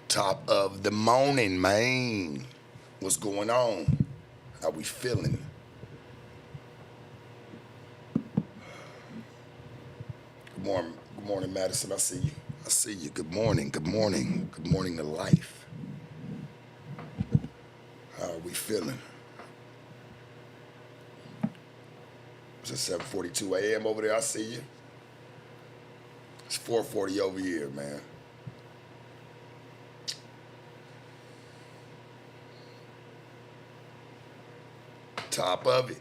Top of the morning, man. What's going on? How we feeling? Good morning. Good morning, Madison. I see you. I see you. Good morning. Good morning. Good morning to life. How are we feeling? It's at 7:42 a.m. over there. I see you. It's 4:40 over here, man. Top of it.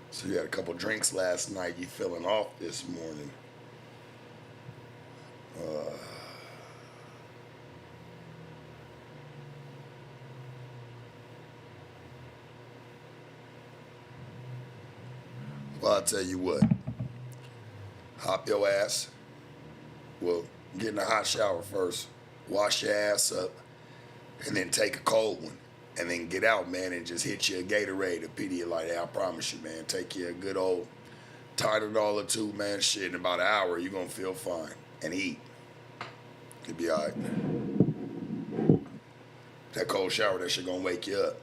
So you had a couple drinks last night. You feeling off this morning? Uh, well, I'll tell you what. Hop your ass. Well, get in a hot shower first. Wash your ass up. And then take a cold one. And then get out, man, and just hit you a Gatorade, a Pedialyte. I promise you, man. Take you a good old Tylenol or two, man. Shit, in about an hour, you're going to feel fine. And eat. You'll be all right. That cold shower, that shit going to wake you up.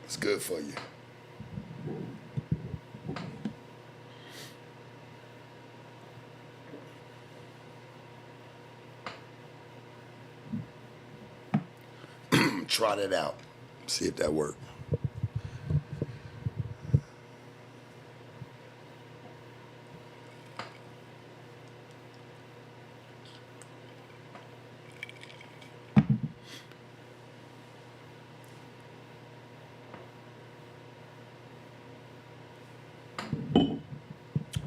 It's good for you. Try that out. See if that works.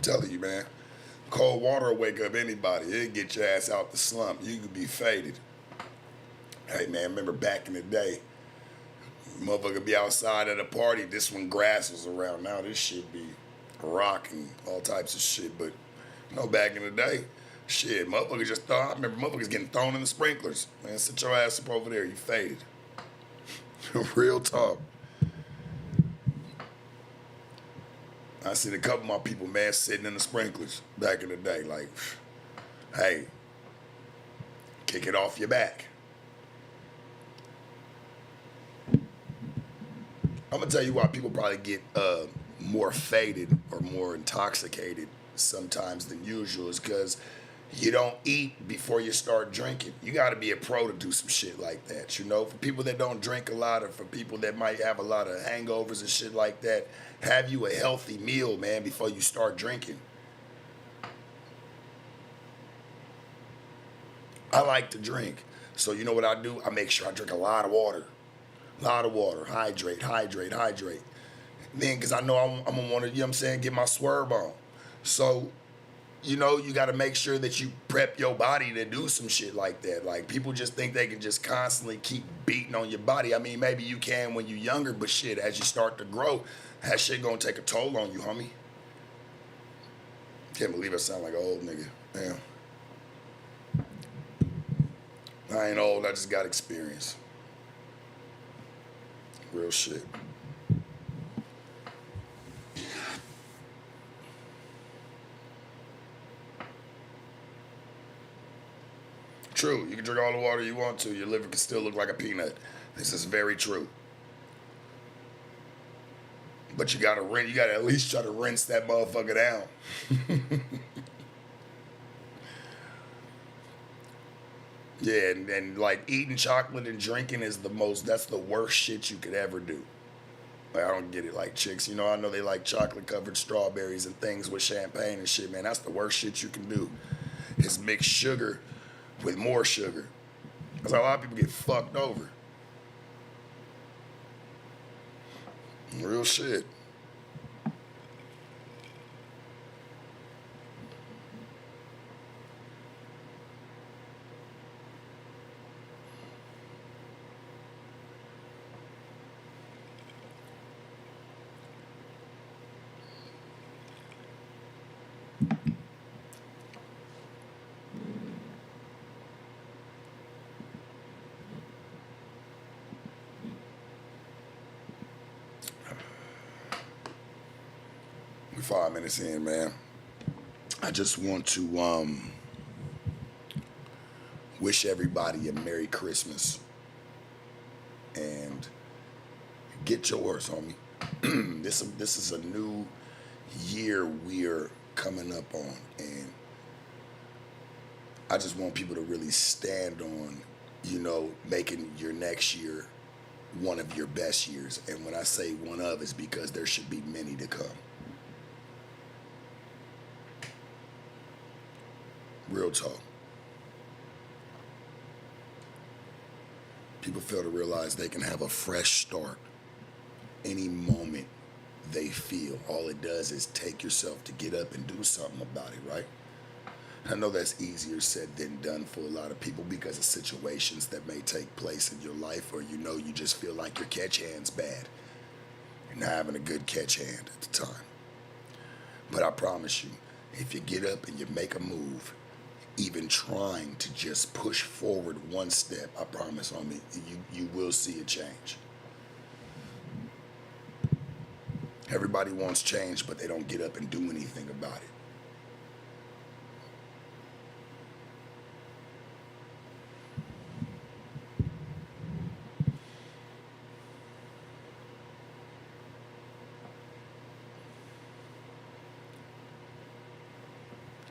Telling you, man. Cold water will wake up anybody. It'll get your ass out the slump. You could be faded. Hey, man, remember back in the day, motherfucker be outside at a party. This when grass was around. Now this shit be rock and all types of shit. But, back in the day, shit, motherfuckers just thought. I remember motherfuckers getting thrown in the sprinklers. Man, sit your ass up over there. You faded. Real talk. I seen a couple of my people, man, sitting in the sprinklers back in the day. Like, hey, kick it off your back. I'm gonna tell you why people probably get more faded or more intoxicated sometimes than usual is because you don't eat before you start drinking. You got to be a pro to do some shit like that. For people that don't drink a lot or for people that might have a lot of hangovers and shit like that, have you a healthy meal, man, before you start drinking. I like to drink. So you know what I do? I make sure I drink a lot of water. A lot of water. Hydrate, hydrate, hydrate. Then, because I know I'm going to want to, you know what I'm saying, get my swerve on. So you got to make sure that you prep your body to do some shit like that. Like, people just think they can just constantly keep beating on your body. I mean, maybe you can when you're younger, but shit, as you start to grow, that shit gonna take a toll on you, homie. Can't believe I sound like an old nigga. Damn. I ain't old, I just got experience. Real shit. True. You can drink all the water you want to. Your liver can still look like a peanut. This is very true. But you gotta at least try to rinse that motherfucker down. Yeah, and like eating chocolate and drinking is that's the worst shit you could ever do. Like, I don't get it. Like, chicks, I know they like chocolate covered strawberries and things with champagne and shit, man. That's the worst shit you can do. Is mix sugar with more sugar. That's how a lot of people get fucked over. Real shit. 5 minutes in, man. I just want to wish everybody a Merry Christmas and get yours, homie. This is a new year we're coming up on, and I just want people to really stand on, making your next year one of your best years. And when I say one of, it's because there should be many to come. Real talk. People fail to realize they can have a fresh start any moment they feel. All it does is take yourself to get up and do something about it, right? I know that's easier said than done for a lot of people because of situations that may take place in your life, or you just feel like your catch hand's bad. You're not having a good catch hand at the time. But I promise you, if you get up and you make a move, even trying to just push forward one step, I promise, homie, you will see a change. Everybody wants change, but they don't get up and do anything about it.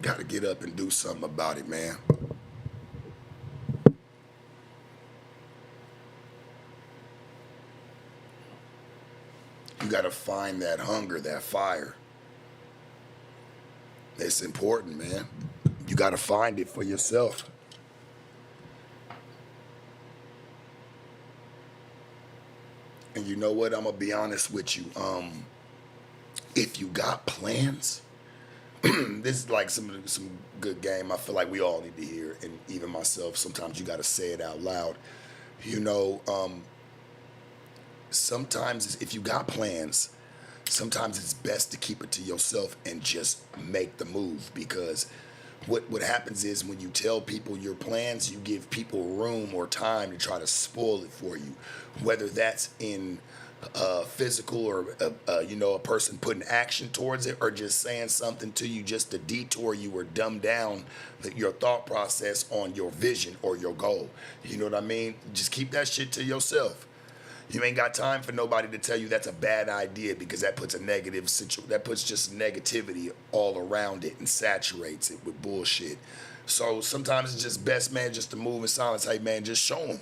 Got to get up and do something about it, man. You got to find that hunger, that fire. It's important, man. You got to find it for yourself. And you know what? I'm going to be honest with you. If you got plans, this is like some good game I feel like we all need to hear, and even myself, sometimes you got to say it out loud. Sometimes if you got plans, sometimes it's best to keep it to yourself and just make the move, because what happens is when you tell people your plans, you give people room or time to try to spoil it for you, whether that's in physical or a person putting action towards it, or just saying something to you just to detour you or dumb down your thought process on your vision or your goal. You know what I mean? Just keep that shit to yourself. You ain't got time for nobody to tell you that's a bad idea, because that puts that puts just negativity all around it and saturates it with bullshit. So sometimes it's just best, man, just to move in silence. Hey, man, just show them.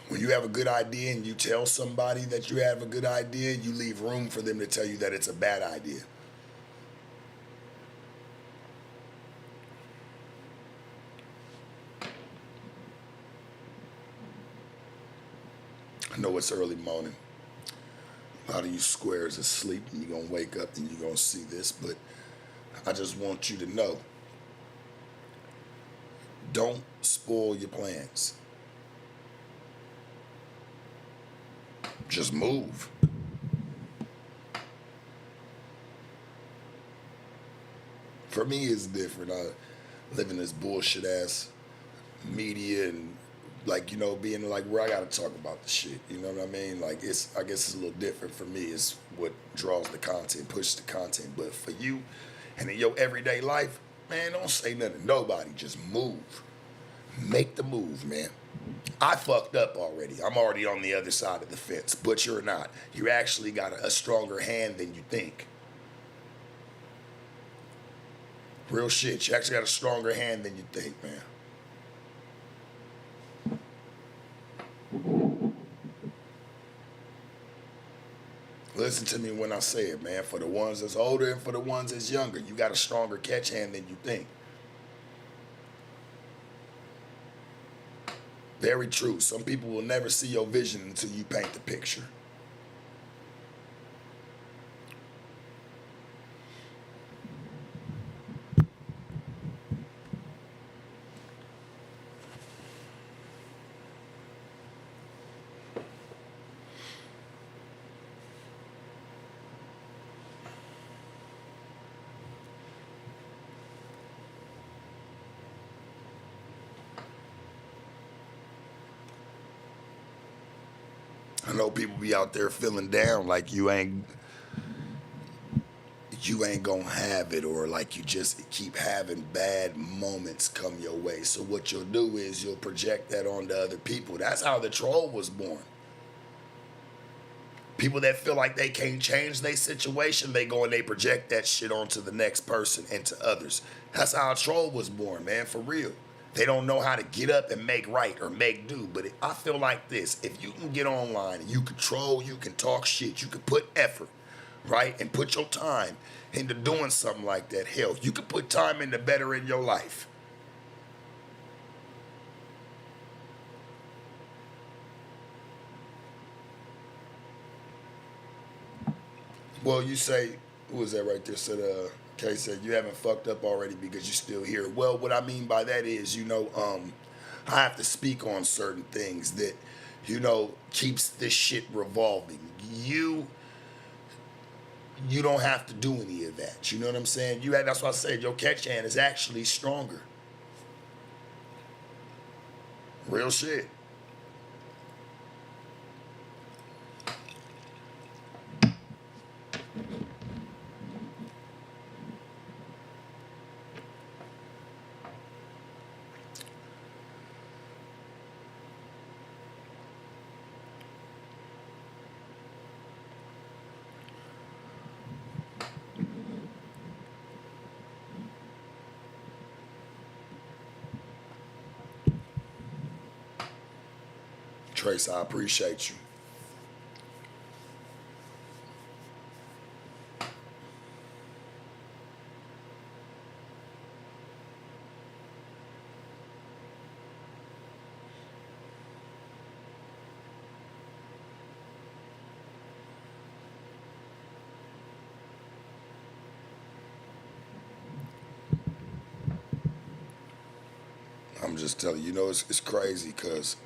When you have a good idea and you tell somebody that you have a good idea, you leave room for them to tell you that it's a bad idea. I know it's early morning. A lot of you squares are asleep, and you're going to wake up and you're going to see this, but I just want you to know, don't spoil your plans. Just move. For me, it's different. I live in this bullshit ass media and being like where I gotta talk about the shit. You know what I mean? Like I guess it's a little different for me. It's what draws the content, pushes the content. But for you and in your everyday life, man, don't say nothing to nobody. Just move. Make the move, man. I fucked up already. I'm already on the other side of the fence, but you're not. You actually got a stronger hand than you think. Real shit. You actually got a stronger hand than you think, man. Listen to me when I say it, man. For the ones that's older and for the ones that's younger, you got a stronger catch hand than you think. Very true. Some people will never see your vision until you paint the picture. know people be out there feeling down like you ain't gonna have it, or like you just keep having bad moments come your way. So what you'll do is you'll project that onto other people. That's how the troll was born. People that feel like they can't change their situation, they go and they project that shit onto the next person and to others. That's how a troll was born, man, for real. They don't know how to get up and make right or make do. But I feel like this: if you can get online and you can troll, you can talk shit, you can put effort, right, and put your time into doing something like that. Hell, you can put time into bettering your life. Well, you say, who was that right there? Said, Kay said, you haven't fucked up already because you're still here. Well, what I mean by that is, I have to speak on certain things that, keeps this shit revolving. You don't have to do any of that. You know what I'm saying? That's why I said your catch hand is actually stronger. Real shit. Trace, I appreciate you. I'm just telling you, it's crazy because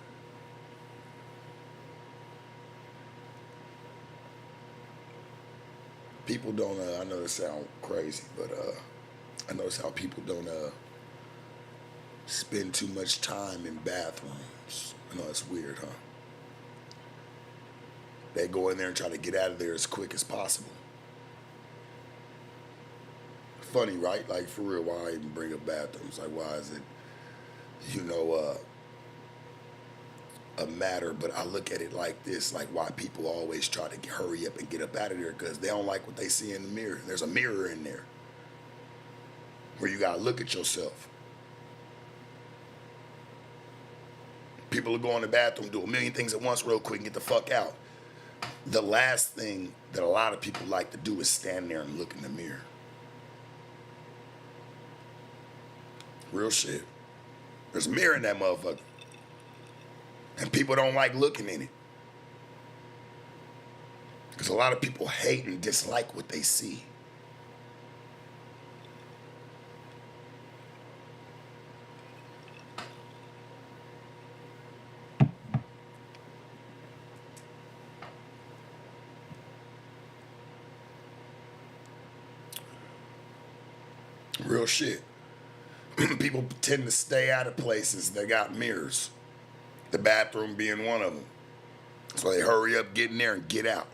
people don't, I know this sounds crazy, but I notice how people don't spend too much time in bathrooms. I know it's weird, huh? They go in there and try to get out of there as quick as possible. Funny, right? Like, for real, why even bring up bathrooms? Like, why is it, a matter? But I look at it like this, like why people always try to hurry up and get up out of there, because they don't like what they see in the mirror. There's a mirror in there where you gotta look at yourself. People will go in the bathroom, do a million things at once real quick and get the fuck out. The last thing that a lot of people like to do is stand there and look in the mirror. Real shit. There's a mirror in that motherfucker. And people don't like looking in it. Because a lot of people hate and dislike what they see. Real shit. People tend to stay out of places that got mirrors. The bathroom being one of them. So they hurry up, get in there, and get out.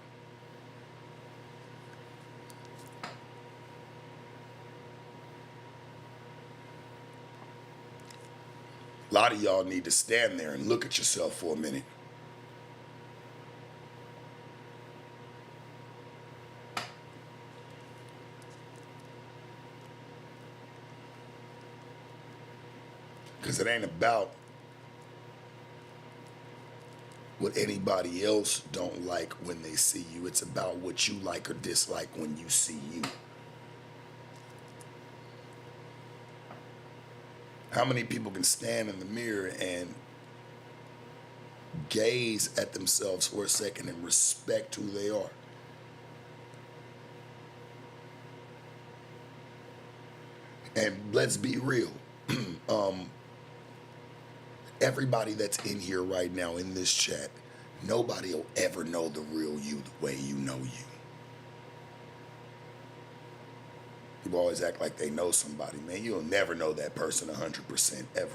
A lot of y'all need to stand there and look at yourself for a minute. Because it ain't about what anybody else don't like when they see you. It's about what you like or dislike when you see you. How many people can stand in the mirror and gaze at themselves for a second and respect who they are? And let's be real. Everybody that's in here right now in this chat, nobody will ever know the real you the way you know you. People always act like they know somebody. Man, you'll never know that person 100% ever.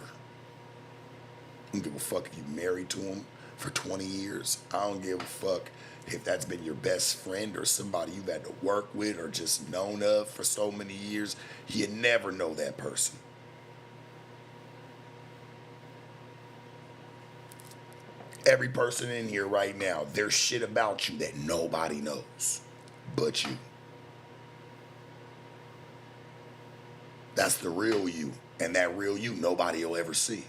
You don't give a fuck if you're married to them, for 20 years. I don't give a fuck if that's been your best friend or somebody you've had to work with or just known of for so many years. You never know that person. Every person in here right now, there's shit about you that nobody knows but you. That's the real you. And that real you, nobody will ever see.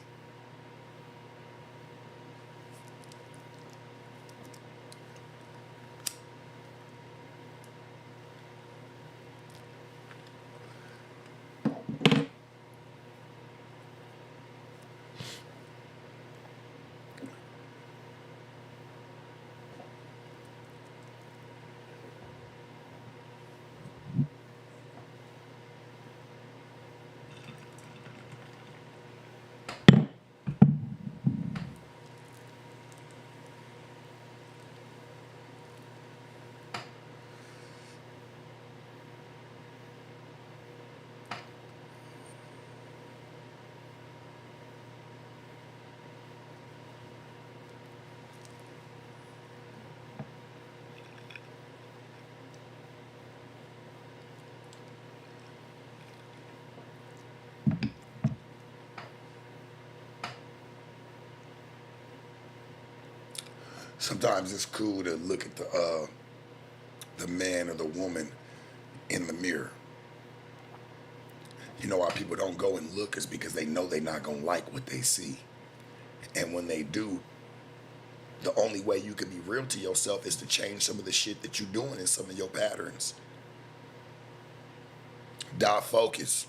Sometimes it's cool to look at the man or the woman in the mirror. You know why people don't go and look is because they know they're not gonna like what they see. And when they do, the only way you can be real to yourself is to change some of the shit that you're doing in some of your patterns. Dot Focus,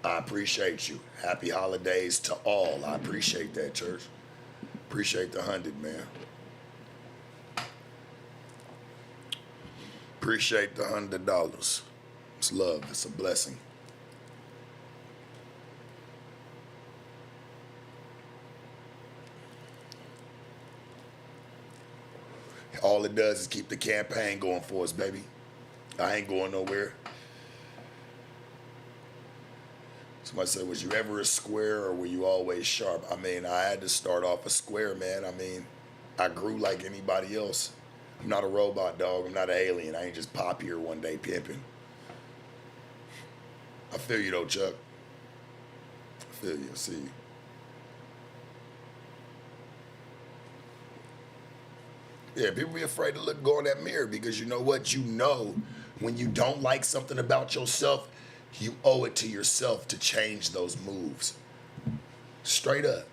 I appreciate you. Happy holidays to all. I appreciate that, church. Appreciate the 100, man. Appreciate the $100. It's love. It's a blessing. All it does is keep the campaign going for us, baby. I ain't going nowhere. Somebody said, was you ever a square or were you always sharp? I mean, I had to start off a square, man. I mean, I grew like anybody else. I'm not a robot, dog. I'm not an alien. I ain't just pop here one day pimping. I feel you, though, Chuck. I feel you. I see you. Yeah, people be afraid to go in that mirror because you know what? You know when you don't like something about yourself, you owe it to yourself to change those moves. Straight up.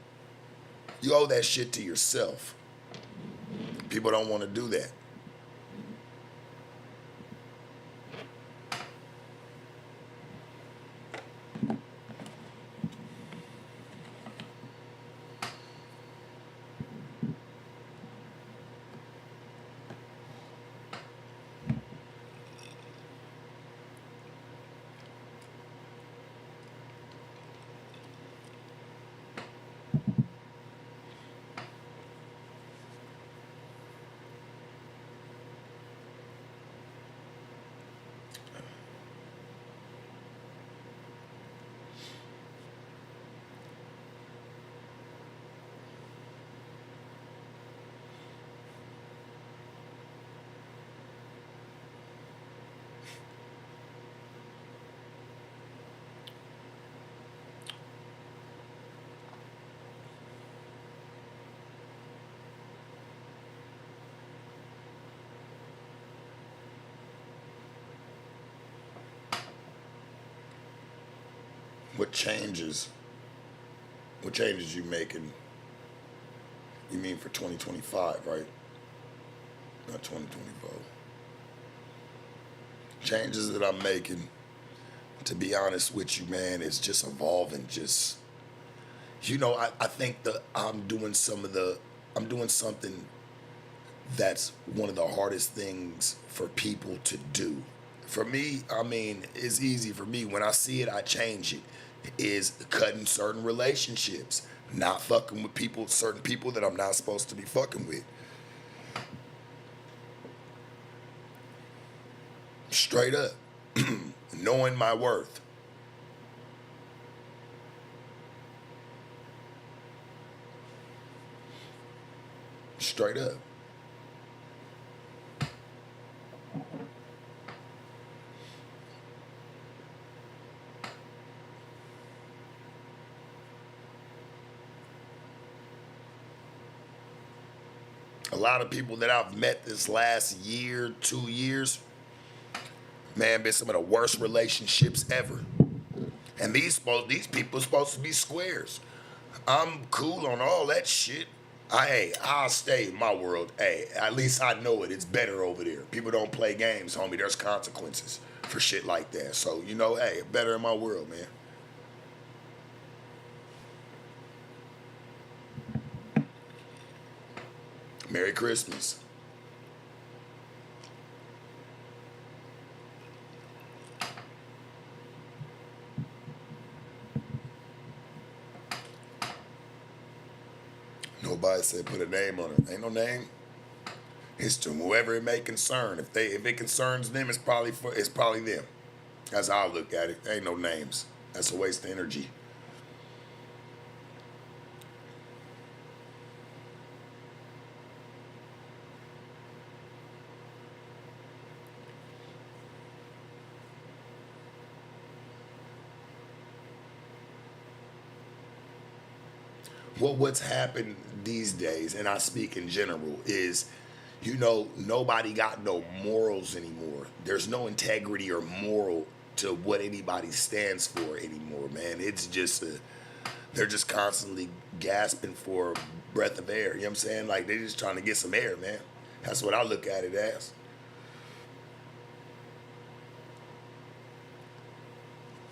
You owe that shit to yourself. People don't want to do that. What changes? What changes you making? You mean for 2025, right? Not 2024. Changes that I'm making, to be honest with you, man, is just evolving. Just, I think that I'm doing something that's one of the hardest things for people to do. For me, I mean, it's easy for me. When I see it, I change it. Is cutting certain relationships, not fucking with certain people that I'm not supposed to be fucking with. Straight up. Knowing my worth. Straight up. A lot of people that I've met this last year, 2 years, man, been some of the worst relationships ever. And these people supposed to be squares. I'm cool on all that shit. I'll stay in my world. Hey, at least I know it. It's better over there. People don't play games, homie. There's consequences for shit like that. So, hey, better in my world, man. Merry Christmas. Nobody said put a name on it. Ain't no name. It's to whoever it may concern. If it concerns them, it's probably them. That's how I look at it. Ain't no names. That's a waste of energy. Well, what's happened these days, and I speak in general, is nobody got no morals anymore. There's no integrity or moral to what anybody stands for anymore, man. It's just they're just constantly gasping for a breath of air. You know what I'm saying? Like they're just trying to get some air, man. That's what I look at it as.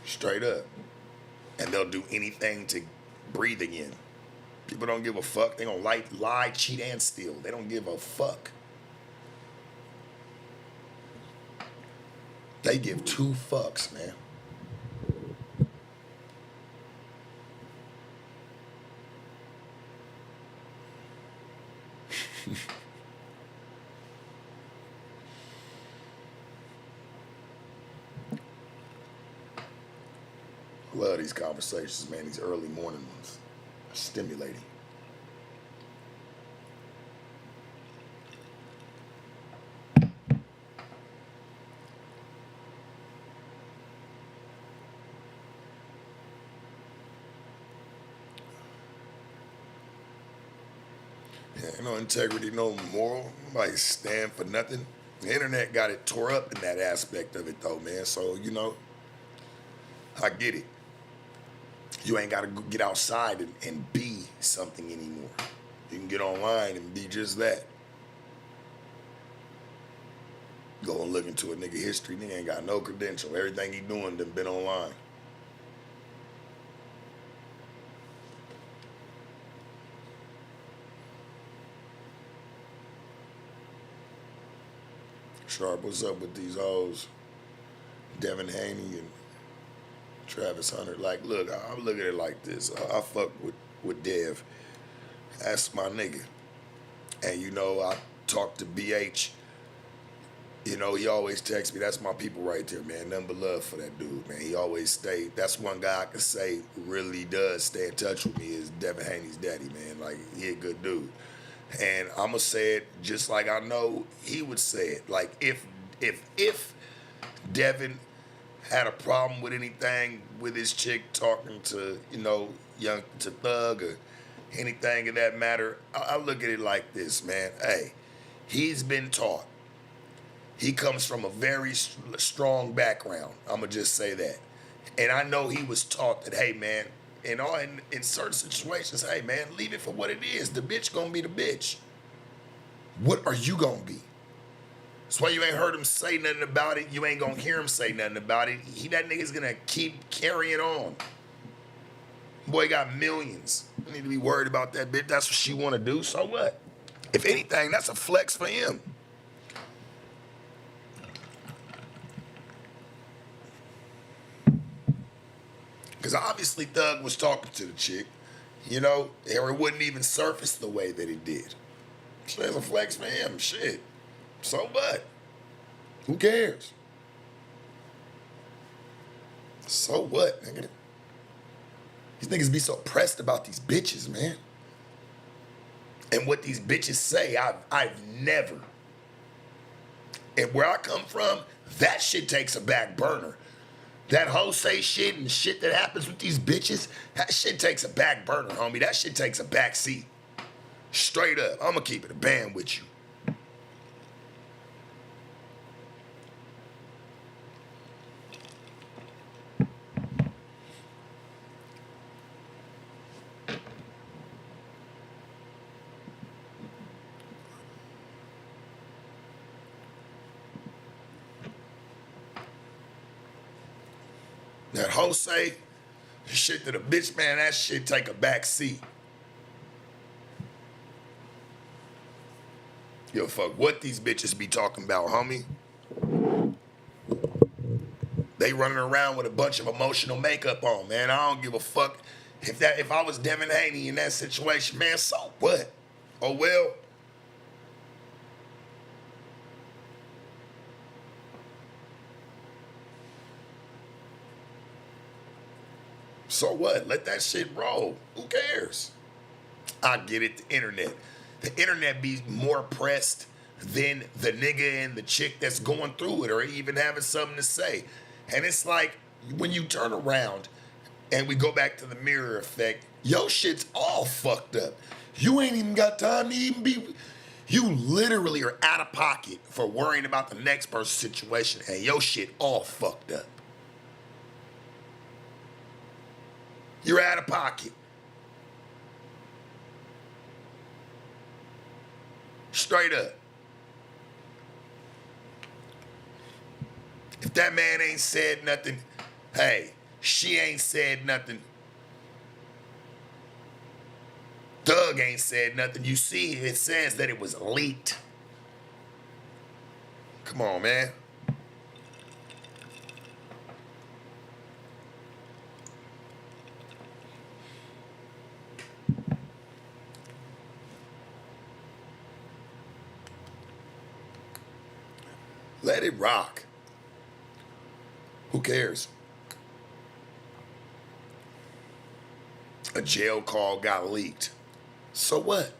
Straight up. And they'll do anything to breathe again. People don't give a fuck. They gonna lie, cheat, and steal. They don't give a fuck. They give two fucks, man. Love these conversations, man. These early morning ones. Stimulating. Yeah, no integrity, no moral. Nobody stand for nothing. The internet got it tore up in that aspect of it, though, man. So, I get it. You ain't got to get outside and be something anymore. You can get online and be just that. Go and look into a nigga history. Nigga ain't got no credential. Everything he doing done been online. Sharp, what's up with these hoes? Devon Haney and Travis Hunter. Like, look, I look at it like this. I fuck with Dev. That's my nigga. And, I talk to BH. He always texts me. That's my people right there, man. Nothing but love for that dude, man. He always stay. That's one guy I can say really does stay in touch with me is Devon Haney's daddy, man. Like, he a good dude. And I'm going to say it just like I know he would say it. Like, if Devon had a problem with anything with his chick talking to, young to Thug or anything of that matter, I look at it like this, man. Hey, he's been taught. He comes from a very strong background. I'm going to just say that. And I know he was taught that, hey, man, in certain situations, hey, man, leave it for what it is. The bitch going to be the bitch. What are you going to be? That's why you ain't heard him say nothing about it. You ain't going to hear him say nothing about it. That nigga's going to keep carrying on. Boy got millions. You need to be worried about that bitch. That's what she want to do. So what? If anything, that's a flex for him. Because obviously Thug was talking to the chick, or it wouldn't even surface the way that it did. So there's a flex for him. Shit. So what? Who cares? So what, nigga? These niggas be so pressed about these bitches, man. And what these bitches say, I've never. And where I come from, that shit takes a back burner. That Jose shit and shit that happens with these bitches, that shit takes a back burner, homie. That shit takes a back seat. Straight up. I'm gonna keep it a band with you. That Jose shit to the bitch, man, that shit take a back seat. Yo, fuck what these bitches be talking about, homie. They running around with a bunch of emotional makeup on, man. I don't give a fuck. If I was Devon Haney in that situation, man, so what? Oh well. So what? Let that shit roll. Who cares? I get it, the internet. The internet be more pressed than the nigga and the chick that's going through it or even having something to say. And it's like when you turn around and we go back to the mirror effect, yo shit's all fucked up. You ain't even got time to even be. You literally are out of pocket for worrying about the next person's situation and your shit all fucked up. You're out of pocket. Straight up. If that man ain't said nothing, hey, she ain't said nothing. Doug ain't said nothing. You see, it says that it was leaked. Come on, man. Let it rock. Who cares? A jail call got leaked. So what?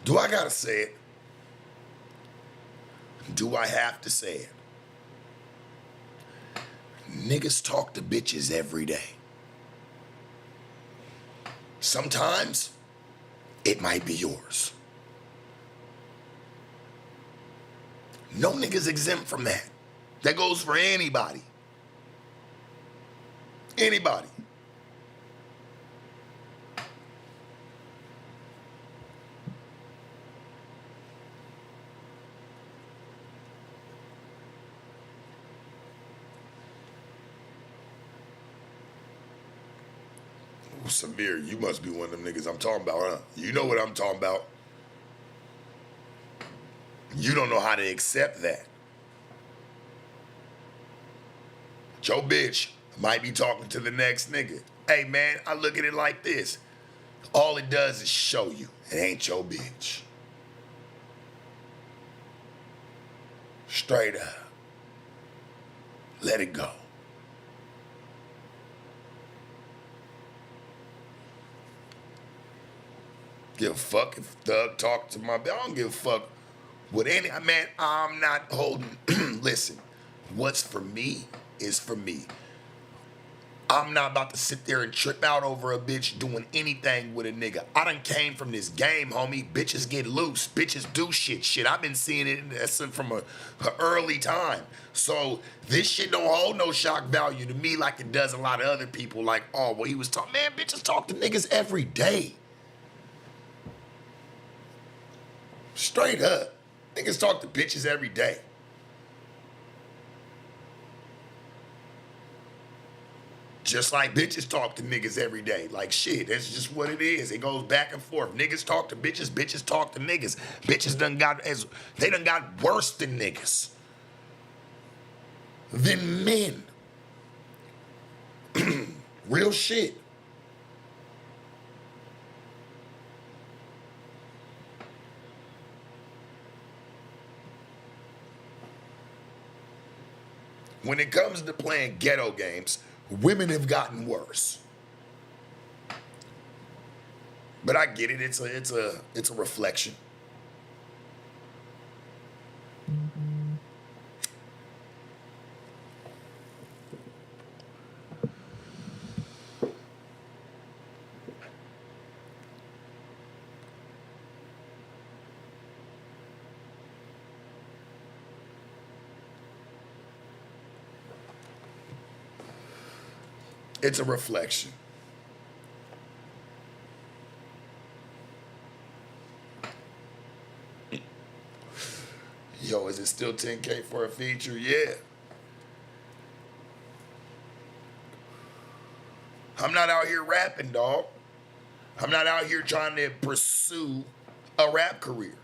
Do I gotta say it? Do I have to say it? Niggas talk to bitches every day. Sometimes it might be yours. No nigga's exempt from that. That goes for anybody. Anybody. Samir, you must be one of them niggas I'm talking about, huh? You know what I'm talking about. You don't know how to accept that. Your bitch might be talking to the next nigga. Hey, man, I look at it like this. All it does is show you it ain't your bitch. Straight up. Let it go. Give a fuck if Thug talk to my bitch. I don't give a fuck what any, man, I'm not holding, listen, what's for me is for me. I'm not about to sit there and trip out over a bitch doing anything with a nigga. I done came from this game, homie. Bitches get loose. Bitches do shit. I've been seeing it from a early time. So this shit don't hold no shock value to me like it does a lot of other people. Like, oh, well, he was talking. Man, bitches talk to niggas every day. Straight up. Niggas talk to bitches every day. Just like bitches talk to niggas every day. Like shit, that's just what it is. It goes back and forth. Niggas talk to bitches, bitches talk to niggas. Bitches done got worse than niggas. Than men. Real shit. When it comes to playing ghetto games, Women have gotten worse. But I get it. It's a reflection. It's a reflection. Yo, is it still 10K for a feature? Yeah. I'm not out here rapping, dog. I'm not out here trying to pursue a rap career.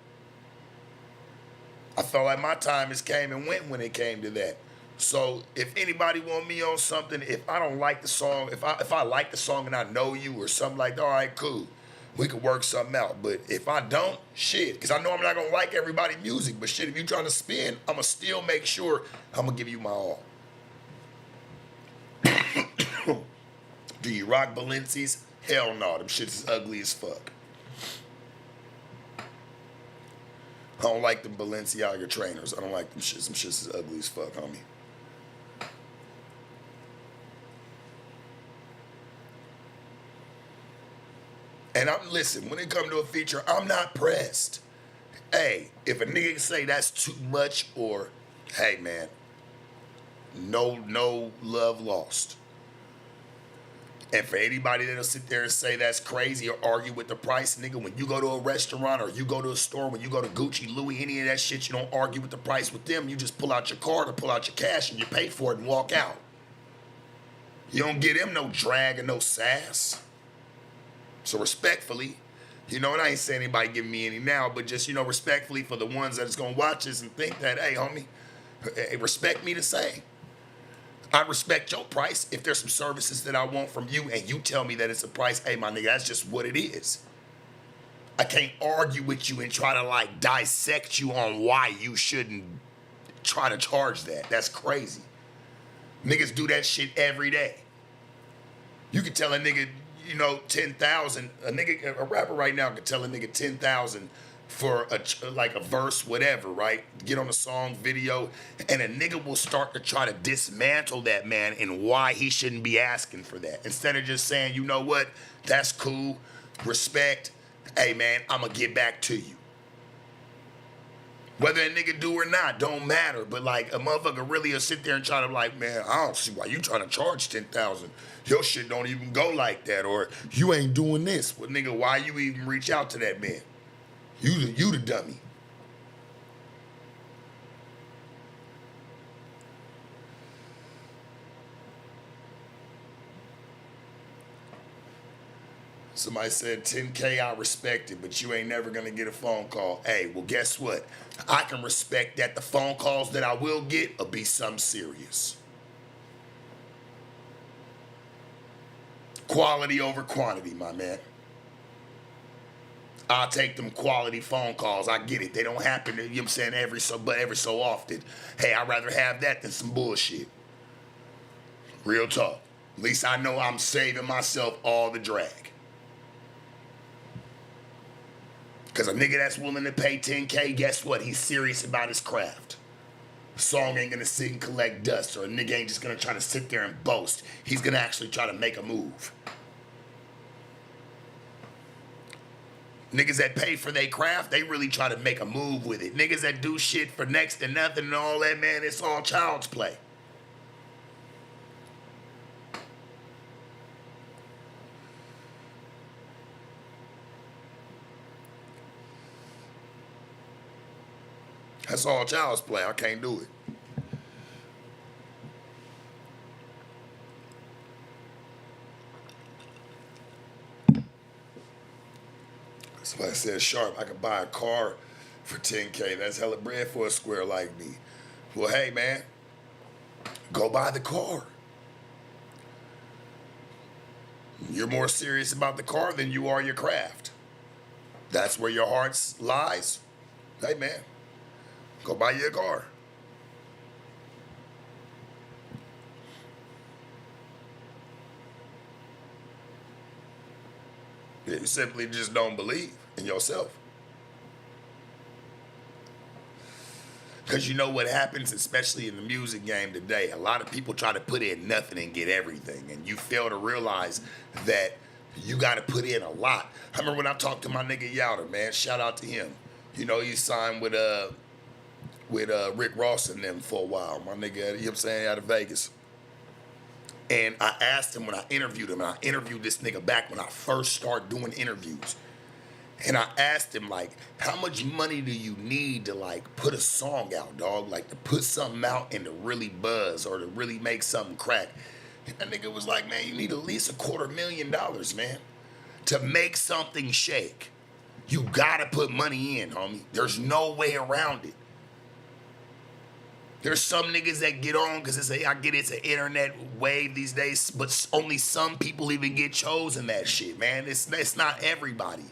I felt like my time has came and went when it came to that. So if anybody want me on something, if I don't like the song, if I like the song and I know you or something like that, all right, cool. We could work something out. But if I don't, shit, because I know I'm not gonna like everybody's music, but shit, if you trying to spin, I'ma still make sure I'm gonna give you my all. Do you rock Balenci's? Hell no, them shits is ugly as fuck. I don't like them Balenciaga trainers. I don't like them shits. Them shits is ugly as fuck, homie. And listen, when it come to a feature, I'm not pressed. Hey, if a nigga say that's too much or, hey man, no love lost. And for anybody that'll sit there and say that's crazy or argue with the price, nigga, when you go to a restaurant or you go to a store, when you go to Gucci, Louis, any of that shit, you don't argue with the price with them. You just pull out your card or pull out your cash and you pay for it and walk out. You don't give them no drag and no sass. So respectfully, you know, and I ain't saying anybody giving me any now, but just, you know, respectfully for the ones that's going to watch this and think that, hey, homie, respect me the same. I respect your price. If there's some services that I want from you and you tell me that it's a price, hey, my nigga, that's just what it is. I can't argue with you and try to, like, dissect you on why you shouldn't try to charge that. That's crazy. Niggas do that shit every day. You can tell a nigga, you know, 10,000. A rapper right now could tell a nigga 10,000 for a verse, whatever, right? Get on a song, video, and a nigga will start to try to dismantle that man and why he shouldn't be asking for that. Instead of just saying, you know what, that's cool, respect, hey man, I'ma get back to you. Whether a nigga do or not, don't matter. But like a motherfucker really will sit there and try to like, man, I don't see why you trying to charge 10,000. Your shit don't even go like that, or you ain't doing this. Well, nigga, why you even reach out to that man? You the dummy. Somebody said 10K, I respect it, but you ain't never gonna get a phone call. Hey, well, guess what? I can respect that the phone calls that I will get will be something serious. Quality over quantity, my man. I'll take them quality phone calls. I get it. They don't happen, you know what I'm saying, every so often. Hey, I'd rather have that than some bullshit. Real talk. At least I know I'm saving myself all the drag. Because a nigga that's willing to pay 10K, guess what? He's serious about his craft. The song ain't gonna sit and collect dust, or a nigga ain't just gonna try to sit there and boast. He's gonna actually try to make a move. Niggas that pay for their craft, they really try to make a move with it. Niggas that do shit for next to nothing and all that, man, it's all child's play. That's all child's play. I can't do it. Somebody said, Sharp, I could buy a car for 10K. That's hella bread for a square like me. Well, hey, man, go buy the car. You're more serious about the car than you are your craft. That's where your heart lies. Hey, man, go buy you a car. You simply just don't believe in yourself. Because you know what happens, especially in the music game today, a lot of people try to put in nothing and get everything. And you fail to realize that you got to put in a lot. I remember when I talked to my nigga Yowder, man, shout out to him. You know, he signed with Rick Ross and them for a while. My nigga, you know what I'm saying, out of Vegas. And I asked him when I interviewed him, and I interviewed this nigga back when I first started doing interviews. And I asked him, like, how much money do you need to, like, put a song out, dog? Like, to put something out and to really buzz or to really make something crack. And that nigga was like, man, you need at least $250,000, man, to make something shake. You gotta put money in, homie. There's no way around it. There's some niggas that get on because it's I get it's an internet wave these days, but only some people even get chosen that shit, man. It's not everybody.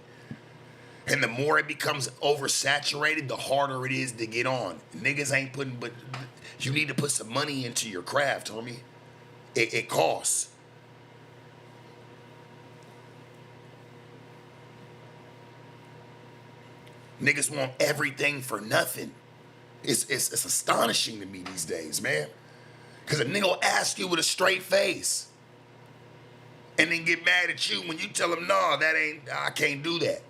And the more it becomes oversaturated, the harder it is to get on. Niggas ain't putting, but you need to put some money into your craft, homie. It costs. Niggas want everything for nothing. It's astonishing to me these days, man. Because a nigga will ask you with a straight face and then get mad at you when you tell him, no, I can't do that.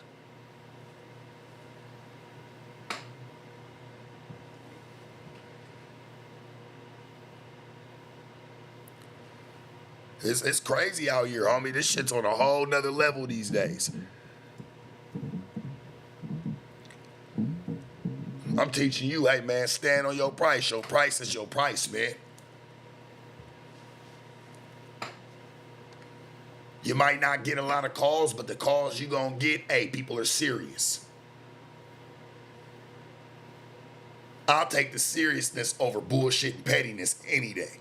It's crazy out here, homie. This shit's on a whole nother level these days. I'm teaching you, hey, man, stand on your price. Your price is your price, man. You might not get a lot of calls, but the calls you gonna get, hey, people are serious. I'll take the seriousness over bullshit and pettiness any day.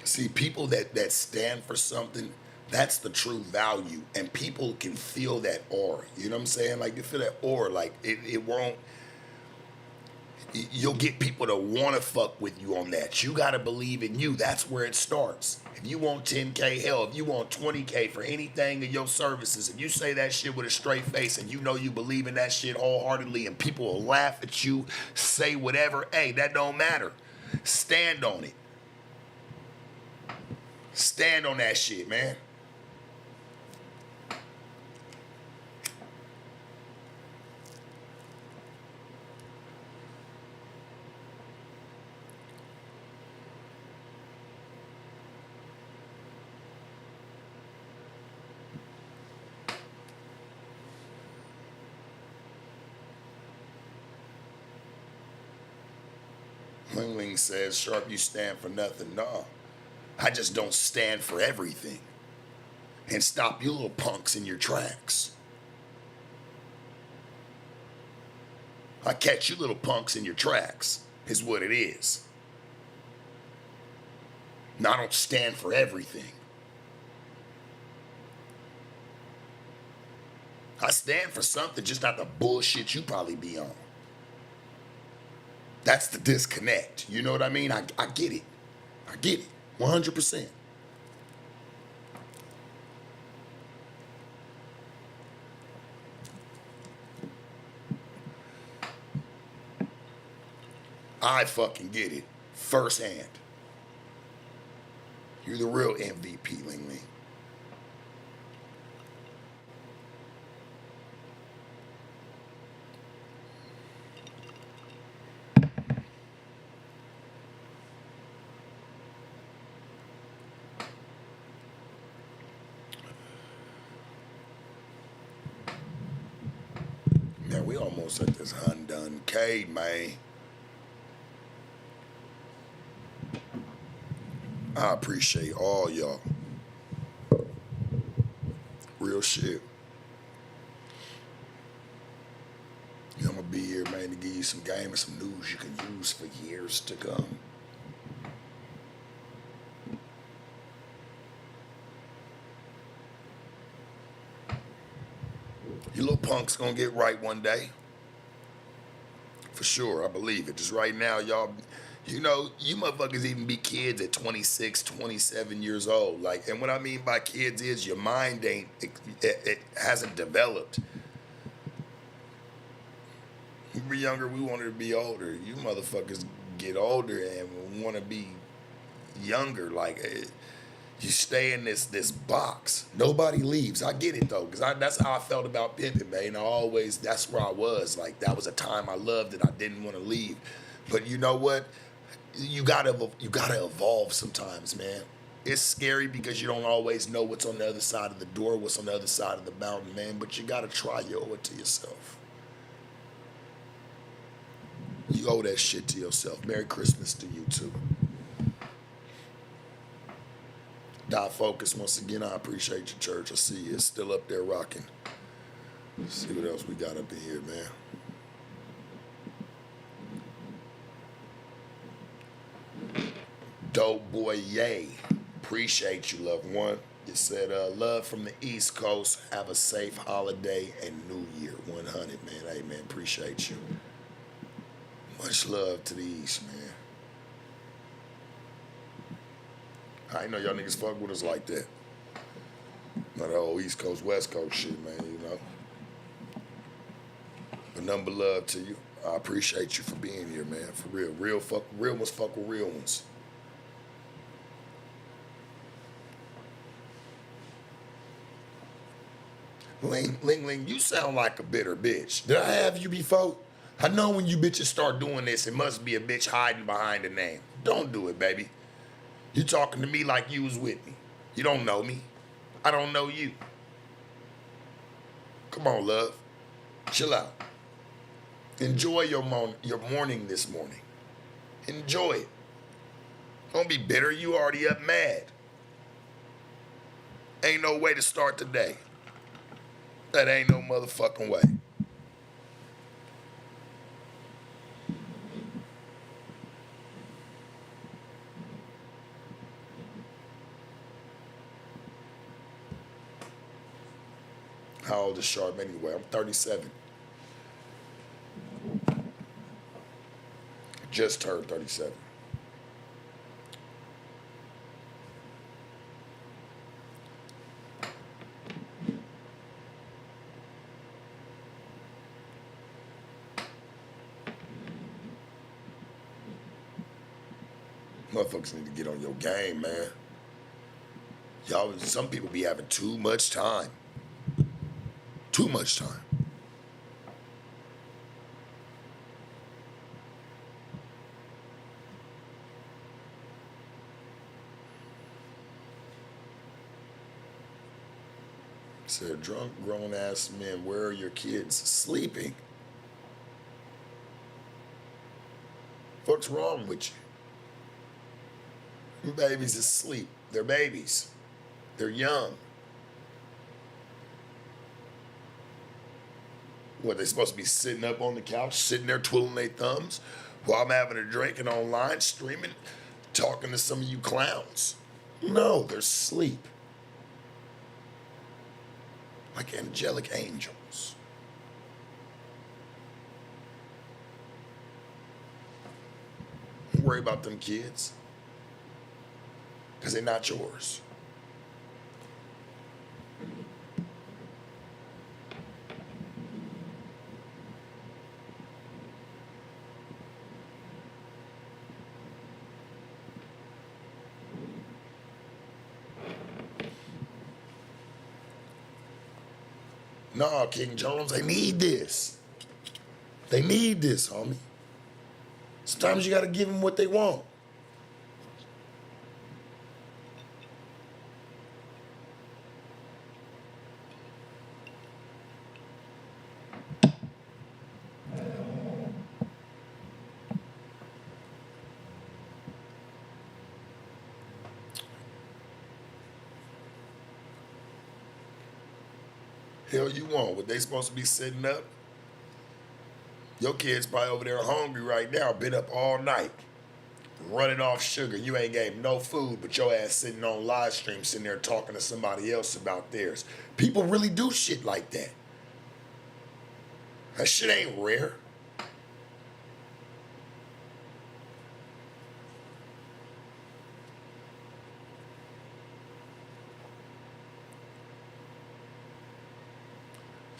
See, people that stand for something, that's the true value. And people can feel that aura. You know what I'm saying? Like, you feel that aura. Like, it won't... You'll get people to want to fuck with you on that. You got to believe in you. That's where it starts. If you want 10K, hell, if you want 20K for anything of your services, and you say that shit with a straight face and you know you believe in that shit wholeheartedly and people will laugh at you, say whatever, hey, that don't matter. Stand on it. Stand on that shit, man. Ling Ling says, Sharp, you stand for nothing. No. I just don't stand for everything. And stop you little punks in your tracks. I catch you little punks in your tracks, is what it is. Now, I don't stand for everything. I stand for something, just not the bullshit you probably be on. That's the disconnect. You know what I mean? I get it. I get it. 100%. I fucking get it firsthand. You're the real MVP, Ling Ling. Man, we almost at this undone K, man. I appreciate all y'all. Real shit. be here, man, to give you some game and some news you can use for years to come. You little punk's gonna get right one day. For sure, I believe it. Just right now, y'all, you know, you motherfuckers even be kids at 26, 27 years old. Like, and what I mean by kids is your mind it hasn't developed. We were younger, we wanted to be older. You motherfuckers get older and want to be younger. Like, you stay in this box. Nobody leaves. I get it though, because that's how I felt about pimping, man. That's where I was. Like, that was a time I loved and I didn't want to leave. But you know what? You gotta evolve sometimes, man. It's scary because you don't always know what's on the other side of the door, what's on the other side of the mountain, man. But you gotta try. You owe it to yourself. You owe that shit to yourself. Merry Christmas to you too. Die Focus, once again, I appreciate your church. I see you. It's still up there rocking. Let's see what else we got up in here, man. Dope Boy Yay. Appreciate you, loved one. You said, love from the East Coast. Have a safe holiday and New Year. 100, man. Hey, man, appreciate you. Much love to the East, man. I ain't know y'all niggas fuck with us like that. Not the whole East Coast, West Coast shit, man, you know. But nothing but love to you. I appreciate you for being here, man. For real. Real ones fuck with real ones. Ling, you sound like a bitter bitch. Did I have you before? I know when you bitches start doing this, it must be a bitch hiding behind a name. Don't do it, baby. You talking to me like you was with me. You don't know me. I don't know you. Come on, love. Chill out. Enjoy your morning this morning. Enjoy it. Don't be bitter. You already up mad. Ain't no way to start the day. That ain't no motherfucking way. How old is Sharp anyway? I'm 37. Just turned 37. Motherfuckers need to get on your game, man. Y'all, some people be having too much time. Too much time. Said, drunk, grown-ass men, where are your kids? Sleeping. What's wrong with you? Your babies asleep. They're babies. They're young. What, they supposed to be sitting up on the couch, sitting there twiddling their thumbs while I'm having a drink and online streaming, talking to some of you clowns? No, they're asleep. Like angelic angels. Don't worry about them kids, because they're not yours. No, King Jones, they need this. They need this, homie. Sometimes you gotta give them what they want. Hell you want. What they supposed to be sitting up? Your kid's probably over there hungry right now, been up all night, running off sugar. You ain't gave no food, but your ass sitting on live stream, sitting there talking to somebody else about theirs. People really do shit like that. That shit ain't rare.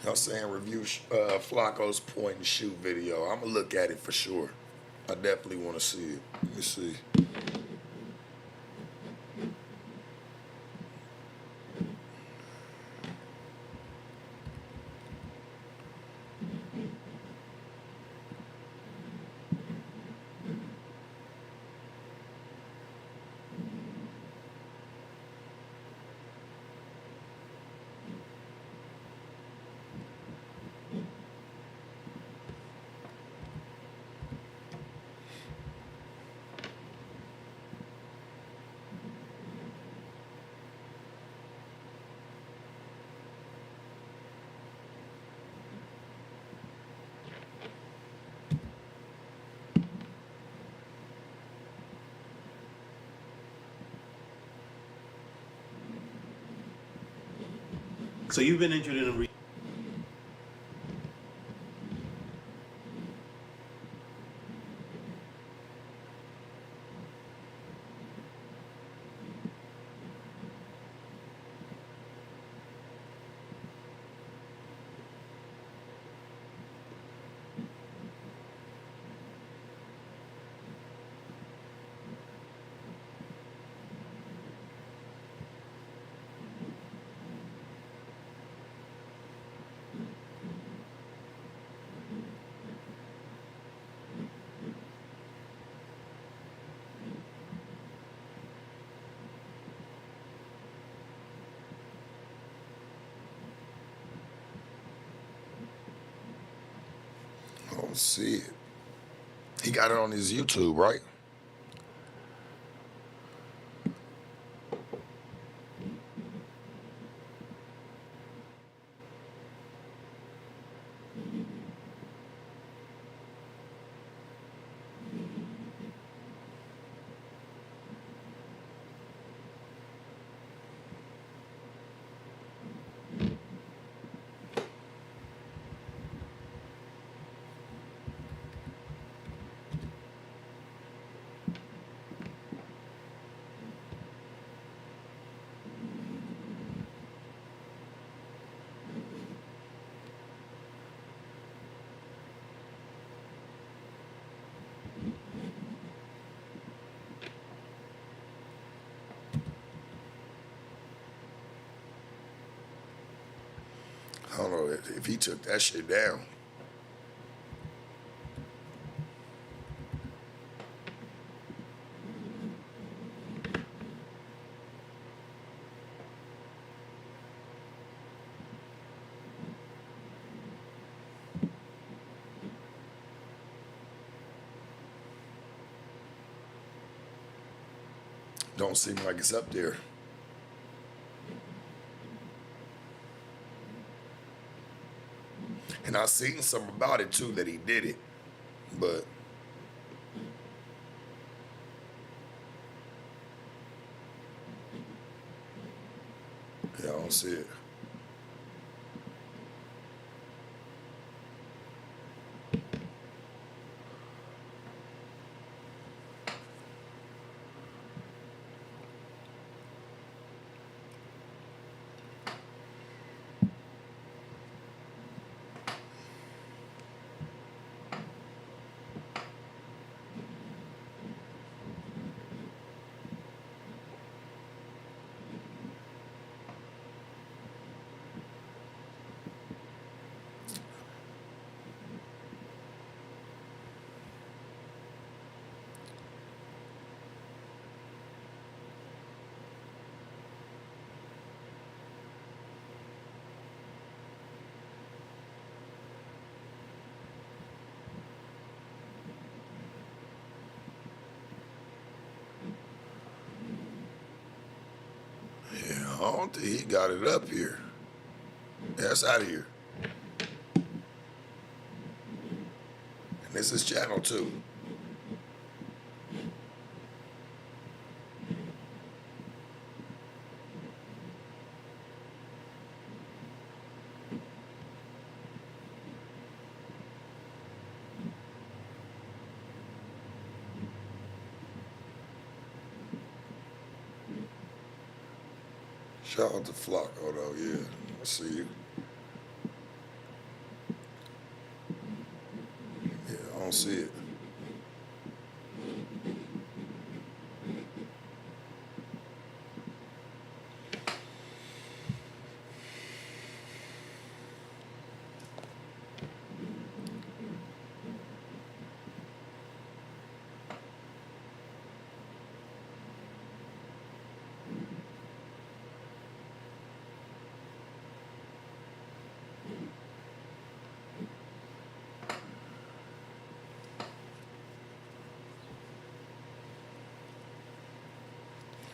I'm saying review Flacco's point and shoot video. I'm gonna look at it for sure. I definitely want to see it. Let me see. So you've been injured in a I don't see it. He got it on his YouTube, right? I don't know if he took that shit down. Don't seem like it's up there. And I seen something about it too, that he did it. But yeah, I don't see it. Yeah, I don't think he got it up here. Yeah, that's out of here. It's his channel too. Shout out to Flacco though, yeah. I see you. Yeah, I don't see it.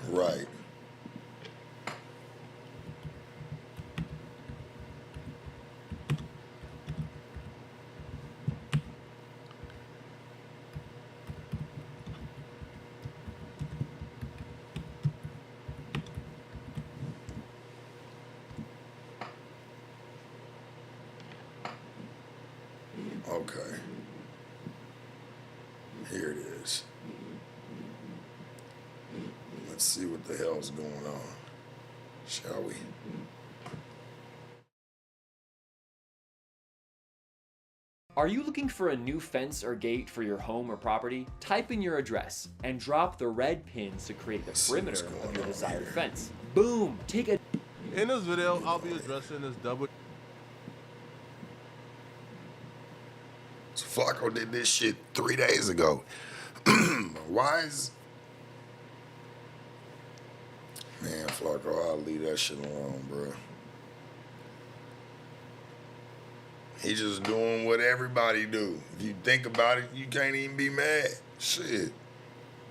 Right. Okay. Here it is. Let's see what the hell's going on. Shall we? Are you looking for a new fence or gate for your home or property? Type in your address and drop the red pins to create the perimeter of your desired fence. Boom! Take a... In this video, I'll be addressing this double... So Flacco did this shit 3 days ago. Why is... Man, Flacco, I'll leave that shit alone, bro. He just doing what everybody do. If you think about it, you can't even be mad. Shit.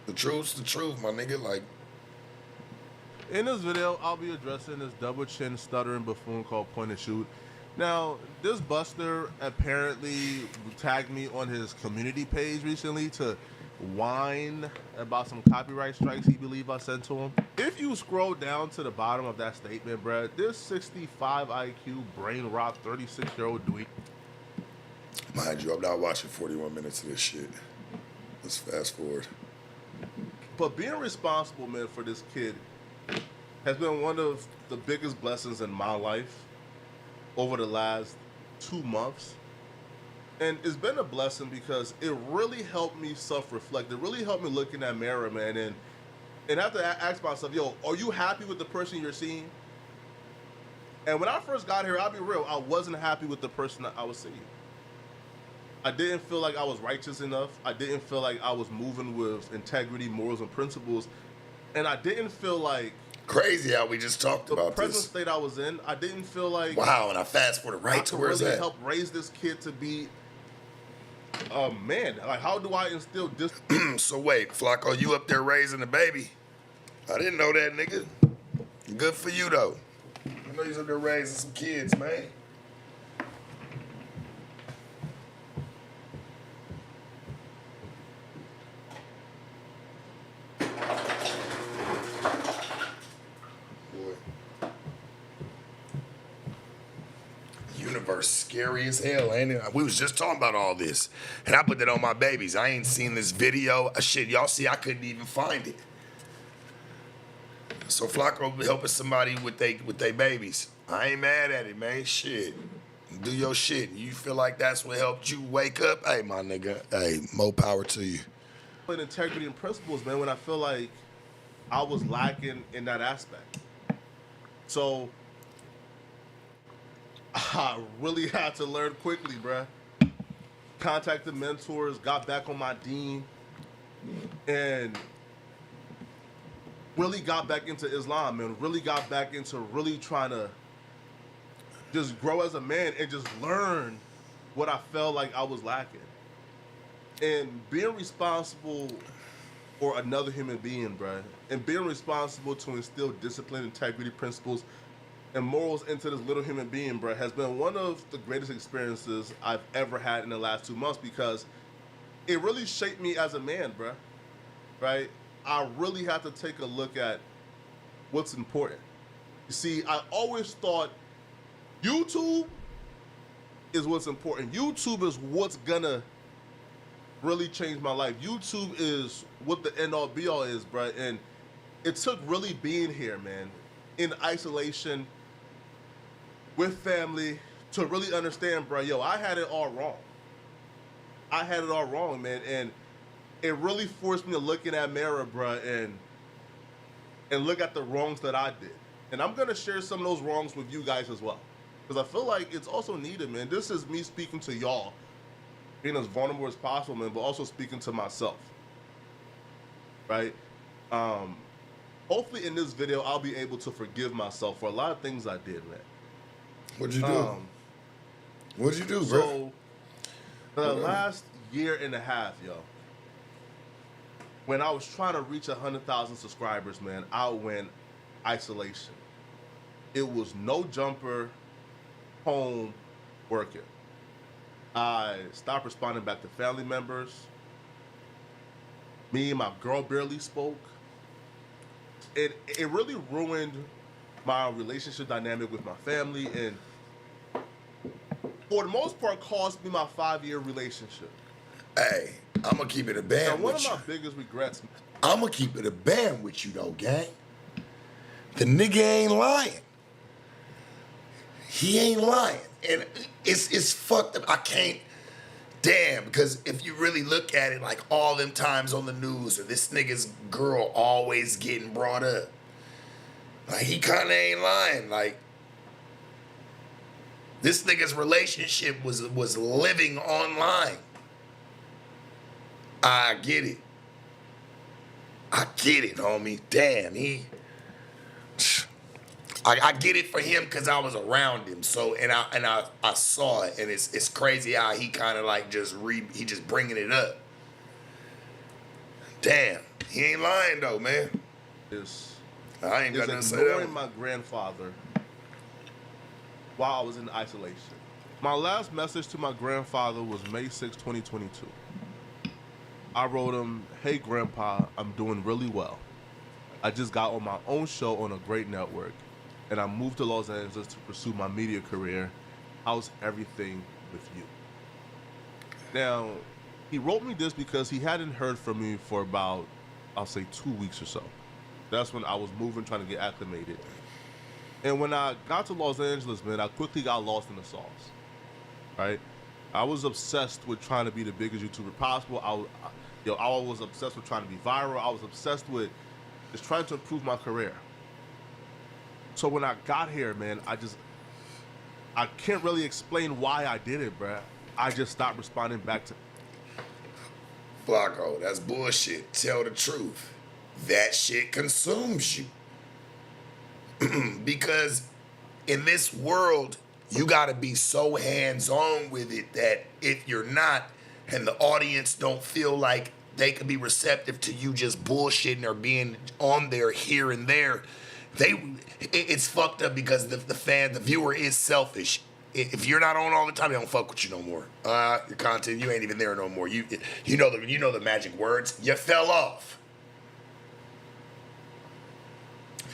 The truth's the truth, my nigga. Like, In this video, I'll be addressing this double chin stuttering buffoon called Point and Shoot. Now, this buster apparently tagged me on his community page recently to whine about some copyright strikes he believed I sent to him. If you scroll down to the bottom of that statement, bruh, this 65 IQ, brain rot, 36-year-old dweeb. mind you, I'm not watching 41 minutes of this shit. Let's fast forward. But being responsible, man, for this kid has been one of the biggest blessings in my life over the last 2 months. And it's been a blessing because it really helped me self-reflect. It really helped me look in that mirror, man, and have to ask myself, yo, are you happy with the person you're seeing? And when I first got here, I'll be real, I wasn't happy with the person that I was seeing. I didn't feel like I was righteous enough. I didn't feel like I was moving with integrity, morals, and principles. And I didn't feel like Crazy how we just talked about the present this. state I was in, I didn't feel like Wow, and I fast forward right to where's really that? help raise this kid to be a man. Like, how do I instill this? So wait, Flacco, you up there raising a baby? I didn't know that, nigga. Good for you, though. I know you're up there raising some kids, man. Boy. Universe scary as hell, ain't it? We was just talking about all this, and I put that on my babies. I ain't seen this video. Shit, y'all see, I couldn't even find it. So Flacco helping somebody with they babies. I ain't mad at it, man. Shit. Do your shit. You feel like that's what helped you wake up? Hey, my nigga. Hey, more power to you. Integrity and principles, man, when I feel like I was lacking in that aspect. So I really had to learn quickly, bruh. Contacted mentors, got back on my dean, and really got back into Islam, man. Really got back into really trying to just grow as a man and just learn what I felt like I was lacking. And being responsible for another human being, bruh, and being responsible to instill discipline, integrity, principles, and morals into this little human being, bruh, has been one of the greatest experiences I've ever had in the last 2 months, because it really shaped me as a man, bruh. Right? I really have to take a look at what's important. You see, I always thought YouTube is what's important. YouTube is what's gonna really change my life. YouTube is what the end all be all is, bruh. And it took really being here, man, in isolation, with family, to really understand, bruh, yo, I had it all wrong. I had it all wrong, man. And it really forced me to look in that mirror, bruh, and look at the wrongs that I did. And I'm gonna share some of those wrongs with you guys as well. Because I feel like it's also needed, man. This is me speaking to y'all, being as vulnerable as possible, man, but also speaking to myself. Right? Hopefully in this video, I'll be able to forgive myself for a lot of things I did, man. What'd you do? What'd you do, bro? So, for the last year and a half, yo, when I was trying to reach 100,000 subscribers, man, I went isolation. It was no jumper, home, working. I stopped responding back to family members. Me and my girl barely spoke. It really ruined my relationship dynamic with my family, and for the most part cost me my 5-year relationship. Hey, I'm gonna keep it a band Now, one with of you. my biggest regrets. I'm gonna keep it a band with you though, gang. The nigga ain't lying. He ain't lying, and it's fucked up. I can't. Damn, because if you really look at it, like all them times on the news, or this nigga's girl always getting brought up, like he kind of ain't lying. Like this nigga's relationship was living online. I get it. I get it, homie. Damn, I get it for him because I was around him. So and I saw it, and it's crazy how he kind of like he just bringing it up. Damn, he ain't lying though, man. I ain't got nothing to say Ignoring that. my grandfather while I was in isolation. My last message to my grandfather was May 6, 2022. I wrote him, "Hey Grandpa, I'm doing really well. I just got on my own show on a great network, and I moved to Los Angeles to pursue my media career. How's everything with you?" Now, he wrote me this because he hadn't heard from me for about, I'll say 2 weeks or so. That's when I was moving, trying to get acclimated. And when I got to Los Angeles, man, I quickly got lost in the sauce, right? I was obsessed with trying to be the biggest YouTuber possible. I was obsessed with trying to be viral. I was obsessed with just trying to improve my career. So when I got here, man, I can't really explain why I did it, bruh. I just stopped responding back to. Flacco, that's bullshit. Tell the truth. That shit consumes you. Because in this world, you gotta be so hands-on with it that if you're not, and the audience don't feel like they can be receptive to you just bullshitting or being on there here and there, it's fucked up because the viewer is selfish. If you're not on all the time, they don't fuck with you no more. Your content, you ain't even there no more. You know the magic words. You fell off.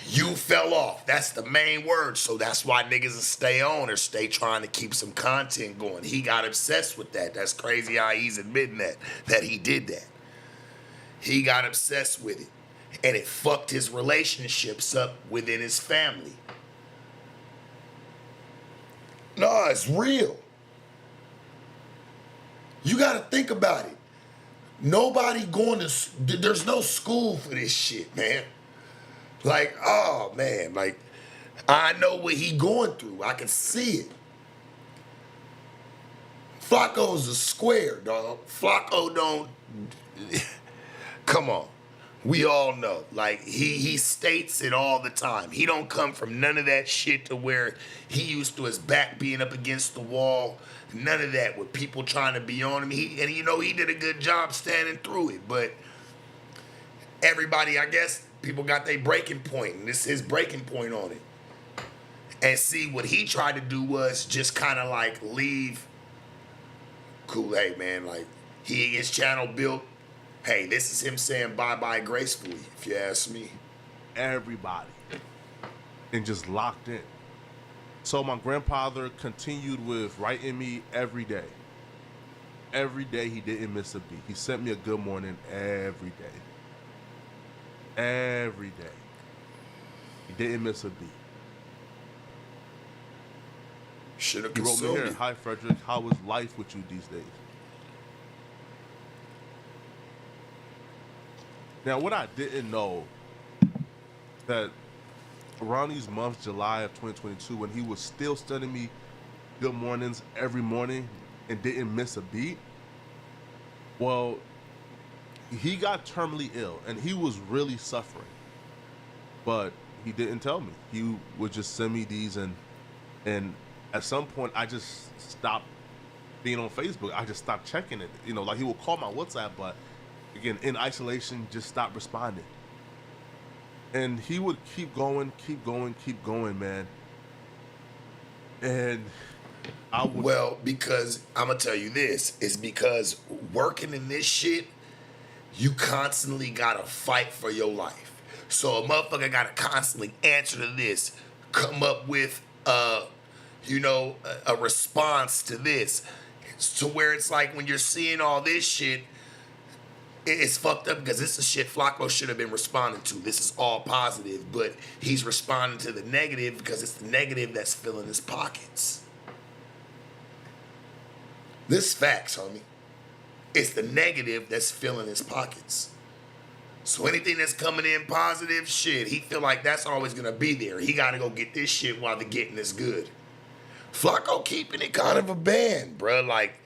You fell off. That's the main word. So that's why niggas will stay on or stay trying to keep some content going. He got obsessed with that. That's crazy how he's admitting that he did that. He got obsessed with it. And it fucked his relationships up within his family. No, it's real. You got to think about it. Nobody there's no school for this shit, man. Like, oh, man, like, I know what he going through. I can see it. Flacco's a square, dog. Flacco don't, come on. We all know. Like, he states it all the time. He don't come from none of that shit to where he used to his back being up against the wall. None of that with people trying to be on him. He did a good job standing through it. But everybody, I guess, people got their breaking point, and this is his breaking point on it. And see, what he tried to do was just kind of like leave cool, hey man, like, His channel built. Hey, this is him saying bye-bye gracefully, if you ask me. Everybody. And just locked in. So my grandfather continued with writing me every day. Every day he didn't miss a beat. He sent me a good morning every day. Every day. He didn't miss a beat. Should have He wrote me consumed here, it. "Hi Frederick, how is life with you these days?" Now what I didn't know, that around these months, July of 2022, when he was still sending me good mornings every morning and didn't miss a beat, well, he got terminally ill and he was really suffering. But he didn't tell me. He would just send me these, and at some point I just stopped being on Facebook. I just stopped checking it. You know, like he would call my WhatsApp, but again, in isolation, just stopped responding. And he would keep going, man. And I would. Well, because I'm gonna tell you this, it's because working in this shit, you constantly gotta fight for your life. So a motherfucker gotta constantly answer to this, come up with a response to this. To where it's like when you're seeing all this shit, it's fucked up because this is shit Flacco should have been responding to. This is all positive, but he's responding to the negative because it's the negative that's filling his pockets. This is facts, homie. It's the negative that's filling his pockets. So anything that's coming in positive, shit, he feel like that's always gonna be there. He gotta go get this shit while the getting is good. Flacco keeping it kind of a band, bruh. Like,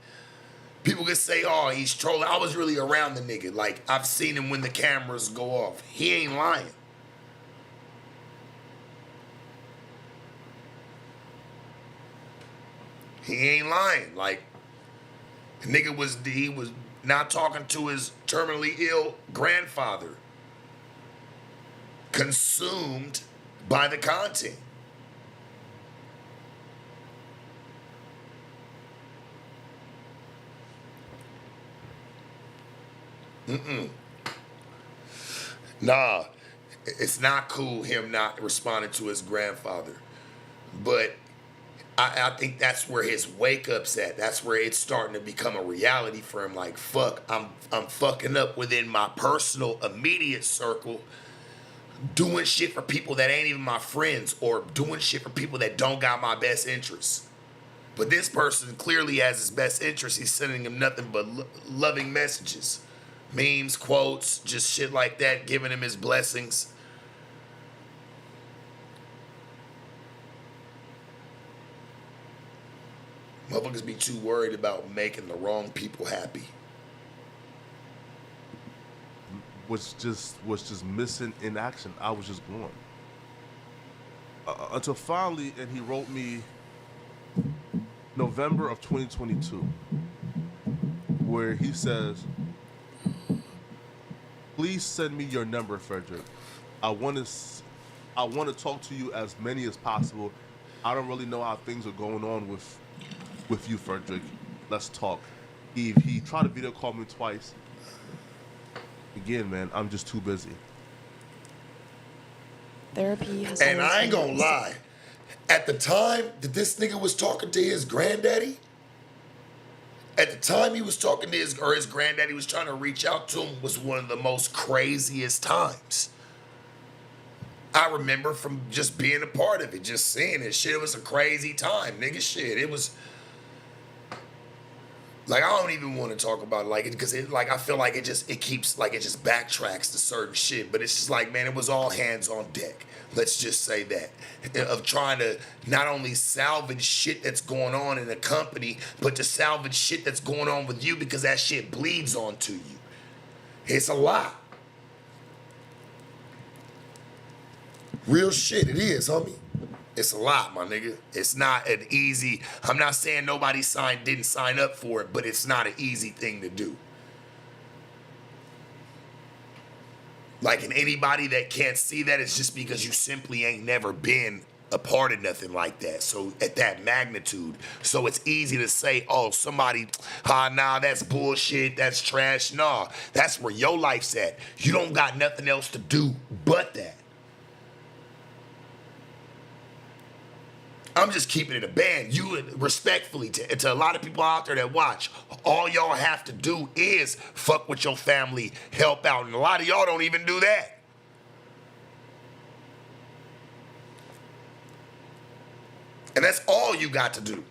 people can say, oh, he's trolling. I was really around the nigga. Like, I've seen him when the cameras go off. He ain't lying. He ain't lying. Like, the nigga he was not talking to his terminally ill grandfather. Consumed by the content. Nah, it's not cool him not responding to his grandfather. But I think that's where his wake up's at. That's where it's starting to become a reality for him. Like, fuck, I'm fucking up within my personal immediate circle, doing shit for people that ain't even my friends, or doing shit for people that don't got my best interests. But this person clearly has his best interest. He's sending him nothing but loving messages. Memes, quotes, just shit like that, giving him his blessings. Motherfuckers be too worried about making the wrong people happy. Was just missing in action. I was just gone. Until finally, and he wrote me November of 2022, where he says, "Please send me your number, Frederick. I want to talk to you as many as possible. I don't really know how things are going on with you, Frederick. Let's talk." He tried to video call me twice. Again, man, I'm just too busy. Therapy has And always I ain't been gonna lie. At the time that this nigga was talking to his granddaddy, at the time he was talking to his granddaddy was trying to reach out to him, was one of the most craziest times. I remember from just being a part of it, just seeing it. Shit, it was a crazy time, nigga. Shit, it was like, I don't even want to talk about it, like it, because it, like, I feel like it just backtracks to certain shit. But it's just like, man, it was all hands on deck. Let's just say that, of trying to not only salvage shit that's going on in the company, but to salvage shit that's going on with you, because that shit bleeds onto you. It's a lot. Real shit, it is, homie. It's a lot, my nigga. It's not an easy. I'm not saying nobody didn't sign up for it, but it's not an easy thing to do. Like, and anybody that can't see that, it's just because you simply ain't never been a part of nothing like that. So at that magnitude, so it's easy to say, oh, somebody, nah, that's bullshit, that's trash. Nah, that's where your life's at. You don't got nothing else to do but that. I'm just keeping it a band. You, respectfully, to a lot of people out there that watch, all y'all have to do is fuck with your family, help out. And a lot of y'all don't even do that. And that's all you got to do.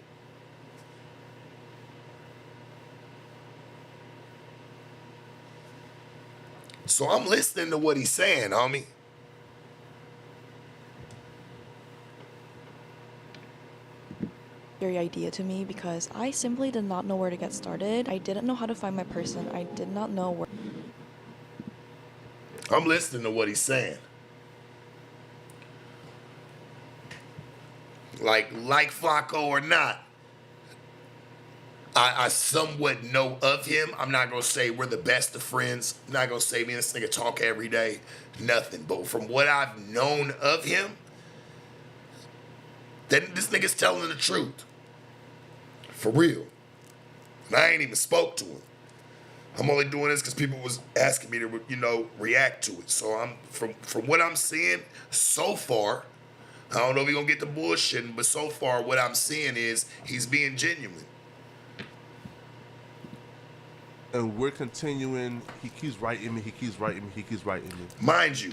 So I'm listening to what he's saying, homie. Scary idea to me because I simply did not know where to get started. I didn't know how to find my person. I did not know where. I'm listening to what he's saying. Like Flacco or not, I somewhat know of him. I'm not going to say we're the best of friends. I'm not going to say me and this nigga talk every day. Nothing. But from what I've known of him, then this nigga's telling the truth. For real. And I ain't even spoke to him. I'm only doing this because people was asking me to, react to it. So I'm from what I'm seeing so far, I don't know if he's going to get the bullshitting, but so far what I'm seeing is he's being genuine. And we're continuing. He keeps writing me. He keeps writing me. He keeps writing me. Mind you,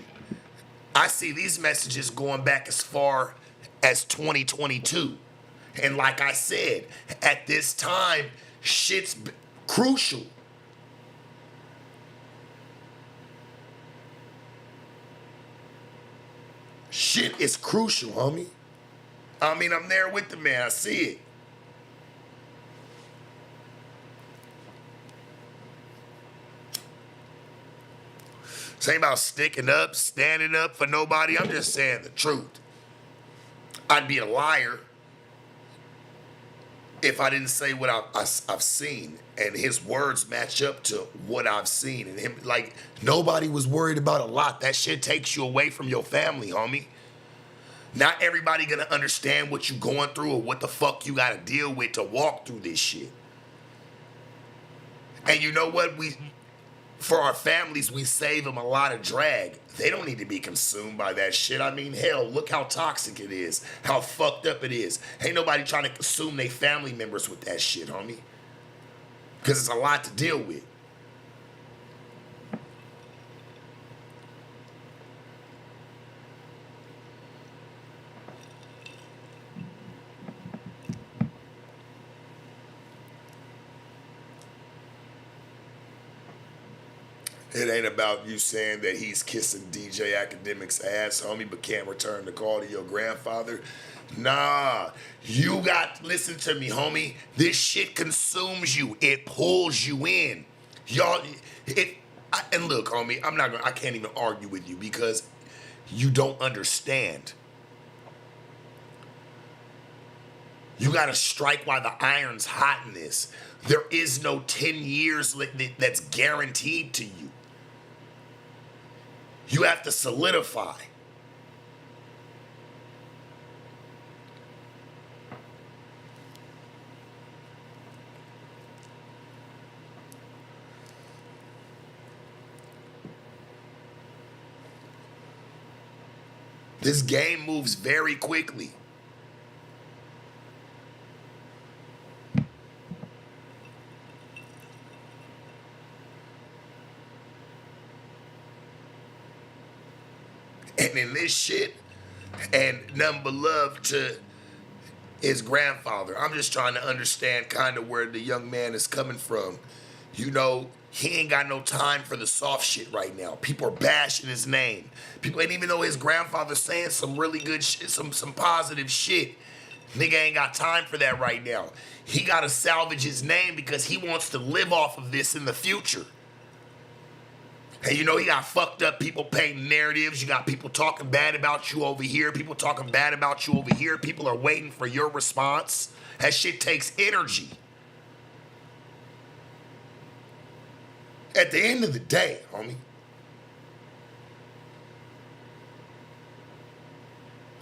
I see these messages going back as far as 2022. And like I said, at this time, shit's crucial. Shit is crucial, homie. I mean, I'm there with the man. I see it. This ain't about sticking up, standing up for nobody. I'm just saying the truth. I'd be a liar if I didn't say what I've seen, and his words match up to what I've seen. And him, like, nobody was worried about a lot. That shit takes you away from your family, homie. Not everybody gonna understand what you going through or what the fuck you gotta deal with to walk through this shit. And you know what? For our families, we save them a lot of drag. They don't need to be consumed by that shit. I mean, hell, look how toxic it is, how fucked up it is. Ain't nobody trying to consume their family members with that shit, homie. Because it's a lot to deal with. It ain't about you saying that he's kissing DJ Academic's ass, homie, but can't return the call to your grandfather. Nah, listen to me, homie. This shit consumes you. It pulls you in. Y'all, and look, homie, I can't even argue with you because you don't understand. You gotta strike while the iron's hot in this. There is no 10 years that's guaranteed to you. You have to solidify. This game moves very quickly. And in this shit, and nothing but love to his grandfather. I'm just trying to understand kind of where the young man is coming from. You know, he ain't got no time for the soft shit right now. People are bashing his name. People ain't even know his grandfather's saying some really good shit, some positive shit. Nigga ain't got time for that right now. He got to salvage his name because he wants to live off of this in the future. And you know, you got fucked up people painting narratives. You got people talking bad about you over here. People talking bad about you over here. People are waiting for your response. That shit takes energy. At the end of the day, homie,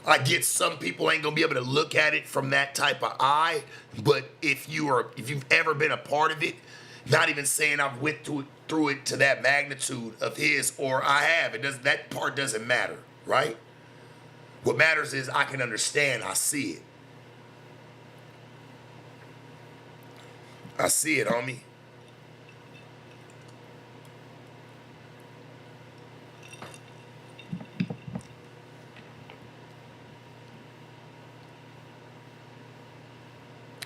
I get some people ain't gonna be able to look at it from that type of eye, but if you've ever been a part of it, not even saying I've went through it to that magnitude of his, or I have, that part doesn't matter, right? What matters is I can understand, I see it. I see it, homie.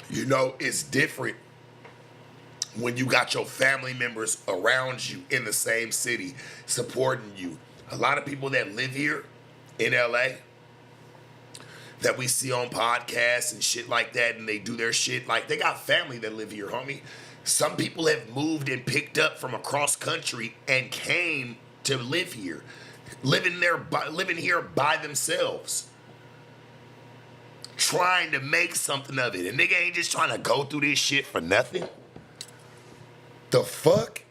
You know, it's different when you got your family members around you in the same city supporting you. A lot of people that live here in LA that we see on podcasts and shit like that, and they do their shit, like they got family that live here, homie. Some people have moved and picked up from across country and came to live here, living here by themselves, trying to make something of it. And nigga ain't just trying to go through this shit for nothing. The fuck?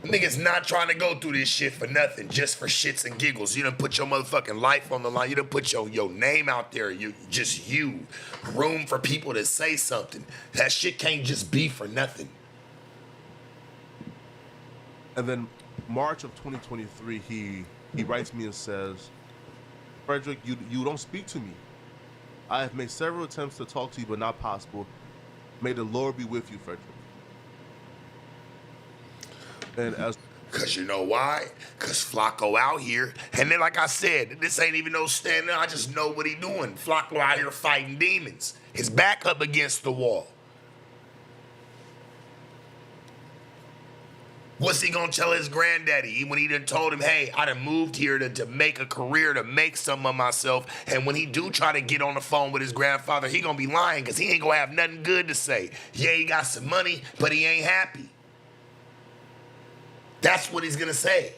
Niggas not trying to go through this shit for nothing, just for shits and giggles. You done put your motherfucking life on the line. You done put your name out there. Just you. Room for people to say something. That shit can't just be for nothing. And then March of 2023, he writes me and says, Frederick, you don't speak to me. I have made several attempts to talk to you, but not possible. May the Lord be with you, Frederick. And Cause you know why? Cause Flacco out here, and then like I said, this ain't even no standing. I just know what he doing. Flacco out here fighting demons. His back up against the wall. What's he gonna tell his granddaddy when he done told him, hey, I done moved here to make a career, to make something of myself, and when he do try to get on the phone with his grandfather, he gonna be lying because he ain't gonna have nothing good to say. Yeah, he got some money, but he ain't happy. That's what he's gonna say.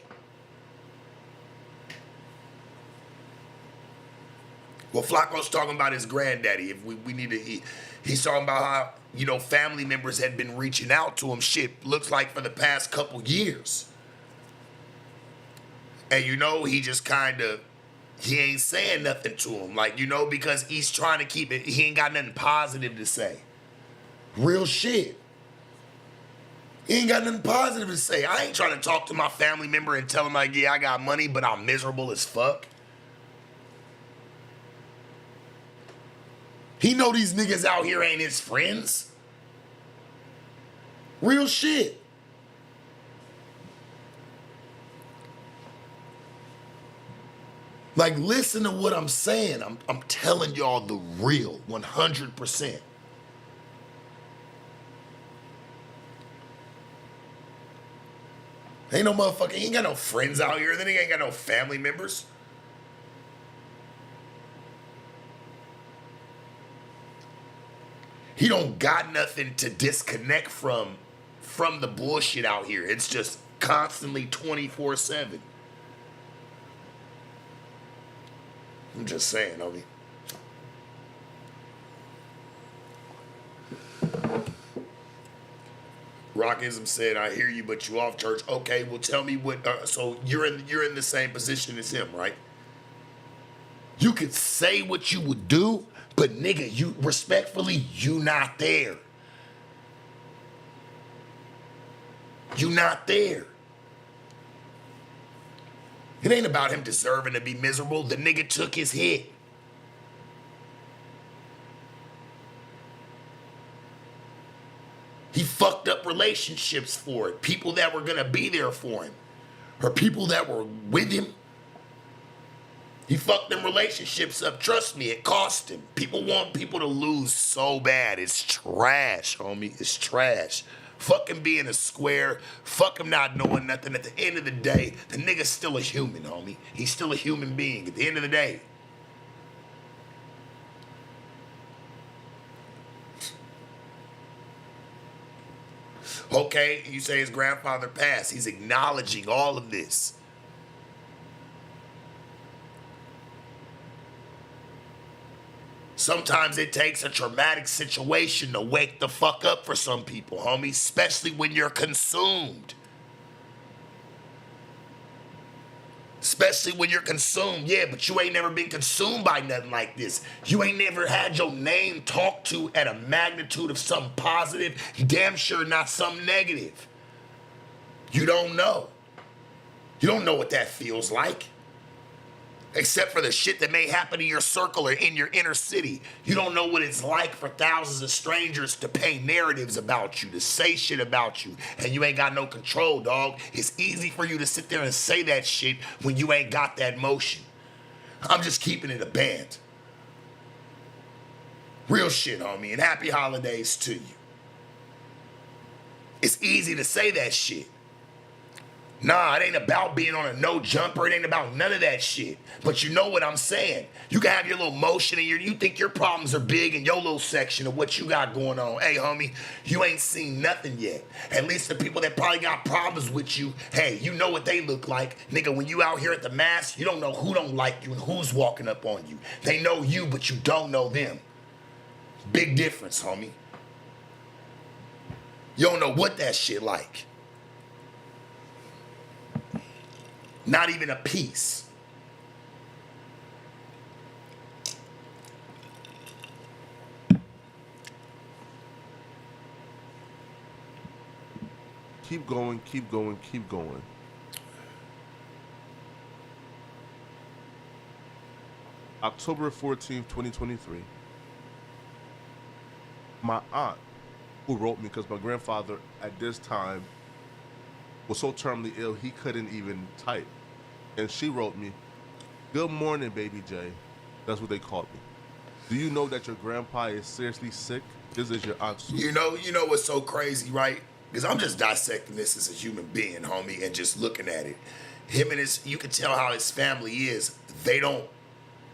Well, Flacco's talking about his granddaddy. If we need to, he's talking about how, you know, family members had been reaching out to him, shit, looks like for the past couple years. And you know, he just he ain't saying nothing to him. Like, you know, because he's trying to keep it, he ain't got nothing positive to say. Real shit. He ain't got nothing positive to say. I ain't trying to talk to my family member and tell him like, yeah, I got money, but I'm miserable as fuck. He know these niggas out here ain't his friends. Real shit. Like, listen to what I'm saying. I'm telling y'all the real, 100%. Ain't no motherfucker, he ain't got no friends out here. Then he ain't got no family members. He don't got nothing to disconnect from the bullshit out here. It's just constantly 24/7. I'm just saying, homie. Rockism said, I hear you, but you off church. Okay, well tell me what, so you're in the same position as him, right? You could say what you would do, but nigga, you respectfully, you not there. You not there. It ain't about him deserving to be miserable. The nigga took his hit. He fucked up relationships for it. People that were gonna be there for him. Or people that were with him. He fucked them relationships up. Trust me, it cost him. People want people to lose so bad. It's trash, homie. It's trash. Fuck him being a square. Fuck him not knowing nothing. At the end of the day, the nigga's still a human, homie. He's still a human being at the end of the day. Okay, you say his grandfather passed. He's acknowledging all of this. Sometimes it takes a traumatic situation to wake the fuck up for some people, homie, especially when you're consumed. Especially when you're consumed. Yeah, but you ain't never been consumed by nothing like this. You ain't never had your name talked to at a magnitude of something positive, damn sure not something negative. You don't know. You don't know what that feels like. Except for the shit that may happen in your circle or in your inner city. You don't know what it's like for thousands of strangers to paint narratives about you, to say shit about you, and you ain't got no control, dog. It's easy for you to sit there and say that shit when you ain't got that motion. I'm just keeping it a band. Real shit, homie, and happy holidays to you. It's easy to say that shit. Nah, it ain't about being on a no jumper. It ain't about none of that shit. But you know what I'm saying. You can have your little motion and you think your problems are big in your little section of what you got going on. Hey, homie, you ain't seen nothing yet. At least the people that probably got problems with you, hey, you know what they look like. Nigga, when you out here at the mass, you don't know who don't like you and who's walking up on you. They know you, but you don't know them. Big difference, homie. You don't know what that shit like. Not even a piece. Keep going, keep going, keep going. October 14th, 2023. My aunt, who wrote me because my grandfather at this time was so terminally ill he couldn't even type. And she wrote me, "Good morning, baby J." That's what they called me. "Do you know that your grandpa is seriously sick? This is your aunt Sue." You know what's so crazy, right? Because I'm just dissecting this as a human being, homie, and just looking at it. Him and you can tell how his family is.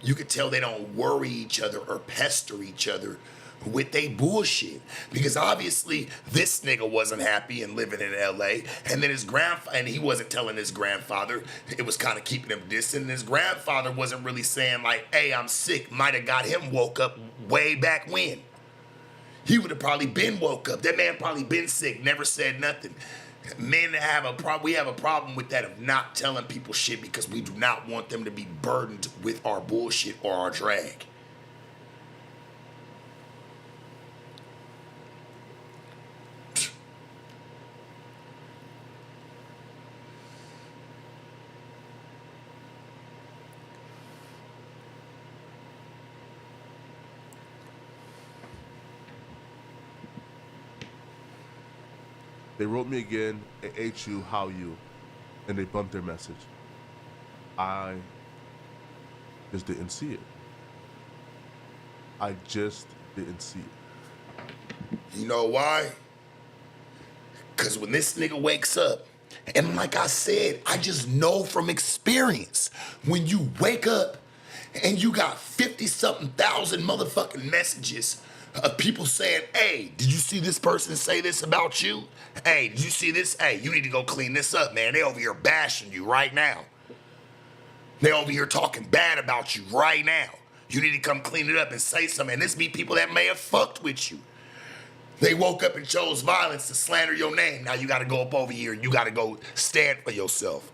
You can tell they don't worry each other or pester each other with they bullshit. Because obviously this nigga wasn't happy and living in LA, and then and he wasn't telling his grandfather. It was kind of keeping him distant, and his grandfather wasn't really saying like, "Hey, I'm sick." Might have got him woke up way back when. He would have probably been woke up. That man probably been sick, never said nothing. Men we have a problem with that of not telling people shit because we do not want them to be burdened with our bullshit or our drag. They wrote me again, "HU, how you?" And they bumped their message. I just didn't see it. I just didn't see it. You know why? Because when this nigga wakes up, and like I said, I just know from experience, when you wake up and you got 50-something thousand motherfucking messages of people saying, "Hey, did you see this person say this about you? Hey, did you see this? Hey, you need to go clean this up, man. They over here bashing you right now. They over here talking bad about you right now. You need to come clean it up and say something." And this be people that may have fucked with you. They woke up and chose violence to slander your name. Now you gotta go up over here and you gotta go stand for yourself.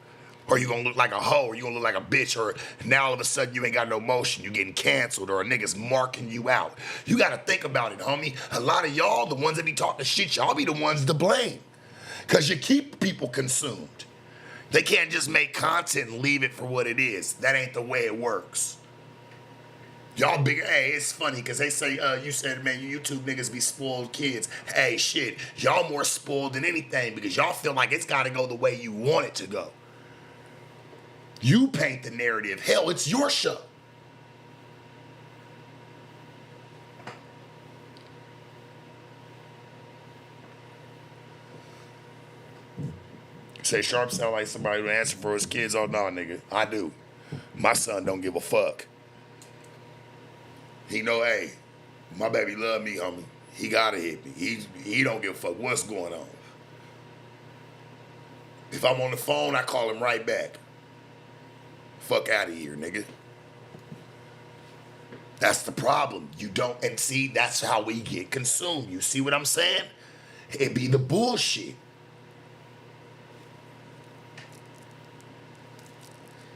Or you gonna look like a hoe, or you gonna look like a bitch, or now all of a sudden you ain't got no motion, you getting canceled, or a nigga's marking you out. You gotta think about it, homie. A lot of y'all, the ones that be talking shit, y'all be the ones to blame. Cause you keep people consumed. They can't just make content and leave it for what it is. That ain't the way it works. Y'all big, hey, it's funny because they say, you said, man, you YouTube niggas be spoiled kids. Hey, shit, y'all more spoiled than anything because y'all feel like it's gotta go the way you want it to go. You paint the narrative. Hell, it's your show. Say Sharp sound like somebody who answer for his kids. Oh, no, nigga. I do. My son don't give a fuck. He know, hey, my baby love me, homie. He gotta hit me. He don't give a fuck what's going on. If I'm on the phone, I call him right back. Fuck out of here, nigga. That's the problem. You don't, and see, that's how we get consumed. You see what I'm saying? It be the bullshit.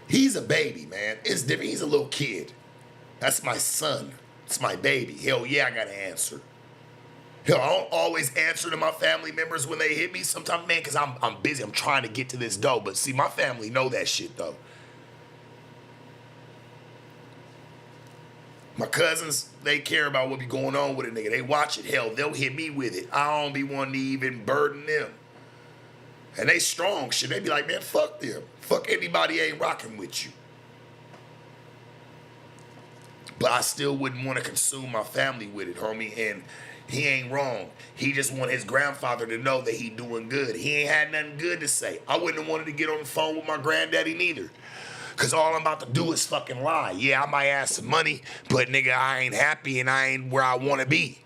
He's a baby, man. It's different. He's a little kid. That's my son. It's my baby. Hell yeah, I gotta answer. Hell, I don't always answer to my family members when they hit me. Sometimes, man, because I'm busy. I'm trying to get to this dough. But see, my family know that shit, though. My cousins, they care about what be going on with a nigga. They watch it. Hell, they'll hit me with it. I don't be wanting to even burden them. And they strong shit. They be like, man, fuck them. Fuck anybody ain't rocking with you. But I still wouldn't want to consume my family with it, homie. And he ain't wrong. He just want his grandfather to know that he doing good. He ain't had nothing good to say. I wouldn't have wanted to get on the phone with my granddaddy neither. Because all I'm about to do is fucking lie. Yeah, I might ask some money, but nigga, I ain't happy and I ain't where I want to be.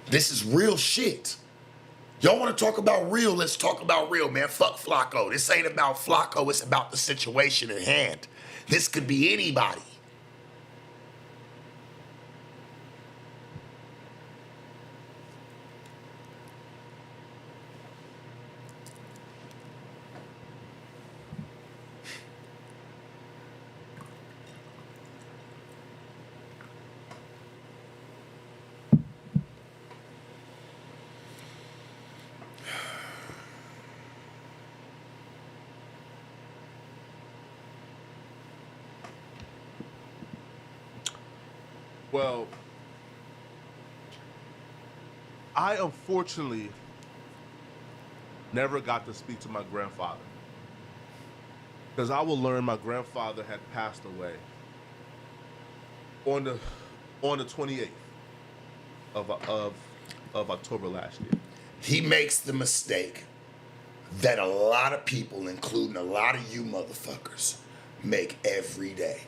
This is real shit. Y'all want to talk about real? Let's talk about real, man. Fuck Flacco. This ain't about Flacco. It's about the situation at hand. This could be anybody. Well, I unfortunately never got to speak to my grandfather. Because I will learn my grandfather had passed away on the 28th of October last year. He makes the mistake that a lot of people, including a lot of you motherfuckers, make every day.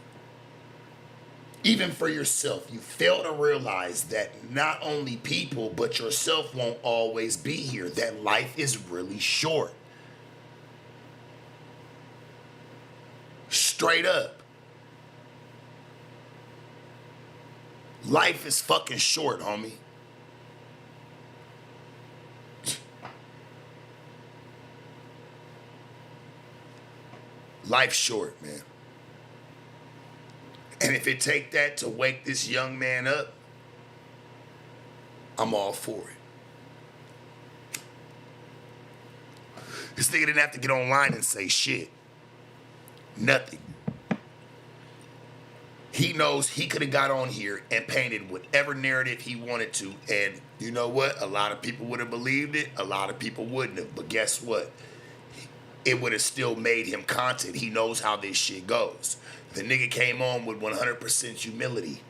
Even for yourself, you fail to realize that not only people, but yourself won't always be here, that life is really short. Straight up. Life is fucking short, homie. Life's short, man. And if it take that to wake this young man up, I'm all for it. This nigga didn't have to get online and say shit. Nothing. He knows he could have got on here and painted whatever narrative he wanted to. And you know what? A lot of people would have believed it. A lot of people wouldn't have. But guess what? It would have still made him content. He knows how this shit goes. The nigga came on with 100% humility.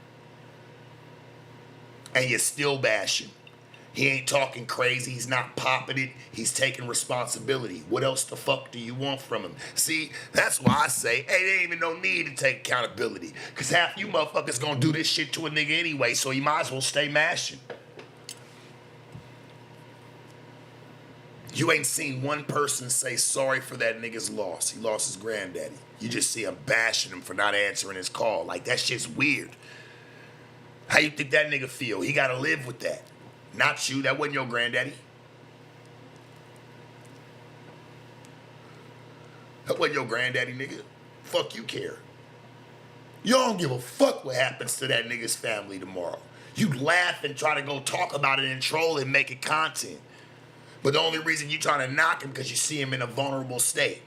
And you're still bashing. He ain't talking crazy. He's not popping it. He's taking responsibility. What else the fuck do you want from him? See, that's why I say, hey, there ain't even no need to take accountability. Because half you motherfuckers gonna do this shit to a nigga anyway, so you might as well stay mashing. You ain't seen one person say sorry for that nigga's loss. He lost his granddaddy. You just see him bashing him for not answering his call. Like, that shit's weird. How you think that nigga feel? He gotta live with that. Not you. That wasn't your granddaddy. That wasn't your granddaddy, nigga. Fuck you care. You don't give a fuck what happens to that nigga's family tomorrow. You laugh and try to go talk about it and troll and make it content. But the only reason you trying to knock him because you see him in a vulnerable state.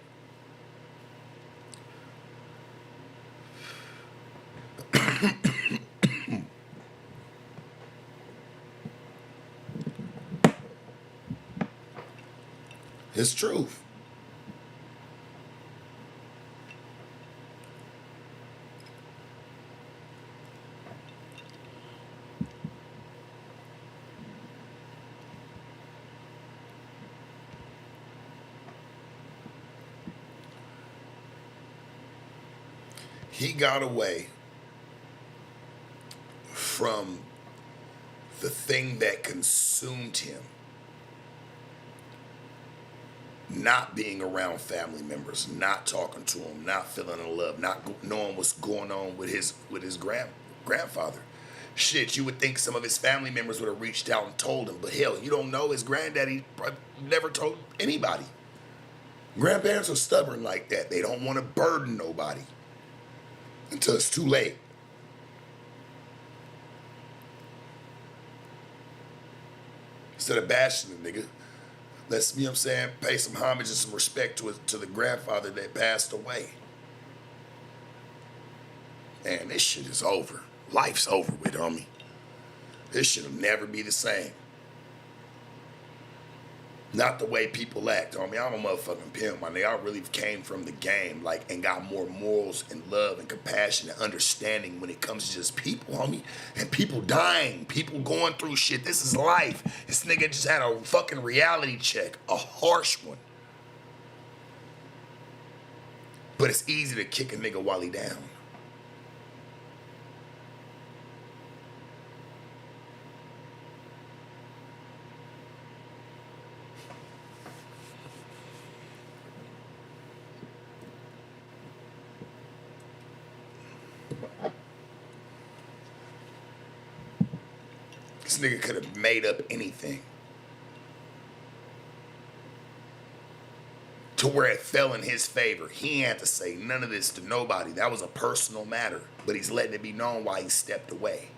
It's truth. He got away from the thing that consumed him. Not being around family members, not talking to them, not feeling in love, not knowing what's going on with his grandfather. Shit, you would think some of his family members would have reached out and told him, but hell, you don't know his granddaddy never told anybody. Grandparents are stubborn like that. They don't want to burden nobody until it's too late. Instead of bashing the nigga, let's, you know what I'm saying, pay some homage and some respect to the grandfather that passed away. Man, this shit is over. Life's over with, homie. This shit'll never be the same. Not the way people act, homie. I'm a motherfucking pimp, my nigga. I really came from the game, like, and got more morals and love and compassion and understanding when it comes to just people, homie. And people dying, people going through shit. This is life. This nigga just had a fucking reality check, a harsh one. But it's easy to kick a nigga while he down. This nigga could have made up anything to where it fell in his favor. He ain't had to say none of this to nobody. That was a personal matter, but he's letting it be known why he stepped away.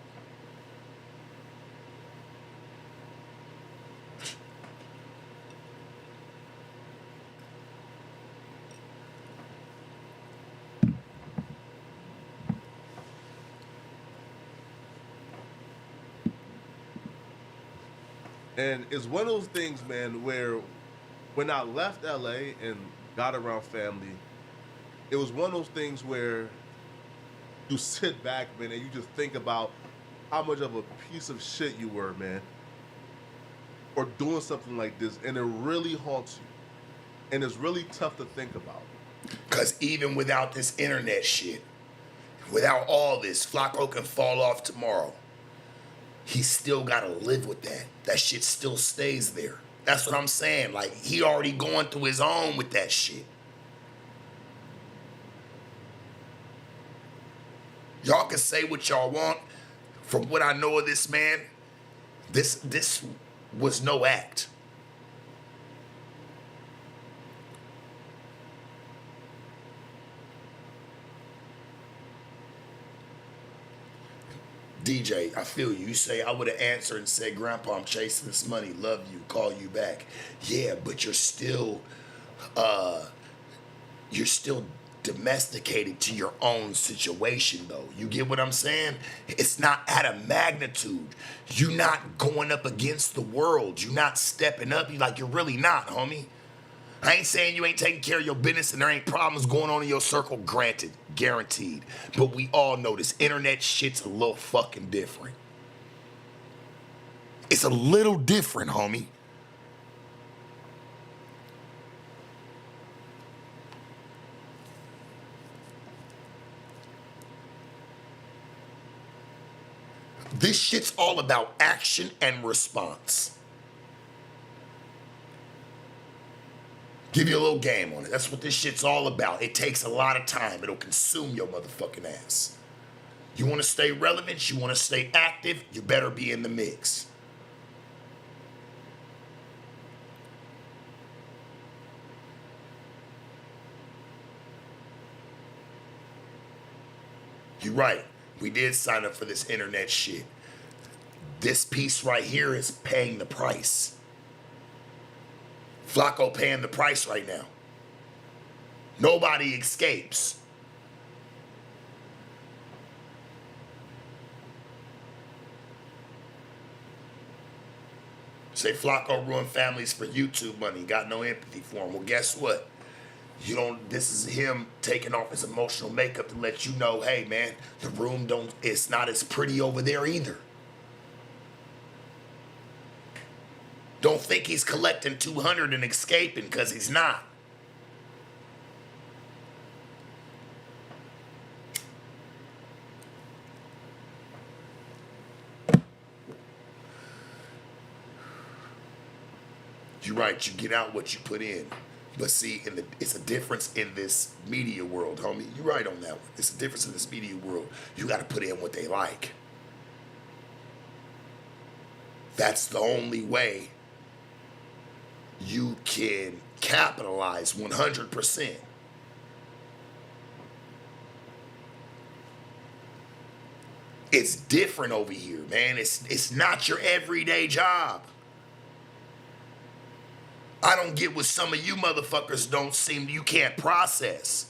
And it's one of those things, man, where when I left LA and got around family, it was one of those things where you sit back, man, and you just think about how much of a piece of shit you were, man, or doing something like this, and it really haunts you. And it's really tough to think about. Because even without this internet shit, without all this, Flacco can fall off tomorrow. He still got to live with that. That shit still stays there. That's what I'm saying. Like, he already going through his own with that shit. Y'all can say what y'all want. From what I know of this man, this was no act. DJ, I feel you. You say I would have answered and said, Grandpa, I'm chasing this money, love you, call you back. Yeah, but you're still domesticated to your own situation, though. You get what I'm saying? It's not at a magnitude. You're not going up against the world. You're not stepping up. You're really not, homie. I ain't saying you ain't taking care of your business and there ain't problems going on in your circle, granted, guaranteed. But we all know this internet shit's a little fucking different. It's a little different, homie. This shit's all about action and response. Give you a little game on it. That's what this shit's all about. It takes a lot of time. It'll consume your motherfucking ass. You want to stay relevant? You want to stay active? You better be in the mix. You're right. We did sign up for this internet shit. This piece right here is paying the price. Flacco paying the price right now. Nobody escapes. Say Flacco ruined families for YouTube money, got no empathy for him. Well, guess what? This is him taking off his emotional makeup to let you know, hey man, the room it's not as pretty over there either. Don't think he's collecting 200 and escaping, because he's not. You're right, you get out what you put in. But see, it's a difference in this media world, homie. You're right on that one. It's a difference in this media world. You got to put in what they like. That's the only way you can capitalize 100%. It's different over here, man. It's not your everyday job. I don't get what some of you motherfuckers don't seem, you can't process.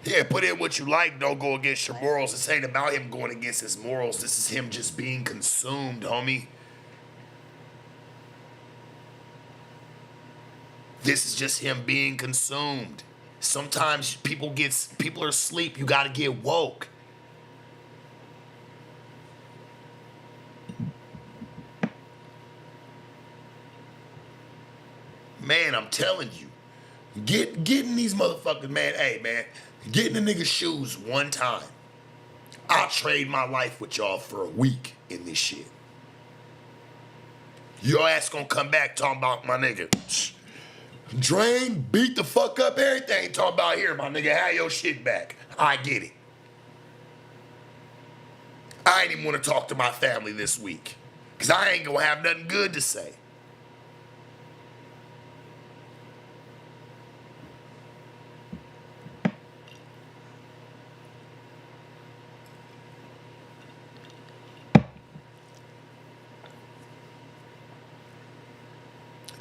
Yeah, put in what you like. Don't go against your morals. This ain't about him going against his morals. This is him just being consumed, homie. This is just him being consumed. Sometimes people are asleep. You gotta get woke. Man, I'm telling you. Get in these motherfuckers, man. Hey, man. Get in the nigga's shoes one time. I'll trade my life with y'all for a week in this shit. Your ass gonna come back talking about my nigga. Drain, beat the fuck up, everything. Talking about here, my nigga, have your shit back. I get it. I ain't even want to talk to my family this week. Because I ain't gonna have nothing good to say.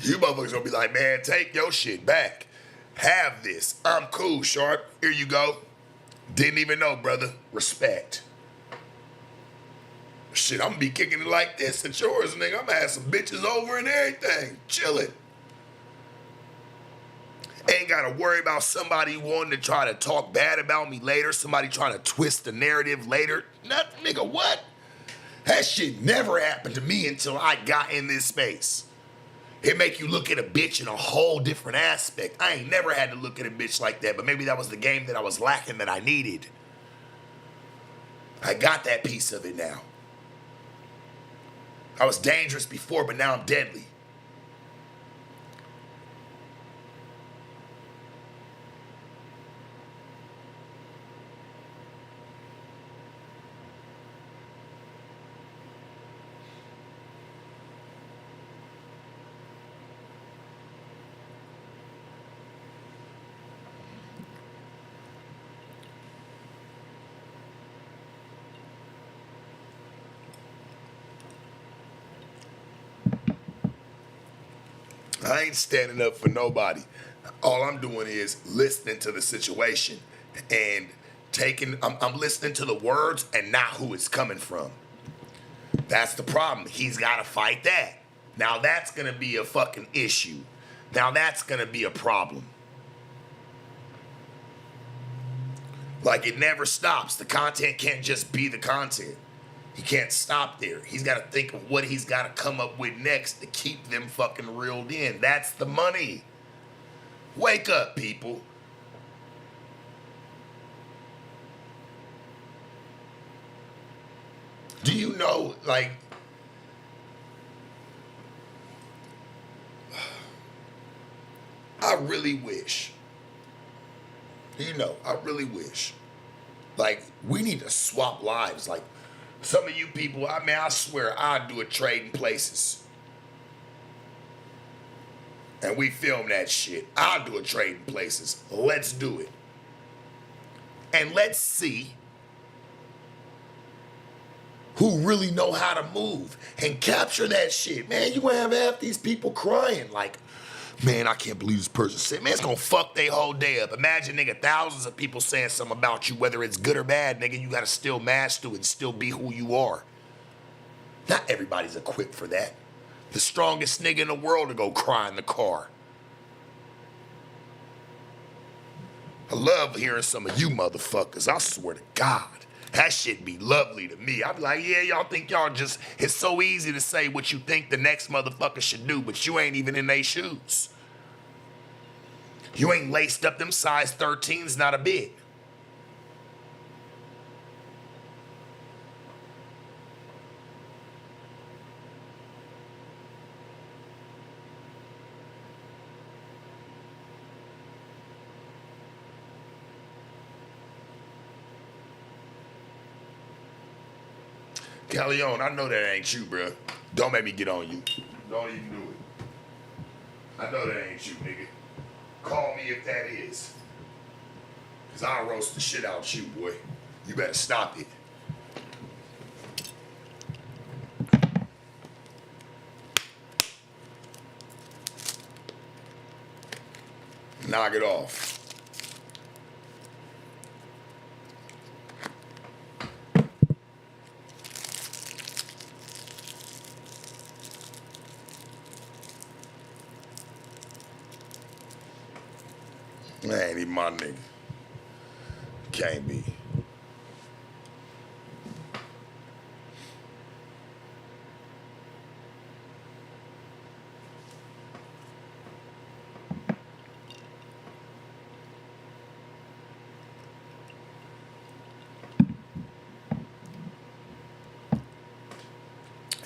You motherfuckers gonna be like, man, take your shit back. Have this. I'm cool, Sharp. Here you go. Didn't even know, brother. Respect. Shit, I'm gonna be kicking it like this at yours, nigga. I'm gonna have some bitches over and everything. Chilling. Ain't gotta worry about somebody wanting to try to talk bad about me later. Somebody trying to twist the narrative later. Nothing, nigga, what? That shit never happened to me until I got in this space. It make you look at a bitch in a whole different aspect. I ain't never had to look at a bitch like that, but maybe that was the game that I was lacking that I needed. I got that piece of it now. I was dangerous before, but now I'm deadly. I ain't standing up for nobody. All I'm doing is listening to the situation and I'm listening to the words and not who it's coming from. That's the problem. He's got to fight that. Now that's going to be a fucking issue. Now that's going to be a problem. Like, it never stops. The content can't just be the content. He can't stop there. He's got to think of what he's got to come up with next to keep them fucking reeled in. That's the money. Wake up, people. Do you know, like, I really wish, I really wish, like, we need to swap lives. Like, some of you people, I swear I'd do a trading places. And we film that shit. I'll do a trading places. Let's do it. And let's see who really know how to move and capture that shit. Man, you gonna have half these people crying like, man, I can't believe this person said, man, it's gonna fuck their whole day up. Imagine, nigga, thousands of people saying something about you, whether it's good or bad, nigga, you gotta still master and still be who you are. Not everybody's equipped for that. The strongest nigga in the world to go cry in the car. I love hearing some of you motherfuckers, I swear to God. That shit be lovely to me. I be like, yeah, y'all think y'all just, it's so easy to say what you think the next motherfucker should do, but you ain't even in their shoes. You ain't laced up them size 13s not a bit. Calleon, I know that ain't you, bro. Don't make me get on you. Don't even do it. I know that ain't you, nigga. Call me if that is. Cause I'll roast the shit out you, boy. You better stop it. Knock it off. Man, he my nigga. Can't be.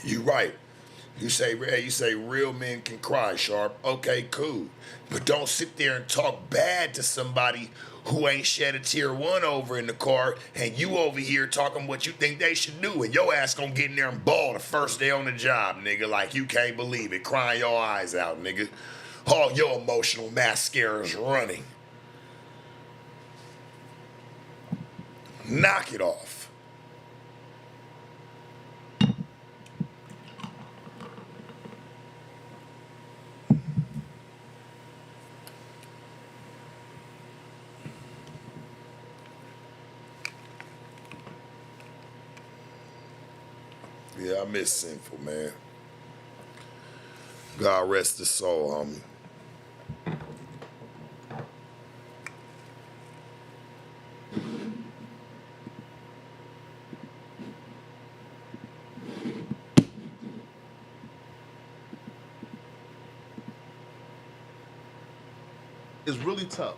You right. You say real men can cry, Sharp. Okay, cool. But don't sit there and talk bad to somebody who ain't shed a tier 1 over in the car, and you over here talking what you think they should do, and your ass gonna get in there and bawl the first day on the job, nigga, like you can't believe it, crying your eyes out, nigga. All your emotional mascara's running. Knock it off. Yeah, I miss Sinful, man. God rest his soul, homie. It's really tough.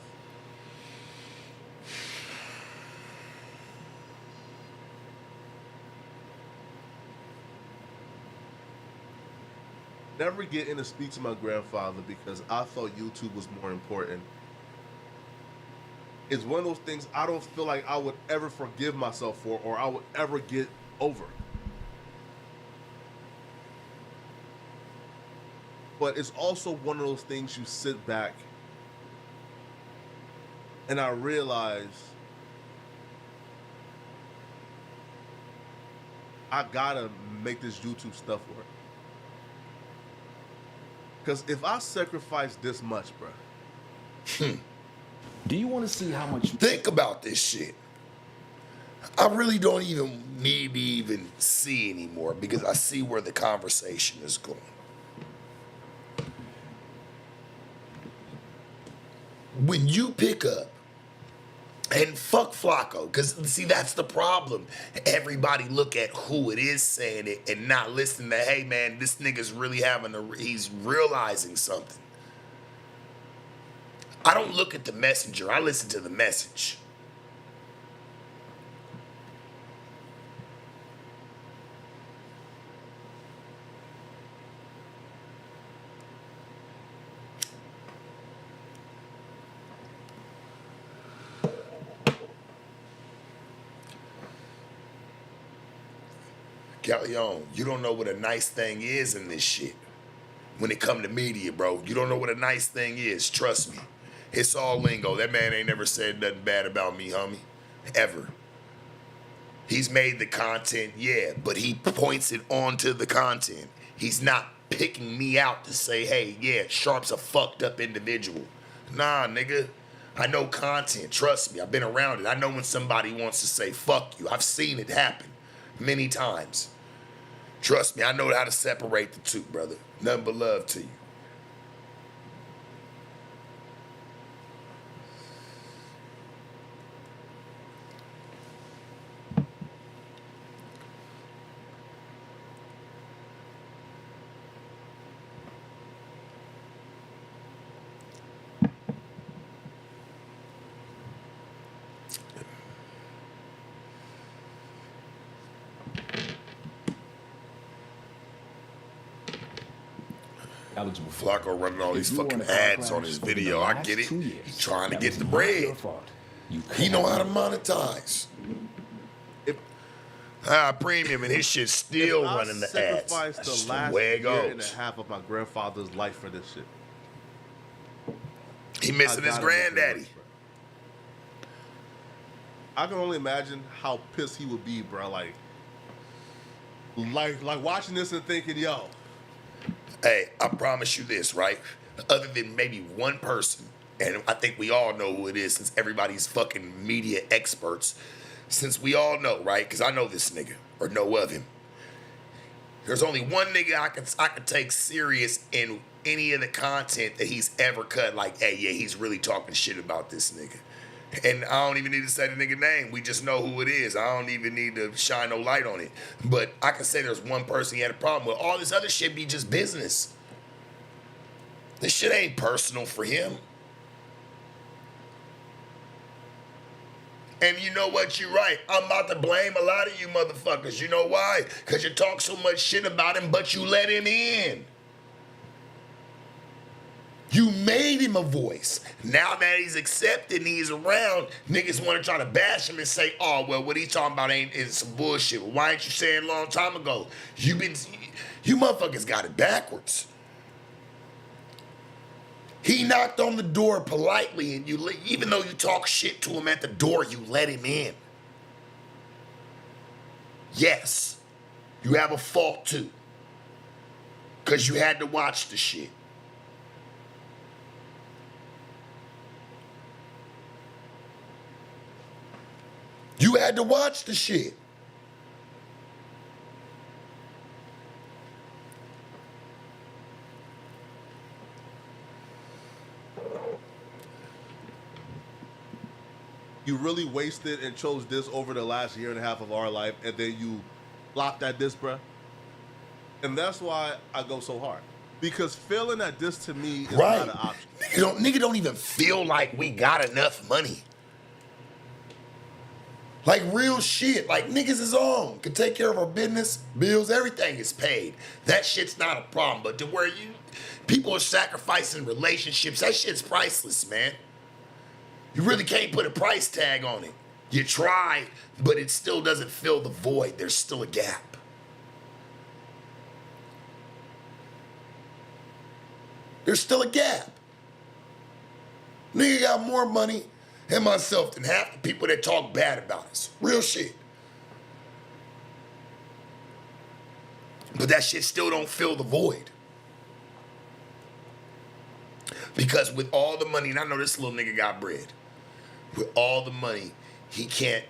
Never getting to speak to my grandfather because I thought YouTube was more important. It's one of those things I don't feel like I would ever forgive myself for or I would ever get over. But it's also one of those things you sit back and I realize I gotta make this YouTube stuff work. Because if I sacrifice this much, bro. Do you want to see how much? Think about this shit. I really don't even need to even see anymore because I see where the conversation is going. When you pick up and fuck Flacco, because see, that's the problem. Everybody look at who it is saying it and not listen to, hey man, this nigga's really he's realizing something. I don't look at the messenger, I listen to the message. Calleon, you don't know what a nice thing is in this shit. When it come to media, bro, you don't know what a nice thing is. Trust me. It's all lingo. That man ain't never said nothing bad about me, homie. Ever. He's made the content, yeah, but he points it onto the content. He's not picking me out to say, hey, yeah, Sharp's a fucked up individual. Nah, nigga. I know content. Trust me. I've been around it. I know when somebody wants to say, fuck you. I've seen it happen many times. Trust me, I know how to separate the two, brother. Nothing but love to you. Eligible. Flacco running all these fucking ads on his video. I get it. He's trying to get the bread. He know how to monetize. High premium, and his shit's still If I running the ads. sacrificed That's the last way it year and a goes. half of my grandfather's life for this shit. He missing his I gotta make it granddaddy. work, bro. I can only imagine how pissed he would be, bro. Like watching this and thinking, yo, Hey, I promise you this, right? Other than maybe one person, and I think we all know who it is since everybody's fucking media experts, since we all know, right? Because I know this nigga, or know of him. There's only one nigga I could take serious in any of the content that he's ever cut. Like, hey, yeah, he's really talking shit about this nigga. And I don't even need to say the nigga name. We just know who it is. I don't even need to shine no light on it. But I can say there's one person he had a problem with. All this other shit be just business. This shit ain't personal for him. And you know what? You're right. I'm about to blame a lot of you motherfuckers. You know why? Because you talk so much shit about him, but you let him in. You made him a voice. Now that he's accepted and he's around, niggas want to try to bash him and say, oh, well, what he's talking about is some bullshit. Well, why ain't you saying a long time ago? You motherfuckers got it backwards. He knocked on the door politely, and even though you talk shit to him at the door, you let him in. Yes, you have a fault too, because you had to watch the shit. You had to watch the shit. you really wasted and chose this over the last year and a half of our life, and then you blocked at this, bruh. And that's why I go so hard. Because failing at this to me is Right. not an option. Nigga don't even feel like we got enough money. Like real shit. Like niggas is on. Can take care of our business, bills, everything is paid. That shit's not a problem. But to where people are sacrificing relationships, that shit's priceless, man. You really can't put a price tag on it. You try, but it still doesn't fill the void. There's still a gap. There's still a gap. Nigga got more money and myself than half the people that talk bad about us. Real shit. But that shit still don't fill the void. Because with all the money, and I know this little nigga got bread. With all the money, he can't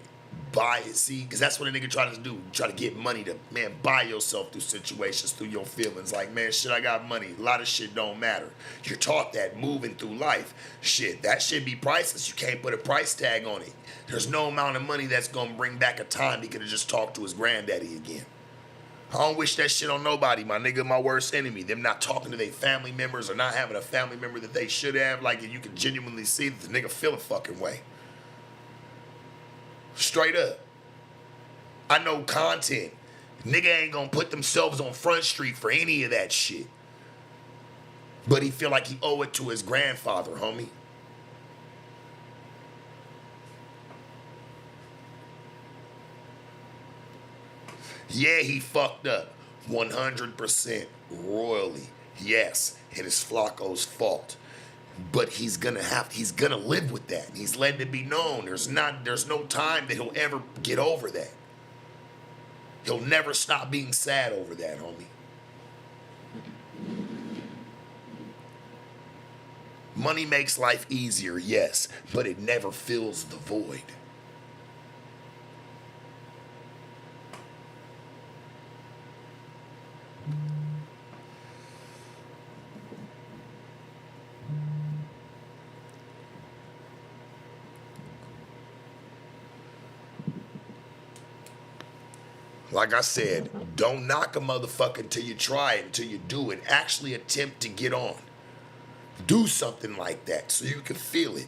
buy it. See, because that's what a nigga try to do. Try to get money to, man, buy yourself through situations, through your feelings. Like, man, shit, I got money. A lot of shit don't matter. You're taught that moving through life. Shit, that shit be priceless. You can't put a price tag on it. There's no amount of money that's going to bring back a time he could have just talked to his granddaddy again. I don't wish that shit on nobody, my nigga, my worst enemy. Them not talking to their family members or not having a family member that they should have. Like, you can genuinely see that the nigga feel a fucking way. Straight up. I know content. Nigga ain't gonna put themselves on Front Street for any of that shit. But he feel like he owe it to his grandfather, homie. Yeah, he fucked up. 100% royally. Yes, it is Flacco's fault. But he's gonna live with that. He's letting it be known. There's no time that he'll ever get over that. He'll never stop being sad over that, homie. Money makes life easier, yes, but it never fills the void. Like I said, don't knock a motherfucker until you try it, until you do it. Actually attempt to get on. Do something like that so you can feel it.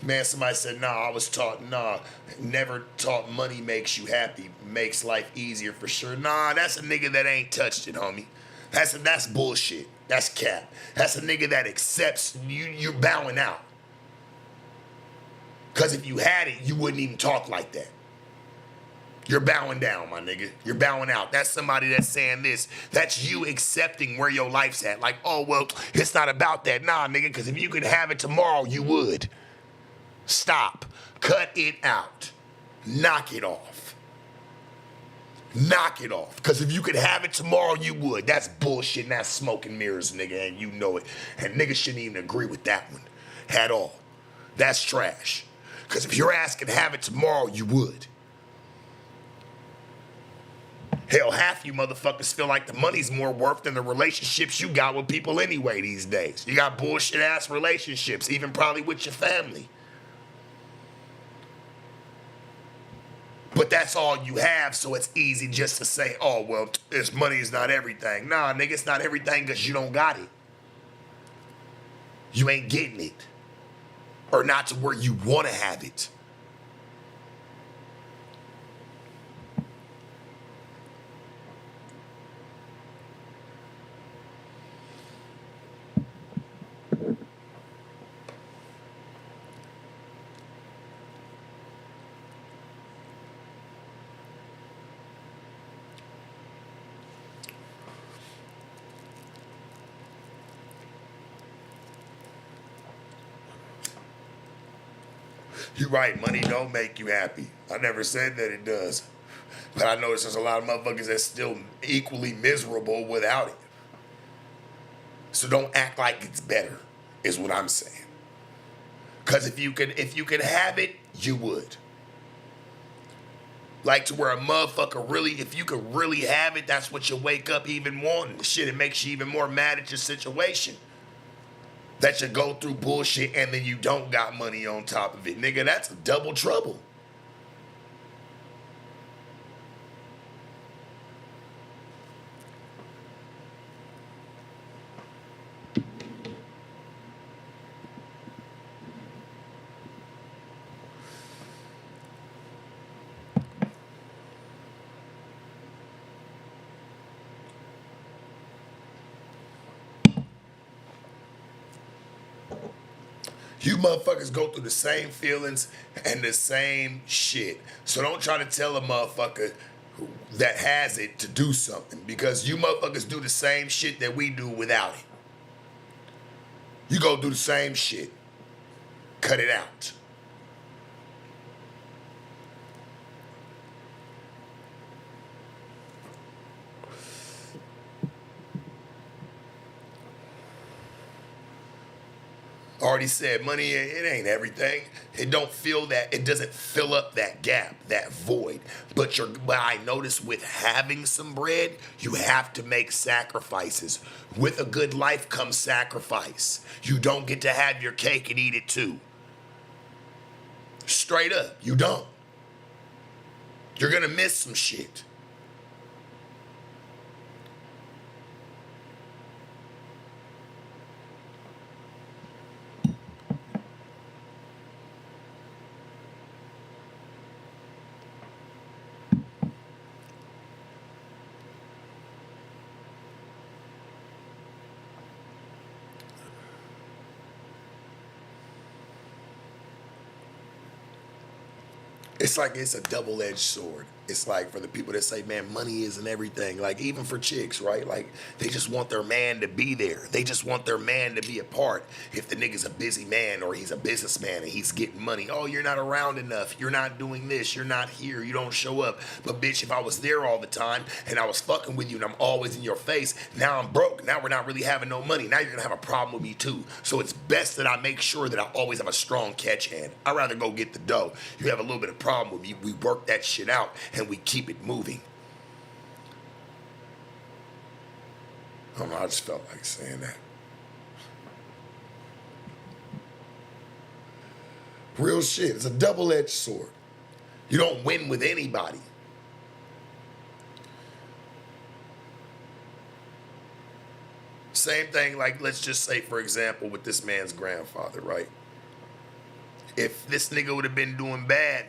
Man, somebody said, I was taught, never taught money makes you happy, makes life easier for sure. That's a nigga that ain't touched it, homie. That's bullshit. That's cap. That's a nigga that accepts you're bowing out. Because if you had it, you wouldn't even talk like that. You're bowing down, my nigga. You're bowing out. That's somebody that's saying this. That's you accepting where your life's at. Like, oh, well, it's not about that. Nah, nigga, because if you could have it tomorrow, you would. Stop. Cut it out. Knock it off. Knock it off. Because if you could have it tomorrow, you would. That's bullshit and that's smoke and mirrors, nigga, and you know it. And niggas shouldn't even agree with that one at all. That's trash. Because if your ass could have it tomorrow, you would. Hell, half you motherfuckers feel like the money's more worth than the relationships you got with people anyway these days. You got bullshit ass relationships, even probably with your family. But that's all you have, so it's easy just to say, oh, well, this money is not everything. Nah, nigga, it's not everything because you don't got it. You ain't getting it. Or not to where you want to have it. You're right, money don't make you happy. I never said that it does. But I notice there's a lot of motherfuckers that's still equally miserable without it. So don't act like it's better, is what I'm saying. Because if you could have it, you would. Like to where a motherfucker really, if you could really have it, that's what you wake up even wanting. Shit, it makes you even more mad at your situation. That you go through bullshit and then you don't got money on top of it. Nigga, that's double trouble. You motherfuckers go through the same feelings and the same shit. So don't try to tell a motherfucker that has it to do something, because you motherfuckers do the same shit that we do without it. You go do the same shit. Cut it out. Already said, money, it ain't everything. It don't fill that, it doesn't fill up that gap, that void. But I notice with having some bread, you have to make sacrifices. With a good life comes sacrifice. You don't get to have your cake and eat it too. Straight up, you don't. You're gonna miss some shit. It's like it's a double-edged sword. It's like for the people that say, man, money isn't everything. Like even for chicks, right? Like they just want their man to be there. They just want their man to be a part. If the nigga's a busy man or he's a businessman and he's getting money, oh, you're not around enough. You're not doing this. You're not here. You don't show up. But bitch, if I was there all the time and I was fucking with you and I'm always in your face, now I'm broke. Now we're not really having no money. Now you're gonna have a problem with me too. So it's best that I make sure that I always have a strong catch hand. I'd rather go get the dough. You have a little bit of problem with me. We work that shit out and we keep it moving. I don't know, I just felt like saying that. Real shit. It's a double-edged sword. You don't win with anybody. Same thing, like, let's just say, for example, with this man's grandfather, right? If this nigga would have been doing bad,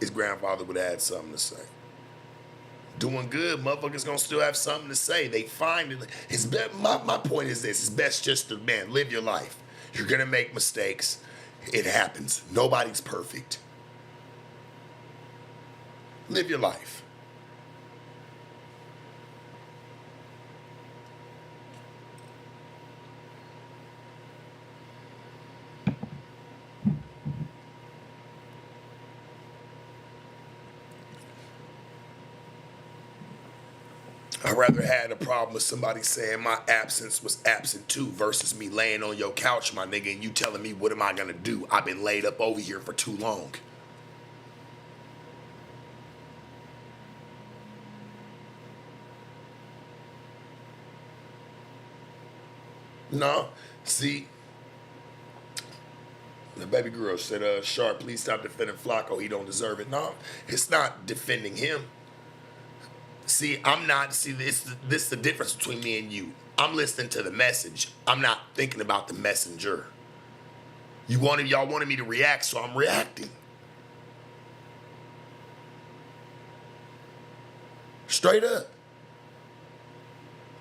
his grandfather would have had something to say. doing good, motherfuckers gonna still have something to say. They find it. My point is this: it's best just to, man, live your life. You're gonna make mistakes. It happens. Nobody's perfect. Live your life. I'd rather had a problem with somebody saying my absence was absent too versus me laying on your couch, my nigga, and you telling me what am I gonna do? I've been laid up over here for too long. No, see, the baby girl said, Sharp, please stop defending Flacco. He don't deserve it. No, it's not defending him. See, I'm not, this is the difference between me and you. I'm listening to the message. I'm not thinking about the messenger. Y'all wanted me to react, so I'm reacting. Straight up.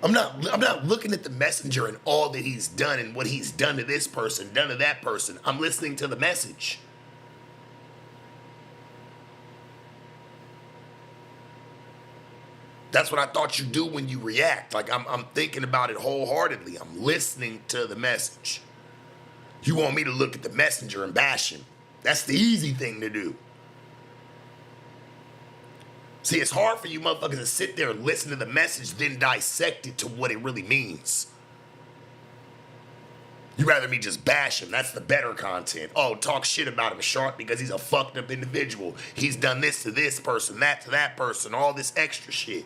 I'm not looking at the messenger and all that he's done and what he's done to this person, done to that person. I'm listening to the message. That's what I thought you do when you react. Like I'm thinking about it wholeheartedly. I'm listening to the message. You want me to look at the messenger and bash him. That's the easy thing to do. See, it's hard for you motherfuckers to sit there and listen to the message, then dissect it to what it really means. You rather me just bash him. That's the better content. Oh, talk shit about him, Sharp, because he's a fucked up individual. He's done this to this person, that to that person, all this extra shit.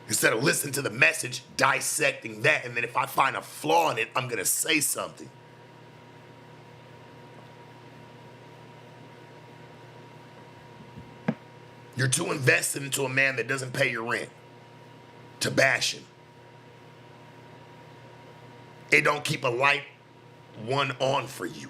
Instead of listening to the message, dissecting that, and then if I find a flaw in it, I'm going to say something. You're too invested into a man that doesn't pay your rent to bash him. It don't keep a light one on for you.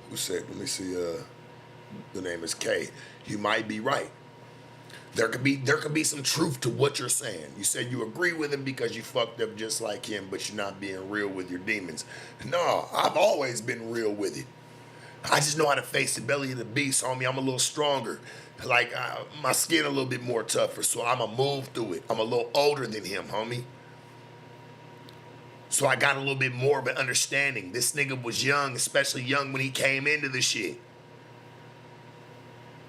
Who said, let me see, the name is K. You might be right. There could be some truth to what you're saying. You said you agree with him because you fucked up just like him, but you're not being real with your demons. No, I've always been real with it. I just know how to face the belly of the beast, homie. I'm a little stronger. Like, my skin a little bit more tougher, so I'ma move through it. I'm a little older than him, homie. So I got a little bit more of an understanding. This nigga was young, especially young when he came into the shit.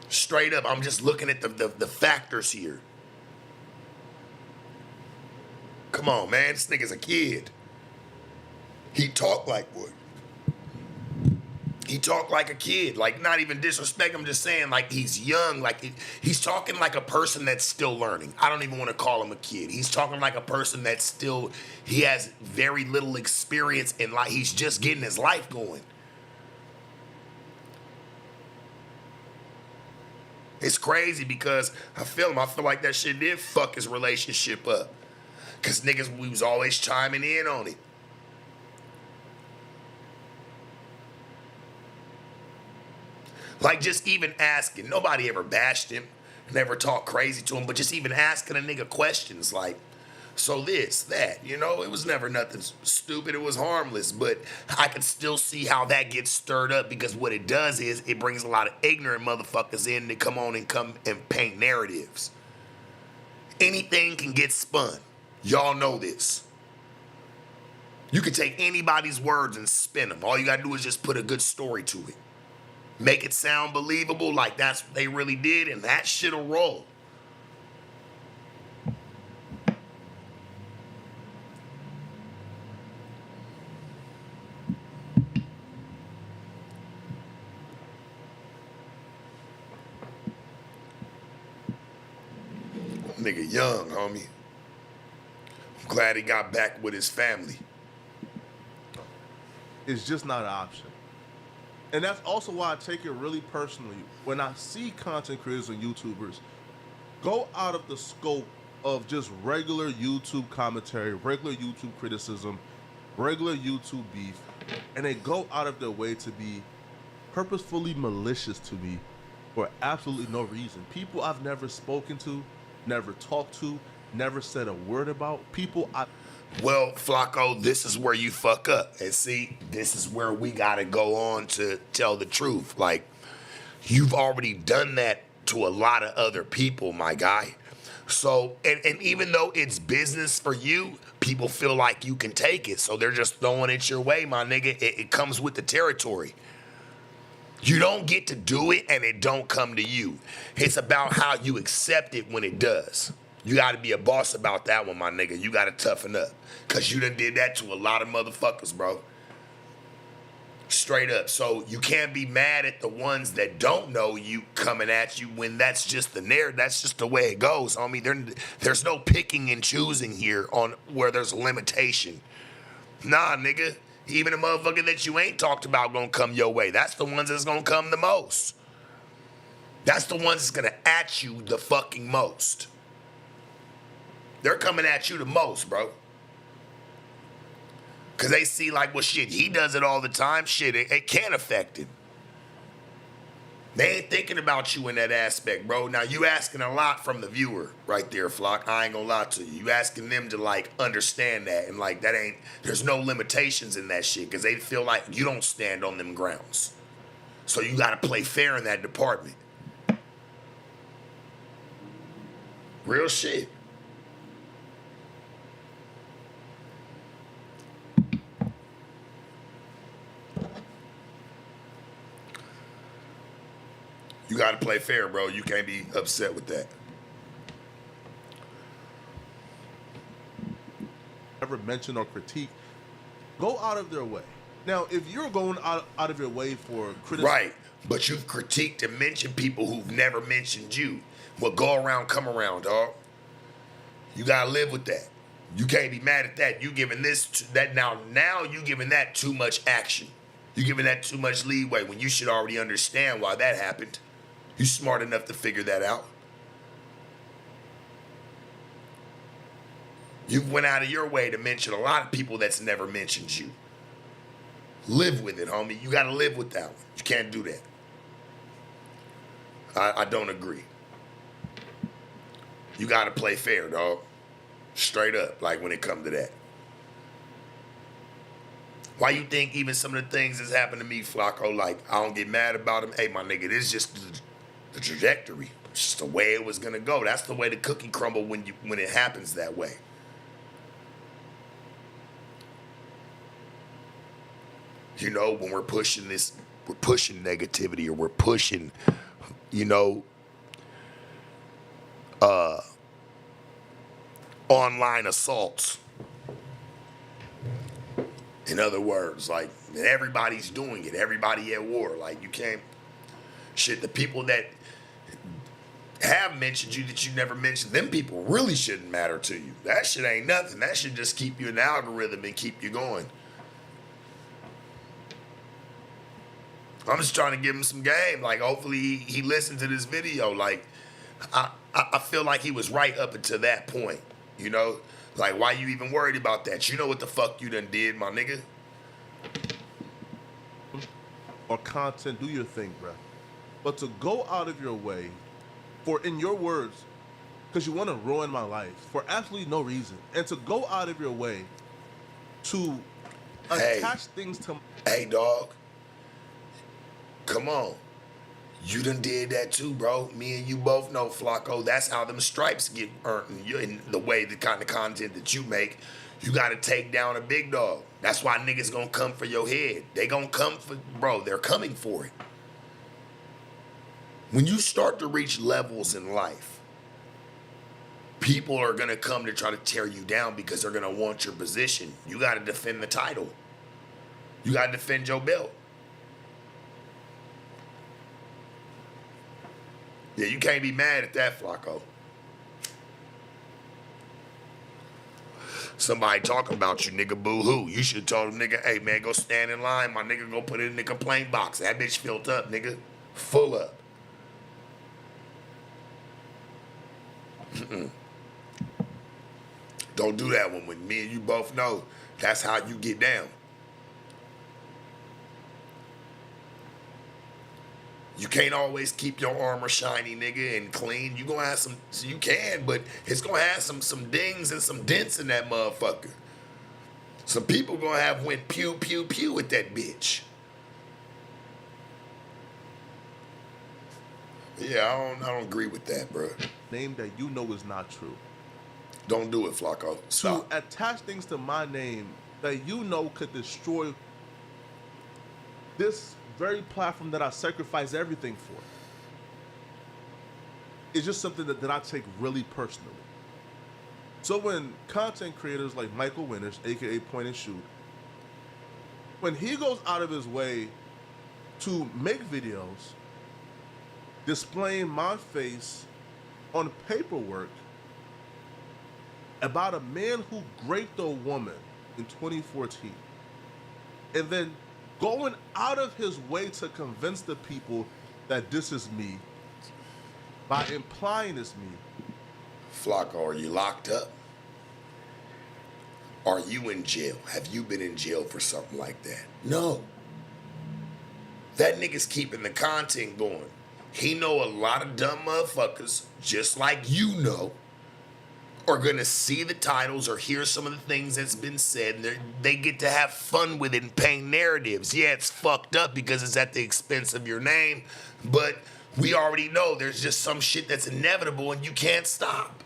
Straight up, I'm just looking at the factors here. Come on, man. This nigga's a kid. He talk like what? He talk like a kid. Like, not even disrespect. I'm just saying, like, he's young. Like, he's talking like a person that's still learning. I don't even want to call him a kid. He's talking like a person that's still, he has very little experience and like he's just getting his life going. It's crazy because I feel like that shit did fuck his relationship up. Because niggas, we was always chiming in on it. Like, just even asking. Nobody ever bashed him, never talked crazy to him, but just even asking a nigga questions like, so this, that, you know, it was never nothing stupid. It was harmless, but I could still see how that gets stirred up because what it does is it brings a lot of ignorant motherfuckers in to come and paint narratives. Anything can get spun. Y'all know this. You can take anybody's words and spin them. All you gotta do is just put a good story to it. Make it sound believable like that's what they really did, and that shit'll roll. Nigga young, homie. I'm glad he got back with his family. It's just not an option. And that's also why I take it really personally when I see content creators and YouTubers go out of the scope of just regular YouTube commentary, regular YouTube criticism, regular YouTube beef, and they go out of their way to be purposefully malicious to me for absolutely no reason. People I've never spoken to, never talked to, never said a word about. People I Well, Flacco, this is where you fuck up. And see, this is where we got to go on to tell the truth. Like, you've already done that to a lot of other people, my guy. So, and even though it's business for you, people feel like you can take it. So they're just throwing it your way, my nigga. It comes with the territory. You don't get to do it and it don't come to you. It's about how you accept it when it does. You got to be a boss about that one, my nigga. You got to toughen up. Because you done did that to a lot of motherfuckers, bro. Straight up. So you can't be mad at the ones that don't know you coming at you when that's just the narrative. That's just the way it goes, homie. There's no picking and choosing here on where there's a limitation. Nah, nigga. Even a motherfucker that you ain't talked about gonna come your way. That's the ones that's gonna come the most. That's the ones that's gonna at you the fucking most. They're coming at you the most, bro. Because they see like, well, shit, he does it all the time. Shit, it can't affect it. They ain't thinking about you in that aspect, bro. Now, you asking a lot from the viewer right there, Flock. I ain't gonna lie to you. You asking them to, like, understand that. And, like, there's no limitations in that shit. Because they feel like you don't stand on them grounds. So you got to play fair in that department. Real shit. You got to play fair, bro. You can't be upset with that. ever mention or critique, go out of their way. Now, if you're going out of your way for criticism, Right, but you've critiqued and mentioned people who've never mentioned you. Well, go around, come around, dog. You gotta live with that. You can't be mad at that. You giving now you giving that too much action. You giving that too much leeway when you should already understand why that happened. You smart enough to figure that out. You went out of your way to mention a lot of people that's never mentioned you. Live with it, homie. You gotta live with that one. You can't do that. I don't agree. You gotta play fair, dog. Straight up, like when it comes to that. Why you think even some of the things that's happened to me, Flacco, like I don't get mad about them? Hey, my nigga, this is just the trajectory. It's just the way it was gonna go. That's the way the cookie crumble when it happens that way. You know, when we're pushing negativity, or we're pushing, online assaults. In other words, like, everybody's doing it. Everybody at war. Like, you can't... Shit, the people that have mentioned you that you never mentioned, them people really shouldn't matter to you. That shit ain't nothing. That should just keep you in the algorithm and keep you going. I'm just trying to give him some game. Like, hopefully he listened to this video. Like, I feel like he was right up until that point. You know? Like, why you even worried about that? You know what the fuck you done did, my nigga? or content, do your thing, bruh. But to go out of your way for, in your words, because you want to ruin my life for absolutely no reason, and to go out of your way to attach things to... Hey, dog. Come on. You done did that too, bro. Me and you both know, Flacco, that's how them stripes get earned in the way, the kind of content that you make. You got to take down a big dog. That's why niggas gonna come for your head. They gonna come for, bro, they're coming for it. When you start to reach levels in life, people are gonna come to try to tear you down because they're gonna want your position. You got to defend the title. You got to defend your belt. Yeah, you can't be mad at that, Flacco. Somebody talking about you, nigga, boo-hoo. You should have told him, nigga, hey, man, go stand in line. My nigga, go put it in the complaint box. That bitch filled up, nigga. Full up. Don't do that one with me and you both know that's how you get down. You can't always keep your armor shiny, nigga, and clean. You gonna have some, you can, but it's gonna have some dings and some dents in that motherfucker. Some people gonna have went pew, pew, pew with that bitch. Yeah, I don't agree with that, bro. Name that you know is not true. Don't do it, Flacco. Stop. To attach things to my name that you know could destroy this very platform that I sacrifice everything for. It's just something that I take really personally. So when content creators like Michael Winters, aka Point and Shoot, when he goes out of his way to make videos displaying my face on paperwork about a man who raped a woman in 2014, and then going out of his way to convince the people that this is me by implying it's me. Flacco, are you locked up? Are you in jail? Have you been in jail for something like that? No. That nigga's keeping the content going. He know a lot of dumb motherfuckers, just like you know, are gonna see the titles or hear some of the things that's been said, and they get to have fun with it and paint narratives. Yeah, it's fucked up because it's at the expense of your name, but we already know there's just some shit that's inevitable and you can't stop.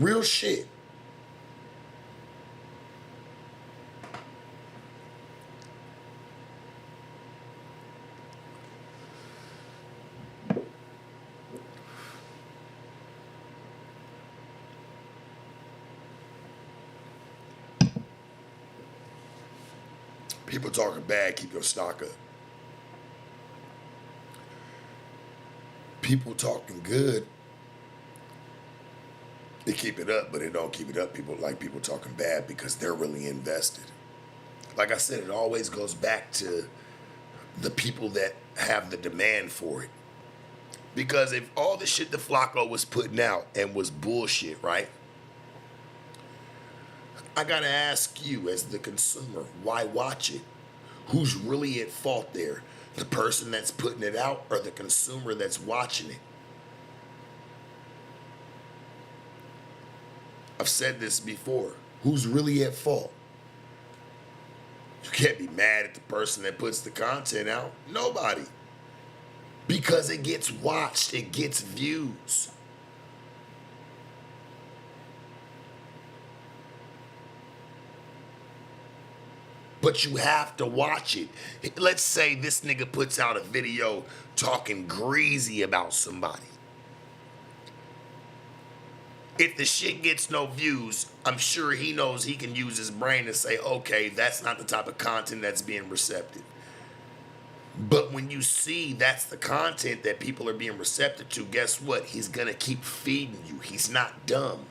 Real shit. People talking bad, keep your stock up. People talking good, they keep it up, but they don't keep it up. People like people talking bad because they're really invested. Like I said, it always goes back to the people that have the demand for it. Because if all the shit that Flacco was putting out and was bullshit, right? I gotta ask you as the consumer, why watch it? Who's really at fault there? The person that's putting it out or the consumer that's watching it? I've said this before. Who's really at fault? You can't be mad at the person that puts the content out. Nobody. Because it gets watched, it gets views. But you have to watch it. Let's say this nigga puts out a video talking greasy about somebody. If the shit gets no views, I'm sure he knows he can use his brain to say, okay, that's not the type of content that's being receptive. But when you see that's the content that people are being receptive to, guess what? He's gonna keep feeding you. He's not dumb.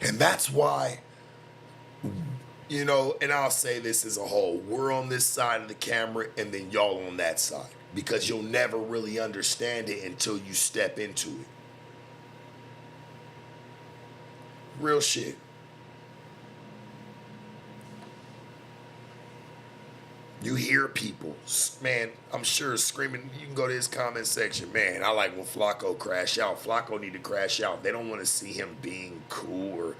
And that's why, you know, and I'll say this as a whole, we're on this side of the camera and then y'all on that side. Because you'll never really understand it until you step into it. Real shit. You hear people, man, I'm sure screaming, you can go to his comment section, man, I like when Flacco crash out. Flacco need to crash out. They don't want to see him being cool or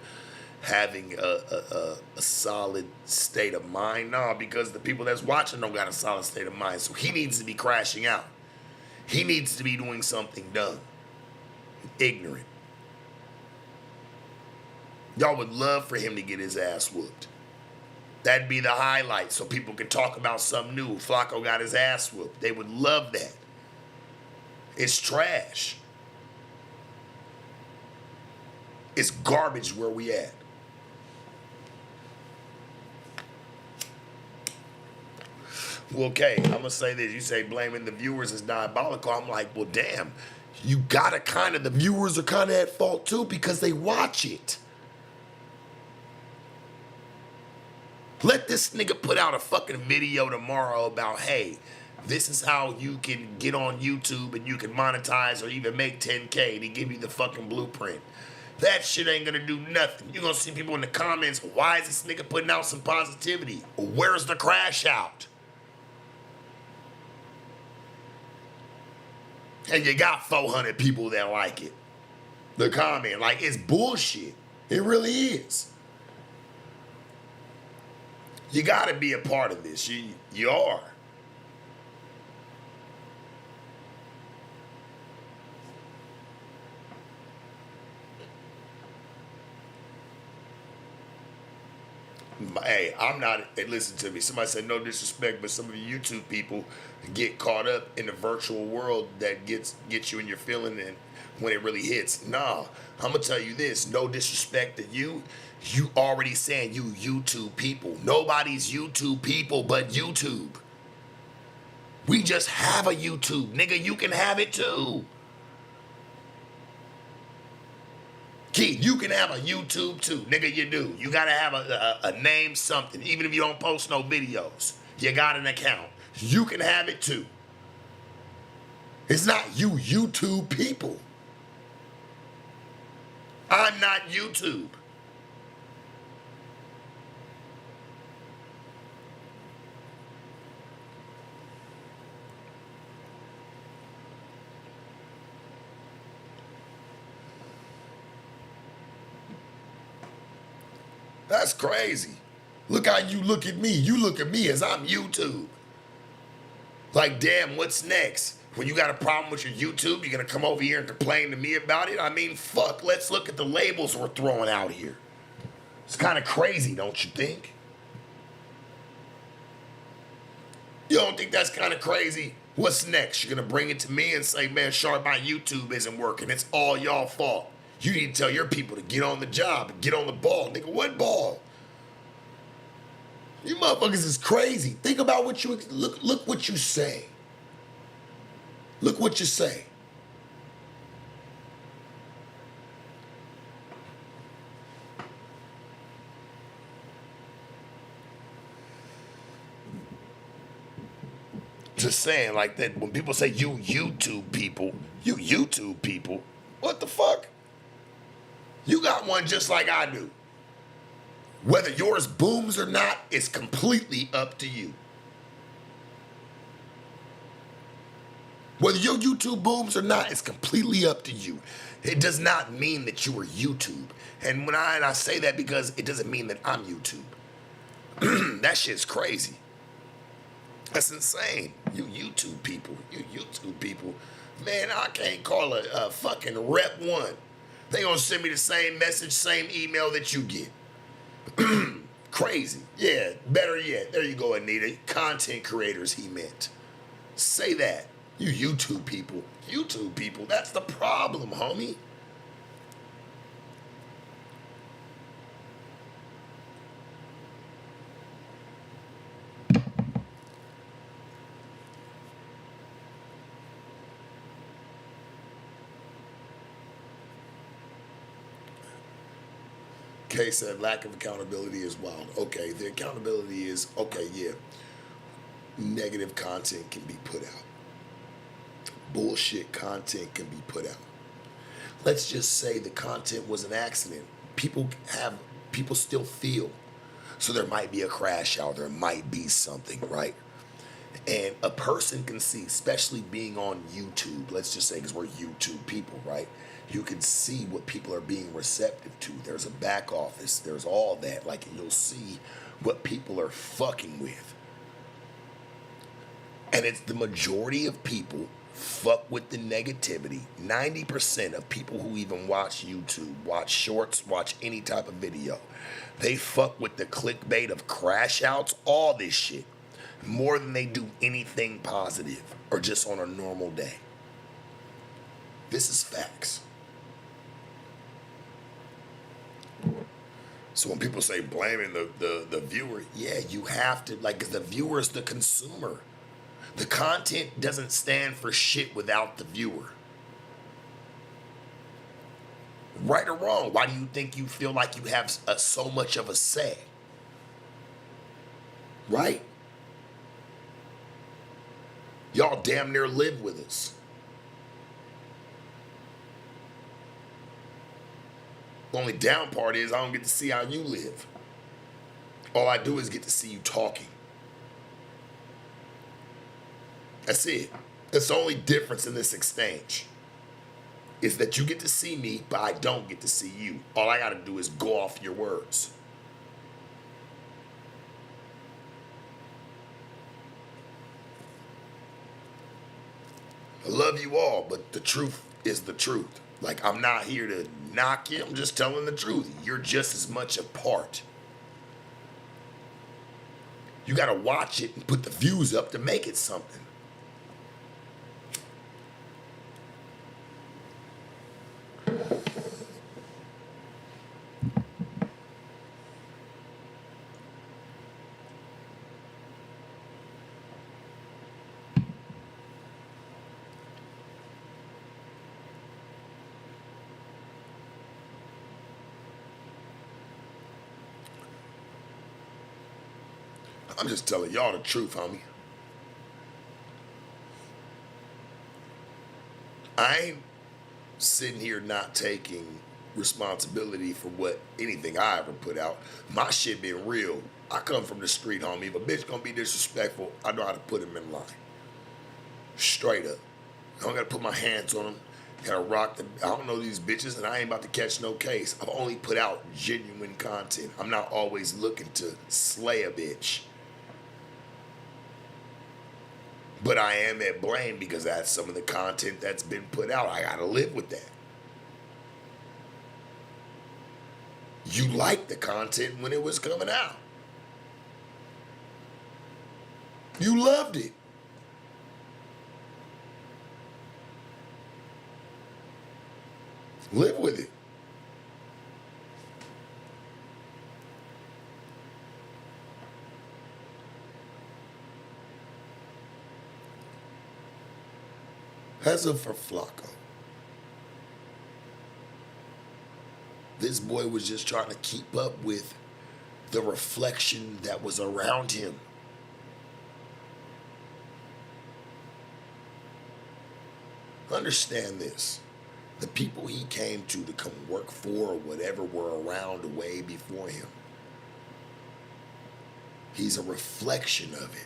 having a solid state of mind. No, because the people that's watching don't got a solid state of mind. So he needs to be crashing out. He needs to be doing something dumb, ignorant. Y'all would love for him to get his ass whooped. That'd be the highlight so people can talk about something new. Flacco got his ass whooped. They would love that. It's trash. It's garbage where we at. Well, okay, I'm gonna say this. You say blaming the viewers is diabolical. I'm like, well, damn. You gotta the viewers are kind of at fault too because they watch it. Let this nigga put out a fucking video tomorrow about, hey, this is how you can get on YouTube and you can monetize or even make 10K to give you the fucking blueprint. That shit ain't gonna do nothing. You're gonna see people in the comments, why is this nigga putting out some positivity? Where's the crash out? And you got 400 people that like it. The comment, like, it's bullshit. It really is. You gotta be a part of this. You are. Hey, I'm not, hey, listen to me. Somebody said no disrespect, but some of you YouTube people get caught up in the virtual world that gets you in your feeling and when it really hits. Nah, I'm gonna tell you this, no disrespect to you. You already saying you YouTube people. Nobody's YouTube people but YouTube. We just have a YouTube. Nigga, you can have it too. Keith, you can have a YouTube too. Nigga, you do. You gotta have a name, something. Even if you don't post no videos, you got an account. You can have it too. It's not you YouTube people. I'm not YouTube. That's crazy. Look how you look at me. You look at me as I'm YouTube. Like, damn, what's next? When you got a problem with your YouTube, you're gonna come over here and complain to me about it? I mean, fuck, let's look at the labels we're throwing out here. It's kind of crazy, don't you think? You don't think that's kind of crazy? What's next? You're gonna bring it to me and say, man, Sharp, my YouTube isn't working. It's all y'all fault. You need to tell your people to get on the job and get on the ball. Nigga, what ball? You motherfuckers is crazy. Think about what you, look what you say. Look what you say. Just saying like that, when people say you YouTube people, what the fuck? You got one just like I do. Whether yours booms or not, it's completely up to you. Whether your YouTube booms or not, it's completely up to you. It does not mean that you are YouTube. And when I say that because it doesn't mean that I'm YouTube. That shit's crazy. That's insane. You YouTube people. Man, I can't call a fucking rep one. They gonna send me the same message, same email that you get. Crazy. Yeah, better yet. There you go, Anita. Content creators, he meant. Say that. You YouTube people. YouTube people. That's the problem, homie. Kay said lack of accountability is wild. Okay, the accountability is, okay, yeah. Negative content can be put out. Bullshit content can be put out. Let's just say the content was an accident. People still feel. So there might be a crash out, there might be something, right? And a person can see, especially being on YouTube, let's just say because we're YouTube people, right? You can see what people are being receptive to. There's a back office, there's all that. Like, you'll see what people are fucking with. And it's the majority of people fuck with the negativity. 90% of people who even watch YouTube, watch shorts, watch any type of video, they fuck with the clickbait of crash outs, all this shit, more than they do anything positive or just on a normal day. This is facts. So when people say blaming the viewer, yeah, you have to, like, 'cause the viewer is the consumer. The content doesn't stand for shit without the viewer. Right or wrong, why do you think you feel like you have so much of a say? Right? Y'all damn near live with us. The only down part is I don't get to see how you live. All I do is get to see you talking. That's it. That's the only difference in this exchange. Is that you get to see me, but I don't get to see you. All I gotta do is go off your words. I love you all, but the truth is the truth. Like, I'm not here to knock you, I'm just telling the truth. You're just as much a part. You gotta watch it and put the views up to make it something. I'm just telling y'all the truth, homie. I ain't sitting here not taking responsibility for what anything I ever put out. My shit been real. I come from the street, homie. If a bitch gonna be disrespectful, I know how to put him in line. Straight up. I don't gotta put my hands on them. Gotta rock them. I don't know these bitches, and I ain't about to catch no case. I've only put out genuine content. I'm not always looking to slay a bitch. But I am at blame because that's some of the content that's been put out. I gotta live with that. You liked the content when it was coming out. You loved it. Live with it. As of for Flacco, this boy was just trying to keep up with the reflection that was around him. Understand this. The people he came to come work for or whatever were around way before him. He's a reflection of it.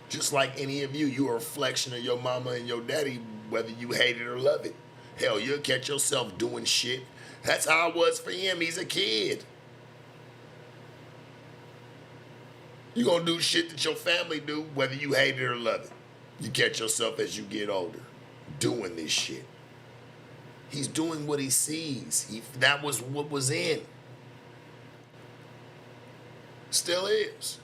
Just like any of you, you're a reflection of your mama and your daddy, whether you hate it or love it. Hell, you'll catch yourself doing shit. That's how it was for him. He's a kid. You're gonna do shit that your family do, whether you hate it or love it. You catch yourself as you get older, doing this shit. He's doing what he sees. That was what was in. Still is.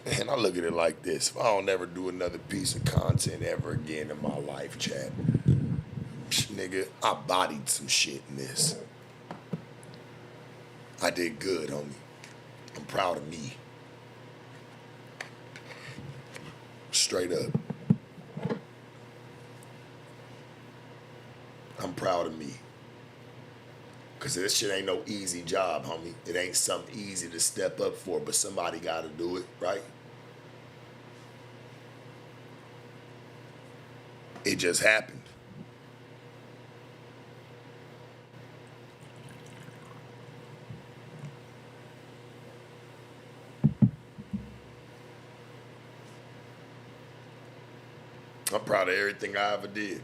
And I look at it like this. If I don't ever do another piece of content ever again in my life, chat, nigga, I bodied some shit in this. I did good, homie. I'm proud of me. Straight up. I'm proud of me. Because this shit ain't no easy job, homie. It ain't something easy to step up for, but somebody got to do it, right? It just happened. I'm proud of everything I ever did.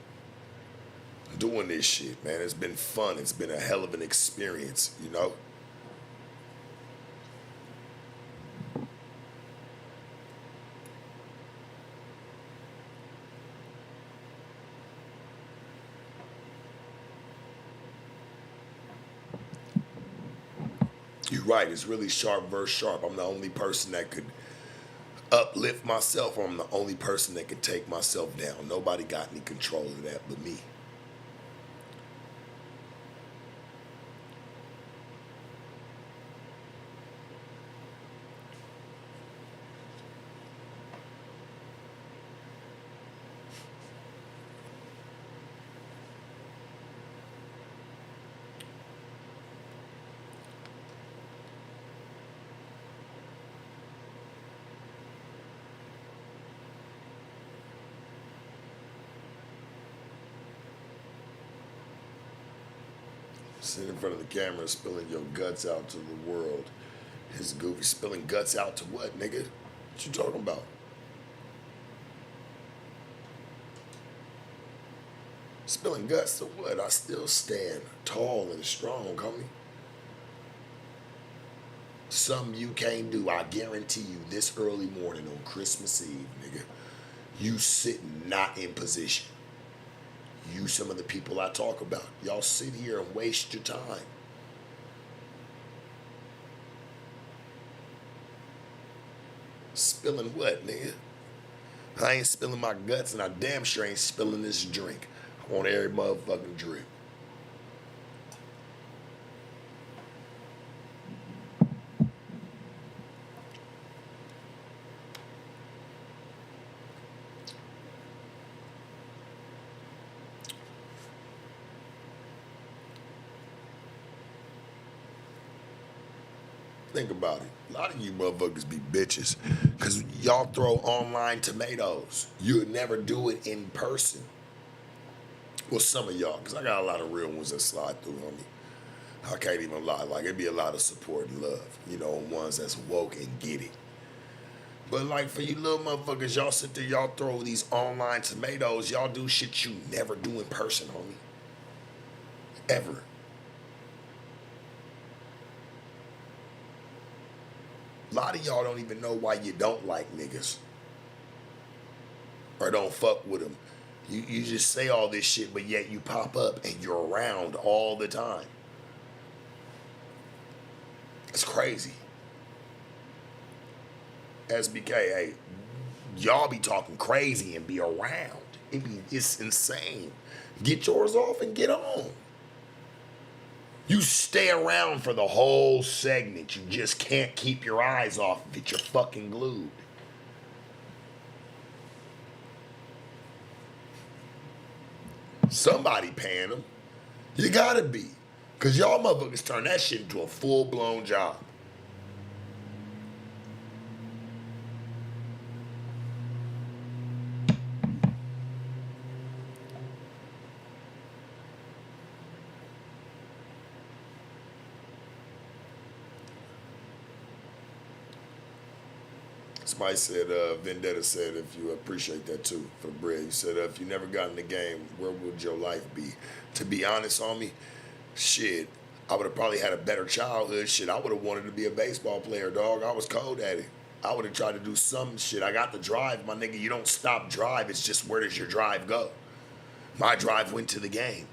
Doing this shit, man. It's been fun. It's been a hell of an experience, you know? You're right. It's really sharp versus sharp. I'm the only person that could uplift myself, or I'm the only person that can take myself down. Nobody got any control of that but me. Sit in front of the camera spilling your guts out to the world. His goofy spilling guts out to what, nigga? What you talking about? Spilling guts to what? I still stand tall and strong, homie. Something you can't do, I guarantee you, this early morning on Christmas Eve, nigga. You sitting not in position. You, some of the people I talk about, y'all sit here and waste your time. Spilling what, nigga? I ain't spilling my guts, and I damn sure ain't spilling this drink. I want every motherfucking drink. Think about it. A lot of you motherfuckers be bitches because y'all throw online tomatoes. You would never do it in person. Well, some of y'all, because I got a lot of real ones that slide through on me. I can't even lie. Like, it'd be a lot of support and love, you know, ones that's woke and get it. But, like, for you little motherfuckers, y'all sit there, y'all throw these online tomatoes. Y'all do shit you never do in person, homie. Ever. A lot of y'all don't even know why you don't like niggas. Or don't fuck with them. You just say all this shit, but yet you pop up and you're around all the time. It's crazy. SBK, hey, y'all be talking crazy and be around. It's insane. Get yours off and get on. You stay around for the whole segment. You just can't keep your eyes off of it. You're fucking glued. Somebody paying them. You gotta be. Because y'all motherfuckers turn that shit into a full-blown job. Somebody said, Vendetta said, if you appreciate that too, for the bread. You said, if you never got in the game, where would your life be? To be honest on me, shit, I would have probably had a better childhood. Shit, I would have wanted to be a baseball player, dog. I was cold at it. I would have tried to do some shit. I got the drive, my nigga. You don't stop drive. It's just where does your drive go? My drive went to the game.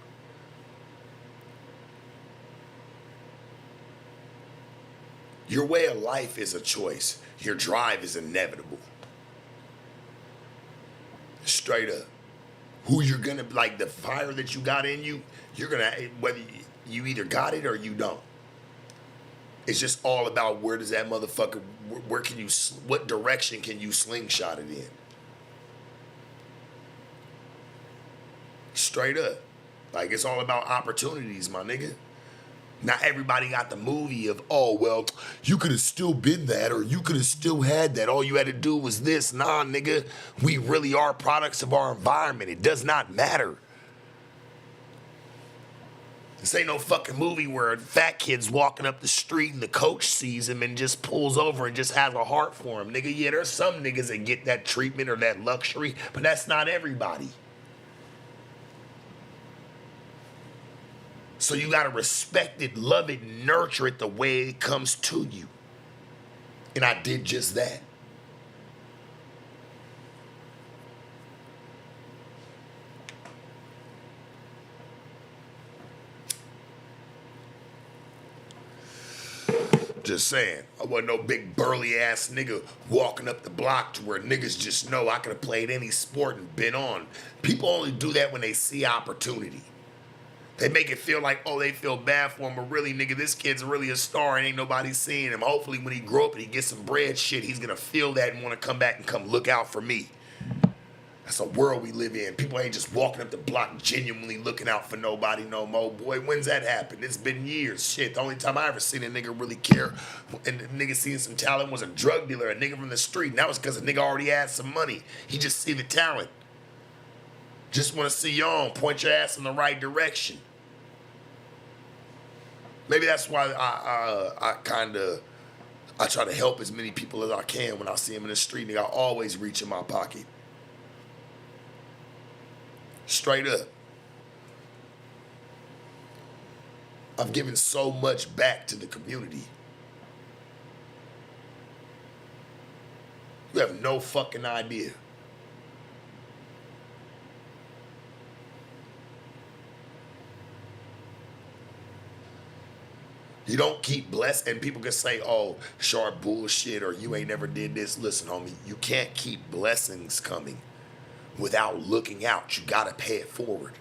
Your way of life is a choice. Your drive is inevitable. Straight up. Who you're gonna, like the fire that you got in you, you're gonna, whether you either got it or you don't. It's just all about where does that motherfucker, where can you, what direction can you slingshot it in? Straight up. Like, it's all about opportunities, my nigga. Not everybody got the movie of, oh, well, you could have still been that, or you could have still had that. All you had to do was this. Nah, nigga, we really are products of our environment. It does not matter. This ain't no fucking movie where a fat kid's walking up the street and the coach sees him and just pulls over and just has a heart for him. Nigga, yeah, there's some niggas that get that treatment or that luxury, but that's not everybody. So you gotta respect it, love it, nurture it the way it comes to you. And I did just that. Just saying. I wasn't no big burly ass nigga walking up the block to where niggas just know I could have played any sport and been on. People only do that when they see opportunity. They make it feel like, oh, they feel bad for him, but really, nigga, this kid's really a star and ain't nobody seeing him. Hopefully, when he grow up and he gets some bread shit, he's gonna feel that and wanna come back and come look out for me. That's a world we live in. People ain't just walking up the block genuinely looking out for nobody no more. Boy, when's that happened? It's been years. Shit, the only time I ever seen a nigga really care and the nigga seeing some talent was a drug dealer, a nigga from the street. And that was because the nigga already had some money. He just see the talent. Just want to see you on. Point your ass in the right direction. Maybe that's why I try to help as many people as I can when I see them in the street. Nigga, I always reach in my pocket. Straight up. I've given so much back to the community. You have no fucking idea. You don't keep blessed, and people can say, oh, sharp bullshit, or you ain't never did this. Listen, homie, you can't keep blessings coming without looking out. You gotta pay it forward.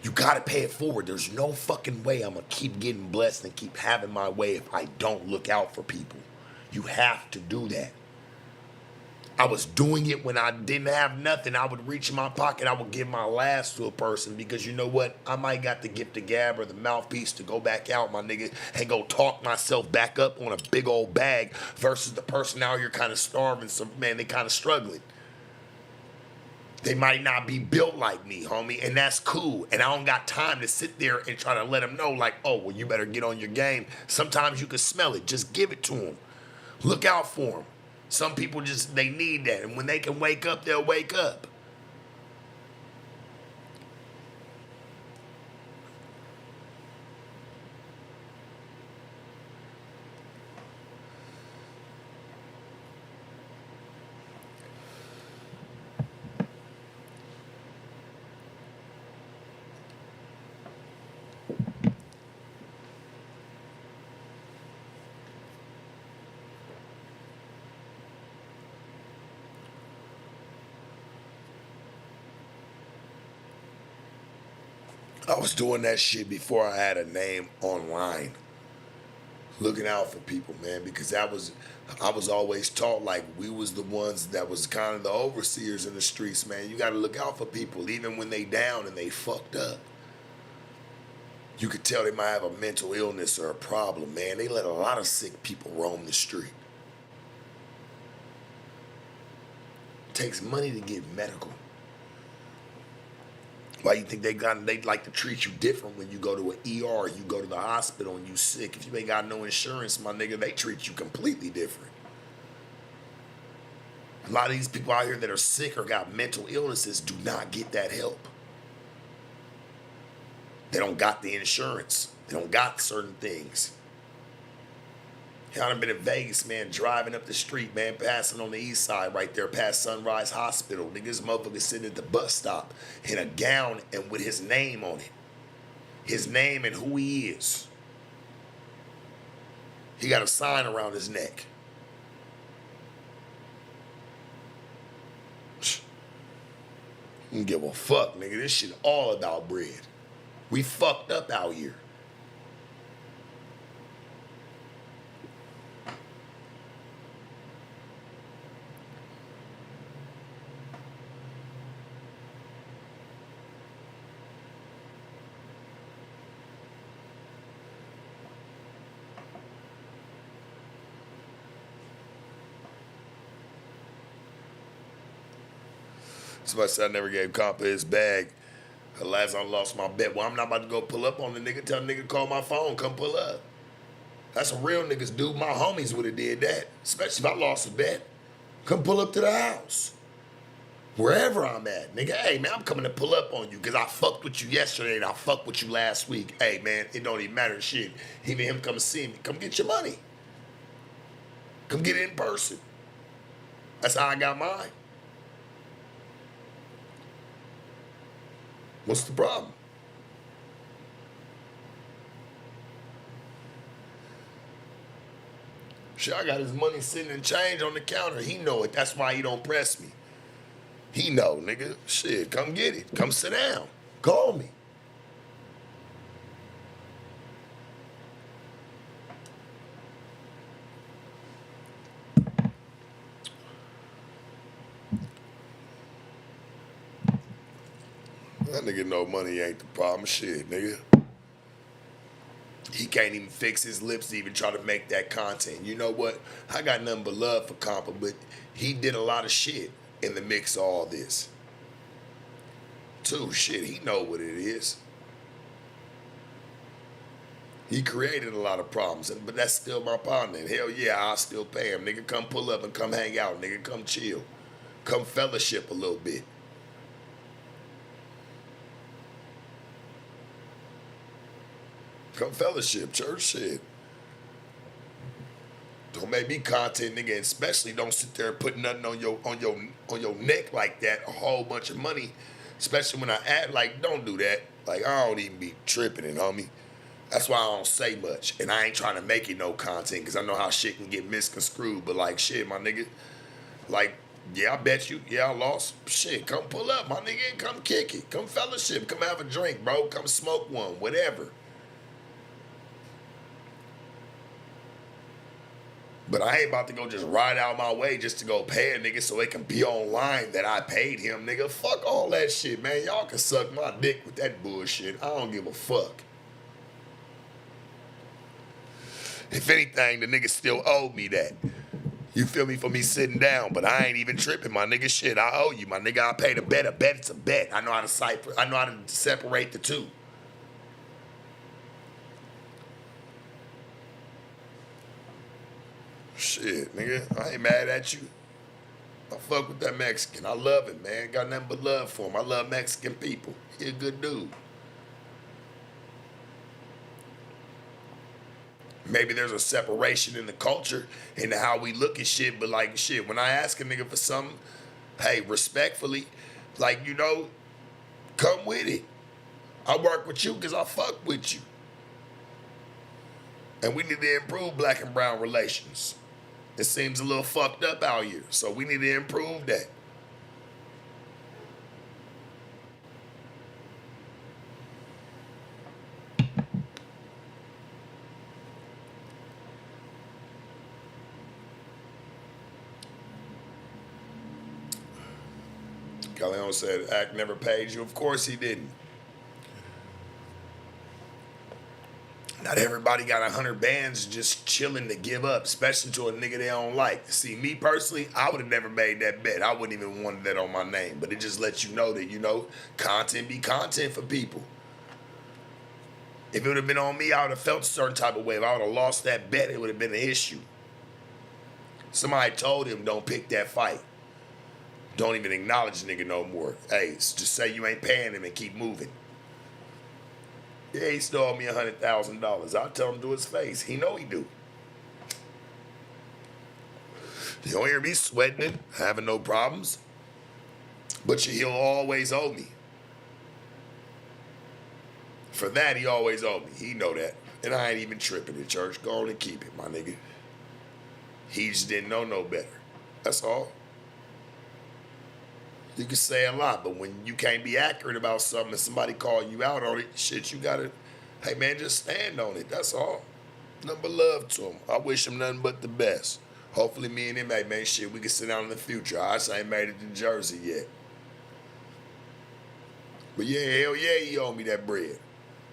You gotta pay it forward. There's no fucking way I'm gonna keep getting blessed and keep having my way if I don't look out for people. You have to do that. I was doing it when I didn't have nothing. I would reach in my pocket. I would give my last to a person because you know what? I might got the gift of gab or the mouthpiece to go back out, my nigga, and go talk myself back up on a big old bag versus the person out here kind of starving. So, man, they kind of struggling. They might not be built like me, homie, and that's cool. And I don't got time to sit there and try to let them know like, oh, well, you better get on your game. Sometimes you can smell it. Just give it to them. Look out for them. Some people just, they need that. And when they can wake up, they'll wake up. I was doing that shit before I had a name online. Looking out for people, man, because I was always taught like we was the ones that was kind of the overseers in the streets, man. You got to look out for people even when they down and they fucked up. You could tell they might have a mental illness or a problem, man. They let a lot of sick people roam the street. It takes money to get medical. Why you think they like to treat you different when you go to an ER, you go to the hospital and you sick? If you ain't got no insurance, my nigga, they treat you completely different. A lot of these people out here that are sick or got mental illnesses do not get that help. They don't got the insurance. They don't got certain things. Hell, I've been in Vegas, man, driving up the street, man, passing on the east side right there past Sunrise Hospital. Niggas motherfucker sitting at the bus stop in a gown and with his name on it. His name and who he is. He got a sign around his neck. I don't give a fuck, nigga. This shit all about bread. We fucked up out here. Somebody said I never gave Compa his bag. Last time I lost my bet. Well, I'm not about to go pull up on the nigga. Tell the nigga to call my phone. Come pull up. That's what real niggas do. My homies would have did that. Especially if I lost a bet. Come pull up to the house. Wherever I'm at. Nigga, hey, man, I'm coming to pull up on you because I fucked with you yesterday and I fucked with you last week. Hey, man, it don't even matter shit. Even him come see me. Come get your money. Come get it in person. That's how I got mine. What's the problem? Shit, I got his money sitting in change on the counter. He know it. That's why he don't press me. He know, nigga. Shit, come get it. Come sit down. Call me. That nigga know money ain't the problem. Shit, nigga. He can't even fix his lips to even try to make that content. You know what? I got nothing but love for Compa, but he did a lot of shit in the mix of all this. Too, shit, he know what it is. He created a lot of problems, but that's still my partner. And hell yeah, I'll still pay him. Nigga, come pull up and come hang out. Nigga, come chill. Come fellowship a little bit. Come fellowship, church, shit. Don't make me content, nigga, and especially don't sit there and put nothing on your neck like that, a whole bunch of money. Especially when I act like, don't do that. Like, I don't even be tripping it, homie. That's why I don't say much. And I ain't trying to make it no content because I know how shit can get misconstrued. But like, shit, my nigga, like, yeah, I bet you, yeah, I lost. Shit, come pull up, my nigga, and come kick it. Come fellowship, come have a drink, bro. Come smoke one, whatever. But I ain't about to go just ride out my way just to go pay a nigga so it can be online that I paid him, nigga. Fuck all that shit, man. Y'all can suck my dick with that bullshit. I don't give a fuck. If anything, the nigga still owe me that. You feel me, for me sitting down, but I ain't even tripping, my nigga. Shit, I owe you, my nigga. I paid a bet. A bet, it's a bet. I know how to separate the two. Shit, nigga, I ain't mad at you. I fuck with that Mexican. I love him, man. Got nothing but love for him. I love Mexican people. He a good dude. Maybe there's a separation in the culture and how we look at shit, but like shit, when I ask a nigga for something, hey, respectfully, like, you know, come with it. I work with you because I fuck with you. And we need to improve black and brown relations. It seems a little fucked up out here, so we need to improve that. Calhoun said, Act never paid you. Of course he didn't. Not everybody got 100 bands just chilling to give up, especially to a nigga they don't like. See, me personally, I would have never made that bet. I wouldn't even want that on my name. But it just lets you know that, you know, content be content for people. If it would have been on me, I would have felt a certain type of way. If I would have lost that bet, it would have been an issue. Somebody told him, don't pick that fight. Don't even acknowledge the nigga no more. Hey, just say you ain't paying him and keep moving. Yeah, he stole me $100,000. I'll tell him to his face. He know he do. You don't hear me sweating it, having no problems. But he'll always owe me. For that, he always owe me. He know that. And I ain't even tripping in church. Go on and keep it, my nigga. He just didn't know no better. That's all. You can say a lot, but when you can't be accurate about something and somebody call you out on it, shit, you gotta, hey man, just stand on it. That's all. Nothing but love to him. I wish him nothing but the best. Hopefully me and him, hey man, shit, we can sit down in the future. I just ain't made it to Jersey yet. But yeah, hell yeah, he owe me that bread.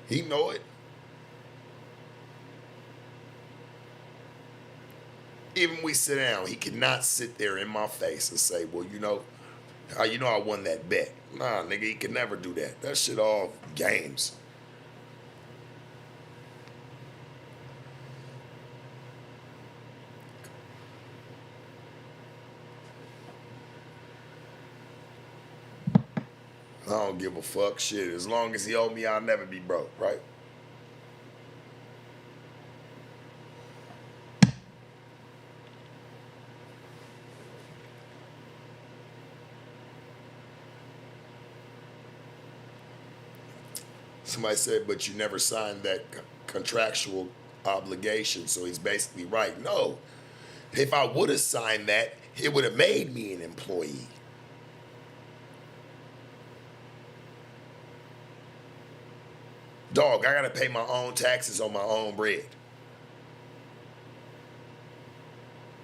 He know it. Even when we sit down, he cannot sit there in my face and say, well, you know I won that bet. Nah, nigga, he can never do that. That shit all games. I don't give a fuck. Shit, as long as he owe me, I'll never be broke, right? Somebody said, but you never signed that contractual obligation, so he's basically right. No, If I would have signed that, it would have made me an employee. Dog, I gotta pay my own taxes on my own bread.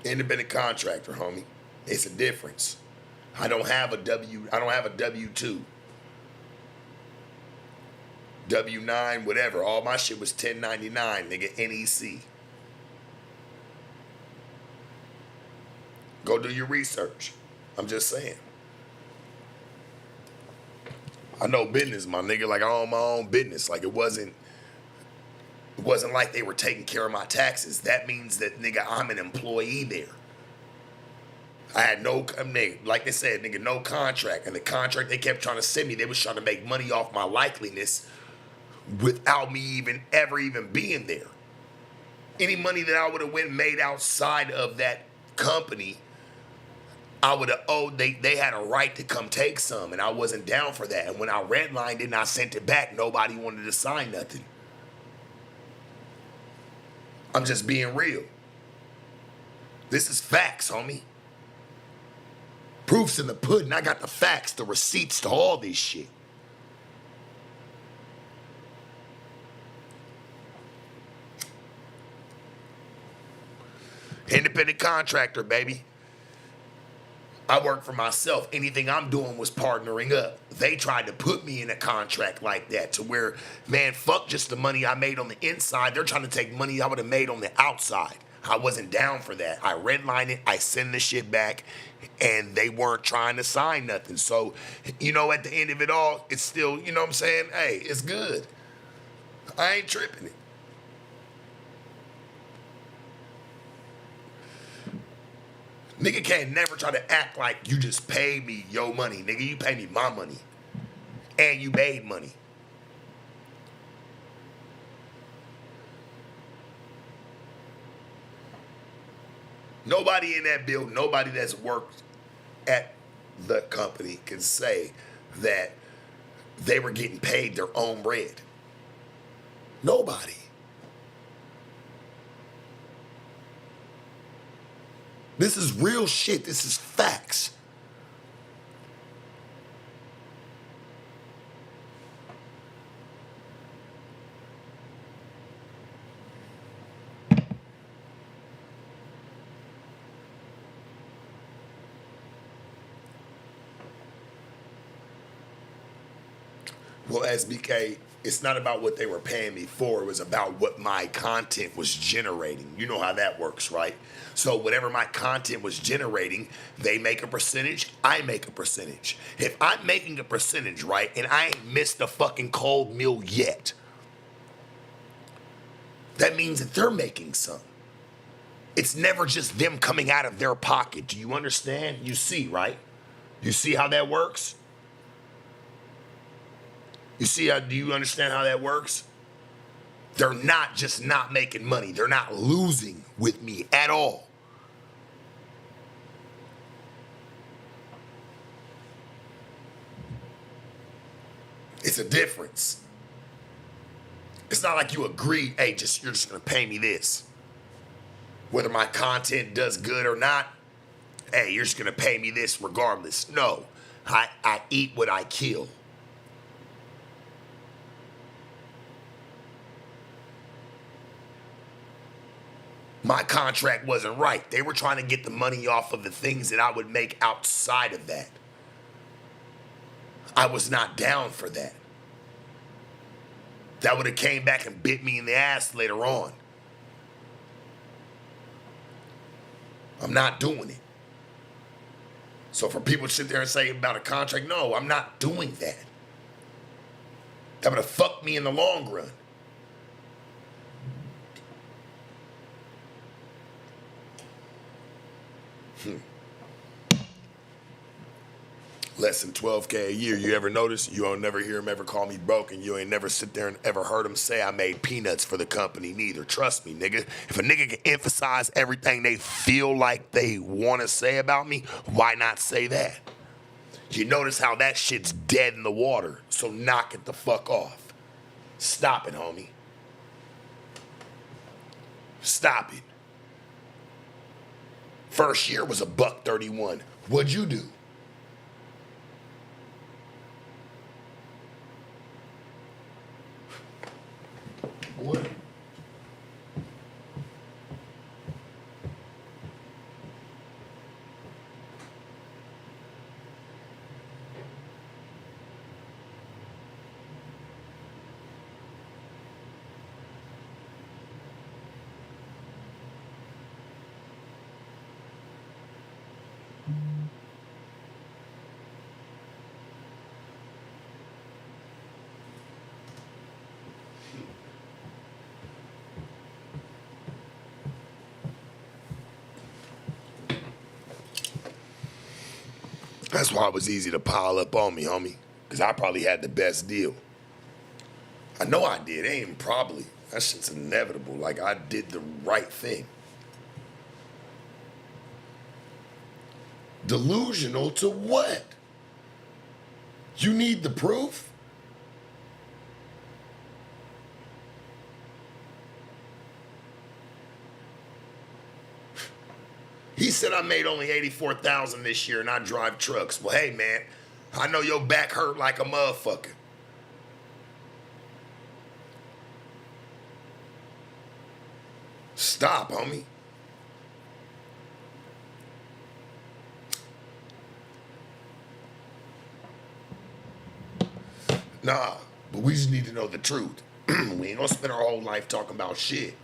Independent contractor, homie. It's a difference. I don't have a W2. W9, whatever. All my shit was 1099, nigga, NEC. Go do your research. I'm just saying. I know business, my nigga. Like, I own my own business. Like, it wasn't like they were taking care of my taxes. That means that, nigga, I'm an employee there. I had no, nigga, like they said, nigga, no contract. And the contract they kept trying to send me, they was trying to make money off my likeliness without me ever being there. Any money that I would have made outside of that company, I would have owed, they had a right to come take some, and I wasn't down for that. And when I redlined it and I sent it back, nobody wanted to sign nothing. I'm just being real. This is facts, homie. Proof's in the pudding. I got the facts, the receipts to all this shit. Independent contractor, baby. I work for myself. Anything I'm doing was partnering up. They tried to put me in a contract like that to where, man, fuck just the money I made on the inside. They're trying to take money I would have made on the outside. I wasn't down for that. I redlined it. I send the shit back, and they weren't trying to sign nothing. So, you know, at the end of it all, it's still, you know what I'm saying? Hey, it's good. I ain't tripping it. Nigga can't never try to act like you just paid me your money. Nigga, you paid me my money. And you made money. Nobody in that building, nobody that's worked at the company can say that they were getting paid their own bread. Nobody. This is real shit. This is facts. Well, SBK, it's not about what they were paying me for. It was about what my content was generating. You know how that works, right? So whatever my content was generating, they make a percentage, I make a percentage. If I'm making a percentage, right, and I ain't missed a fucking cold meal yet, that means that they're making some. It's never just them coming out of their pocket. Do you understand? You see, right? You see how that works? Do you understand how that works? They're not just not making money. They're not losing with me at all. It's a difference. It's not like you agree, hey, you're just gonna pay me this. Whether my content does good or not, hey, you're just gonna pay me this regardless. No, I eat what I kill. My contract wasn't right. They were trying to get the money off of the things that I would make outside of that. I was not down for that. That would have came back and bit me in the ass later on. I'm not doing it. So for people to sit there and say about a contract, no, I'm not doing that. That would have fucked me in the long run. Less than 12K a year. You ever notice? You don't never hear him ever call me broke, and you ain't never sit there and ever heard him say I made peanuts for the company neither. Trust me, nigga. If a nigga can emphasize everything they feel like they want to say about me, why not say that? You notice how that shit's dead in the water, so knock it the fuck off. Stop it, homie. Stop it. First year was $1.31. What'd you do? What? That's why it was easy to pile up on me, homie. Because I probably had the best deal. I know I did. Ain't even probably. That shit's inevitable. Like, I did the right thing. Delusional to what? You need the proof? He said I made only $84,000 this year and I drive trucks. Well, hey, man, I know your back hurt like a motherfucker. Stop, homie. Nah, but we just need to know the truth. We ain't gonna spend our whole life talking about shit.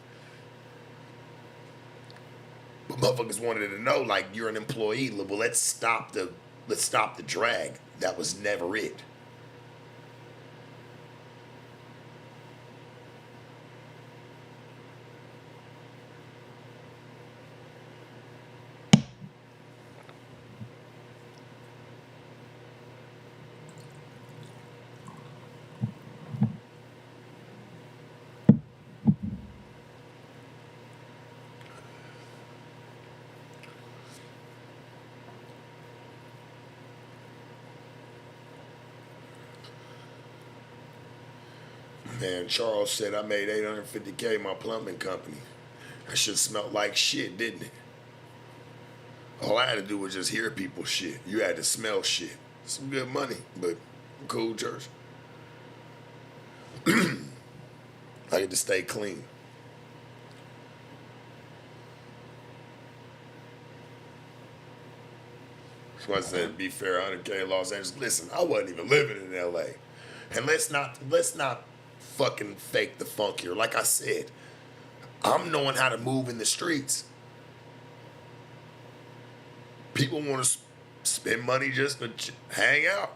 But motherfuckers wanted to know, like, you're an employee. Well, let's stop the drag. That was never it. Man, Charles said I made $850K in my plumbing company. That shit smelled like shit, didn't it? All I had to do was just hear people's shit. You had to smell shit. Some good money, but cool church. I get to stay clean. So I said, be fair, 100K in Los Angeles. Listen, I wasn't even living in LA. And let's not fucking fake the funk here. Like I said, I'm knowing how to move in the streets. People want to spend money just to hang out,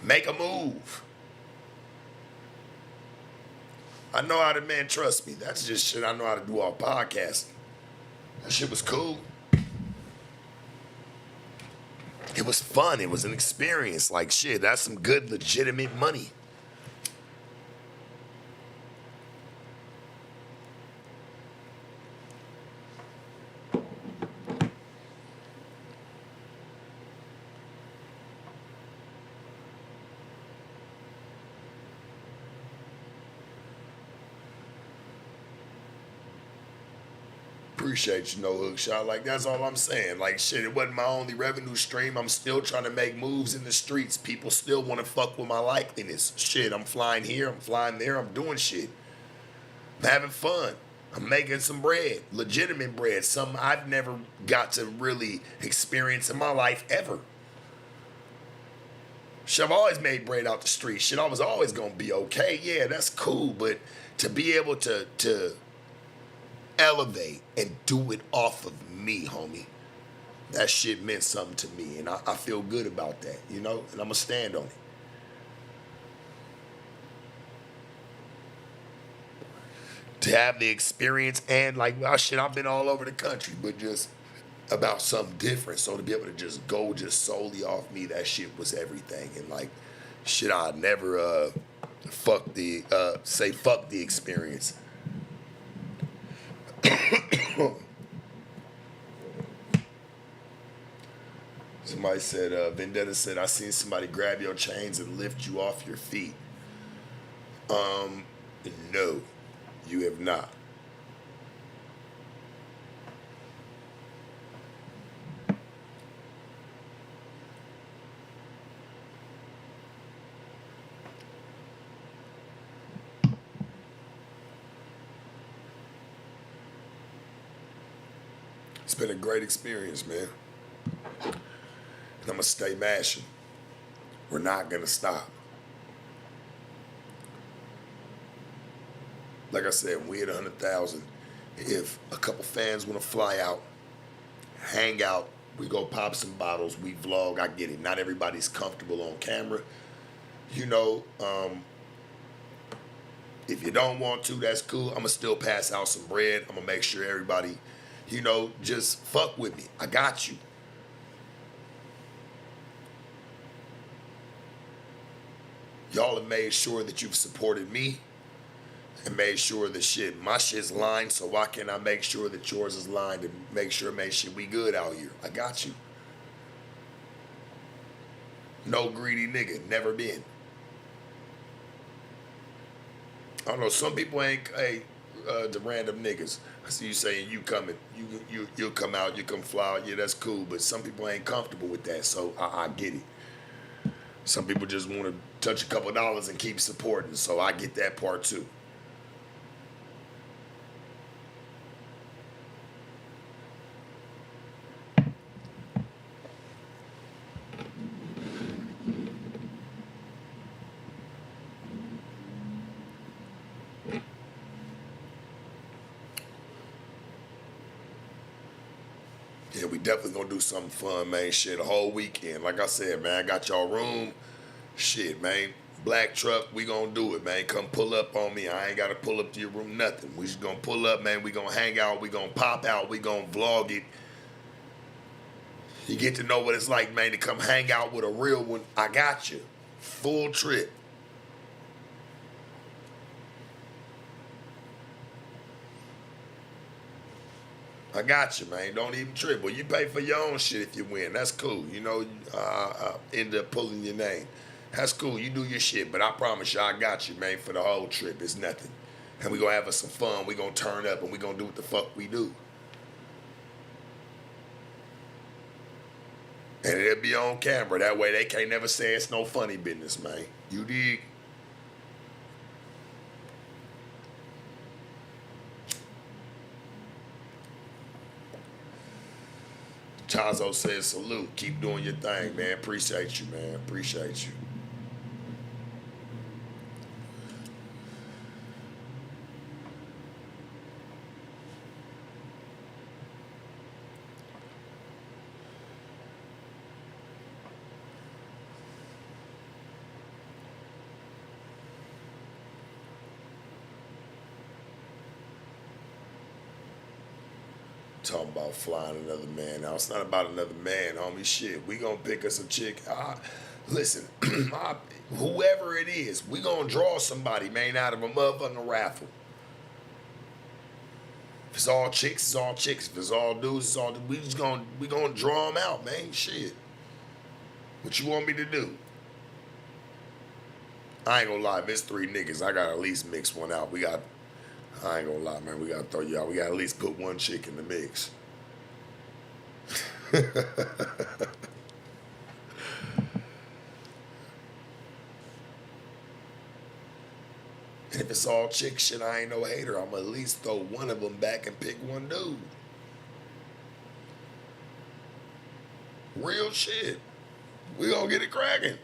make a move. I know how to, man, trust me. That's just shit I know how to do off podcasting. That shit was cool. It was fun. It was an experience. Like, shit, that's some good, legitimate money. Appreciate you, no hook shot. Like, that's all I'm saying. Like, shit, it wasn't my only revenue stream. I'm still trying to make moves in the streets. People still want to fuck with my likeliness. Shit, I'm flying here, I'm flying there, I'm doing shit. I'm having fun. I'm making some bread, legitimate bread, something I've never got to really experience in my life ever. Shit, I've always made bread out the street. Shit, I was always gonna be okay. Yeah, that's cool, but to be able to elevate and do it off of me, homie, that shit meant something to me, and I feel good about that, you know, and I'm gonna stand on it. To have the experience and, like, well, shit, I've been all over the country, but just about something different. So to be able to just go just solely off me, that shit was everything. And, like, shit, I'd never say fuck the experience. Somebody said, Vendetta said, I seen somebody grab your chains and lift you off your feet. No, you have not. It's been a great experience, man. And I'm going to stay mashing. We're not going to stop. Like I said, we hit 100,000. If a couple fans want to fly out, hang out, we go pop some bottles, we vlog, I get it. Not everybody's comfortable on camera. You know, if you don't want to, that's cool. I'm going to still pass out some bread. I'm going to make sure everybody, you know, just fuck with me. I got you. Y'all have made sure that you've supported me and made sure that my shit's lined, so why can't I make sure that yours is lined and make sure we good out here? I got you. No greedy nigga, never been. I don't know, some people ain't, the random niggas. I see you saying you coming, you'll come out, you come fly out, yeah, that's cool, but some people ain't comfortable with that, so I get it. Some people just want to touch a couple dollars and keep supporting, so I get that part too. Yeah, we definitely gonna do something fun, man. Shit, a whole weekend. Like I said, man, I got y'all room. Shit, man. Black truck, we gonna do it, man. Come pull up on me. I ain't gotta pull up to your room, nothing. We just gonna pull up, man. We gonna hang out. We gonna pop out. We gonna vlog it. You get to know what it's like, man, to come hang out with a real one. I got you. Full trip. I got you, man. Don't even trip. Well, you pay for your own shit if you win. That's cool. You know, end up pulling your name. That's cool. You do your shit. But I promise you, I got you, man, for the whole trip. It's nothing. And we gonna have us some fun. We gonna turn up and we gonna do what the fuck we do. And it'll be on camera. That way they can't never say it's no funny business, man. You dig? Chazo says salute. Keep doing your thing, man. Appreciate you, man. Appreciate you. Talking about flying another man out. It's not about another man, homie. Shit, we gonna pick us a chick. Listen, whoever it is, we gonna draw somebody, man, out of a motherfucking raffle. If it's all chicks, it's all chicks. If it's all dudes, it's all dudes. We gonna draw them out, man. Shit. What you want me to do? I ain't gonna lie, if it's 3 niggas, I gotta at least mix one out. I ain't gonna lie, man. We gotta throw you out. We gotta at least put one chick in the mix. And if it's all chick shit, I ain't no hater. I'ma at least throw one of them back and pick one dude. Real shit. We gonna get it cracking.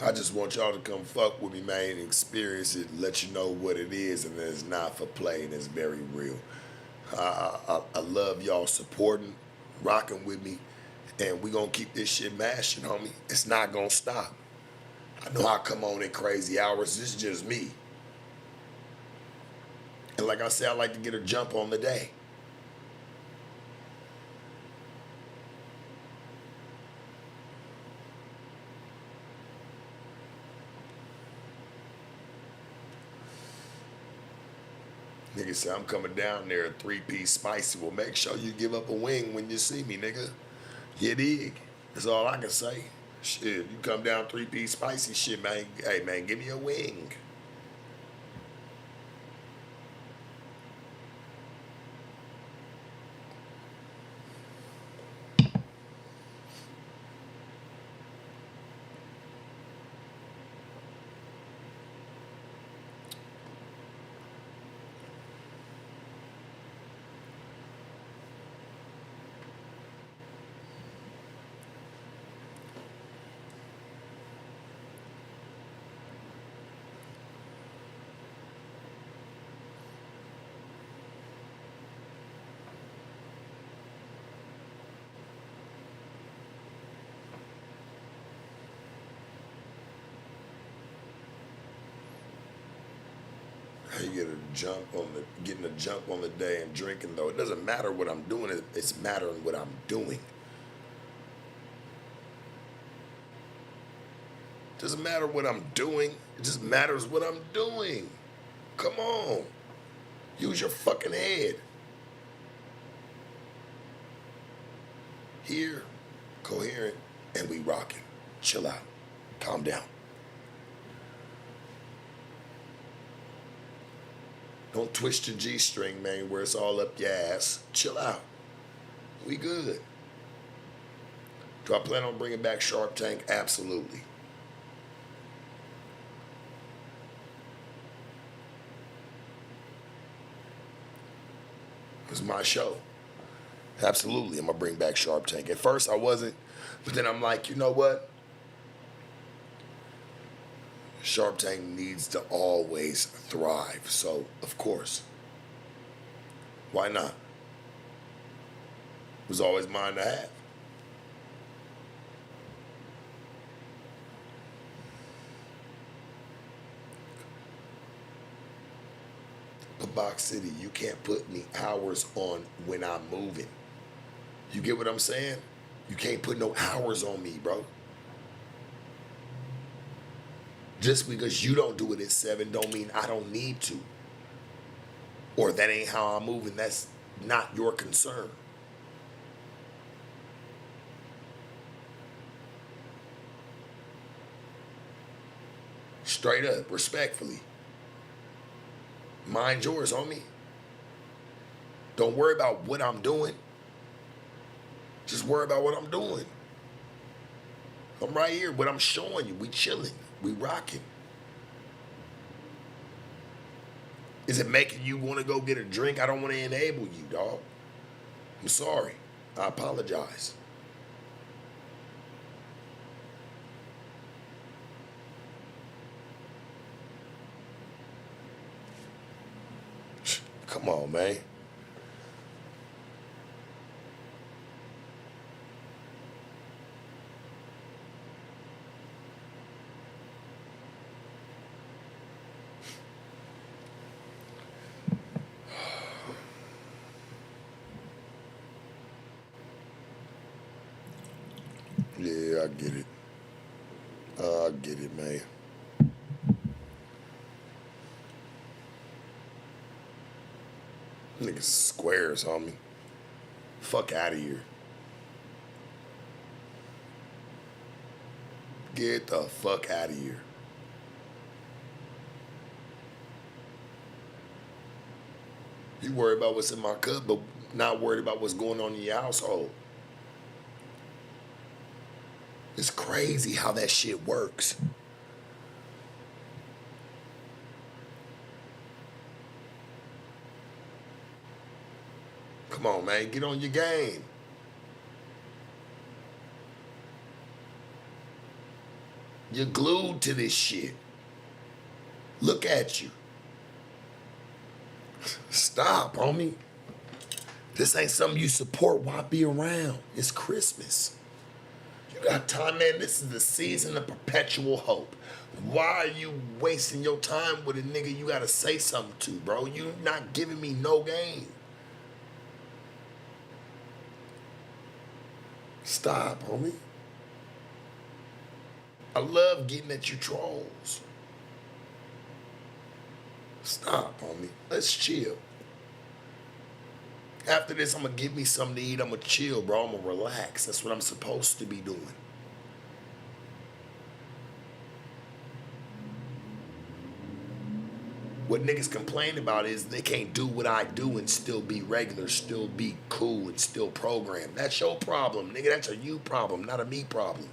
I just want y'all to come fuck with me, man, and experience it, let you know what it is, and it's not for play, and it's very real. I love y'all supporting, rocking with me, and we gonna keep this shit mashing, homie. It's not gonna stop. I know I come on at crazy hours. This is just me. And like I said, I like to get a jump on the day. Nigga nigga say, I'm coming down there, 3-piece spicy. Well, make sure you give up a wing when you see me, nigga. You dig? That's all I can say. Shit, you come down 3-piece spicy shit, man. Hey, man, give me a wing. You getting a jump on the day and drinking though. It doesn't matter what I'm doing. It's mattering what I'm doing. It doesn't matter what I'm doing. It just matters what I'm doing. Come on. Use your fucking head. Here, coherent, and we rocking. Chill out. Calm down. Don't twist your G-string, man, where it's all up your ass. Chill out. We good. Do I plan on bringing back Shark Tank? Absolutely. It was my show. Absolutely, I'm going to bring back Shark Tank. At first, I wasn't, but then I'm like, you know what? Shark Tank needs to always thrive. So, of course, why not? It was always mine to have. But Box City, you can't put any hours on when I'm moving. You get what I'm saying? You can't put no hours on me, bro. Just because you don't do it at 7 don't mean I don't need to. Or that ain't how I'm moving. That's not your concern. Straight up, respectfully. Mind yours, homie. Don't worry about what I'm doing. Just worry about what I'm doing. I'm right here, but I'm showing you. We chilling. We rocking. Is it making you want to go get a drink? I don't want to enable you, dog. I'm sorry. I apologize. Come on, man. Yeah, I get it. I get it, man. Niggas squares, homie. Fuck out of here. Get the fuck out of here. You worry about what's in my cup, but not worried about what's going on in your household. It's crazy how that shit works. Come on, man. Get on your game. You're glued to this shit. Look at you. Stop, homie. This ain't something you support. Why be around? It's Christmas. You got time, man. This is the season of perpetual hope. Why are you wasting your time with a nigga you gotta say something to, bro? You not giving me no game. Stop, homie. I love getting at you trolls. Stop, homie. Let's chill. After this, I'm gonna give me something to eat. I'm gonna chill, bro. I'm gonna relax. That's what I'm supposed to be doing. What niggas complain about is they can't do what I do and still be regular, still be cool, and still programmed. That's your problem, nigga. That's a you problem, not a me problem.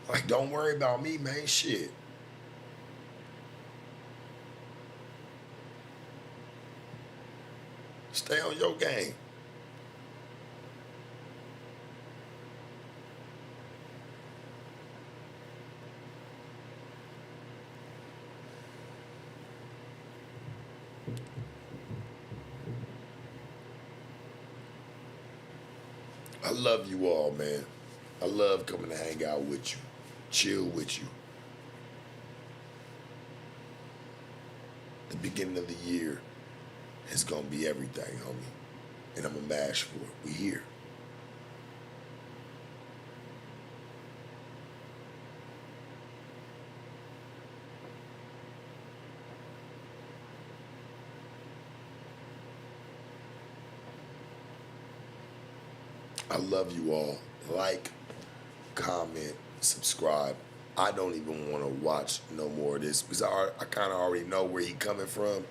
Like, don't worry about me, man. Shit. Stay on your game. I love you all, man. I love coming to hang out with you, chill with you. The beginning of the year is gonna be everything, homie. And I'm gonna mash for it. We here. I love you all. Like, comment, subscribe. I don't even want to watch no more of this because I kind of already know where he coming from.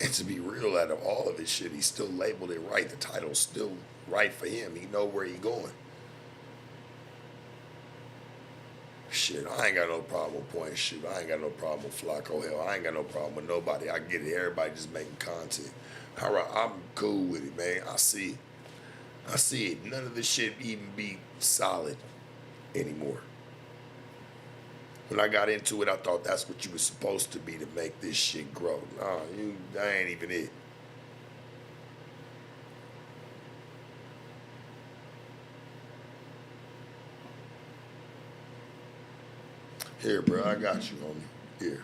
And to be real, out of all of his shit, he still labeled it right. The title's still right for him. He know where he going. Shit, I ain't got no problem with Point Shoot. I ain't got no problem with Flacco. Hell, I ain't got no problem with nobody. I get it. Everybody just making content. All right, I'm cool with it, man. I see it. None of this shit even be solid anymore. When I got into it, I thought that's what you were supposed to be to make this shit grow. Nah, that ain't even it. Here, bro, I got you, homie. Here.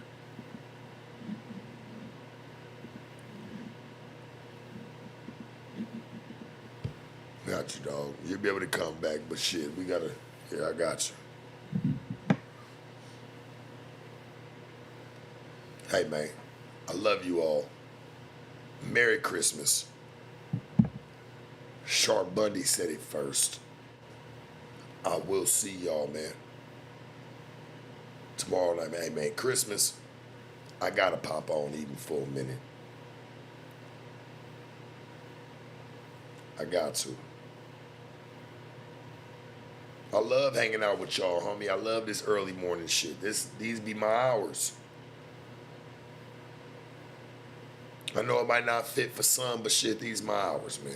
Got you, dog. You'll be able to come back, but shit, we gotta, yeah, I got you. Hey, man, I love you all. Merry Christmas. Sharp Bundy said it first. I will see y'all, man. Tomorrow night, man. Hey, man, Christmas, I gotta pop on even for a minute. I got to. I love hanging out with y'all, homie. I love this early morning shit. These be my hours. I know it might not fit for some, but shit, these my hours, man.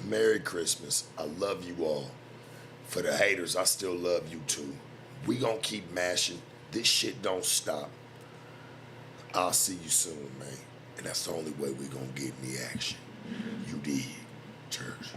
Merry Christmas. I love you all. For the haters, I still love you too. We gonna keep mashing. This shit don't stop. I'll see you soon, man. And that's the only way we gonna get in the action. You did, church.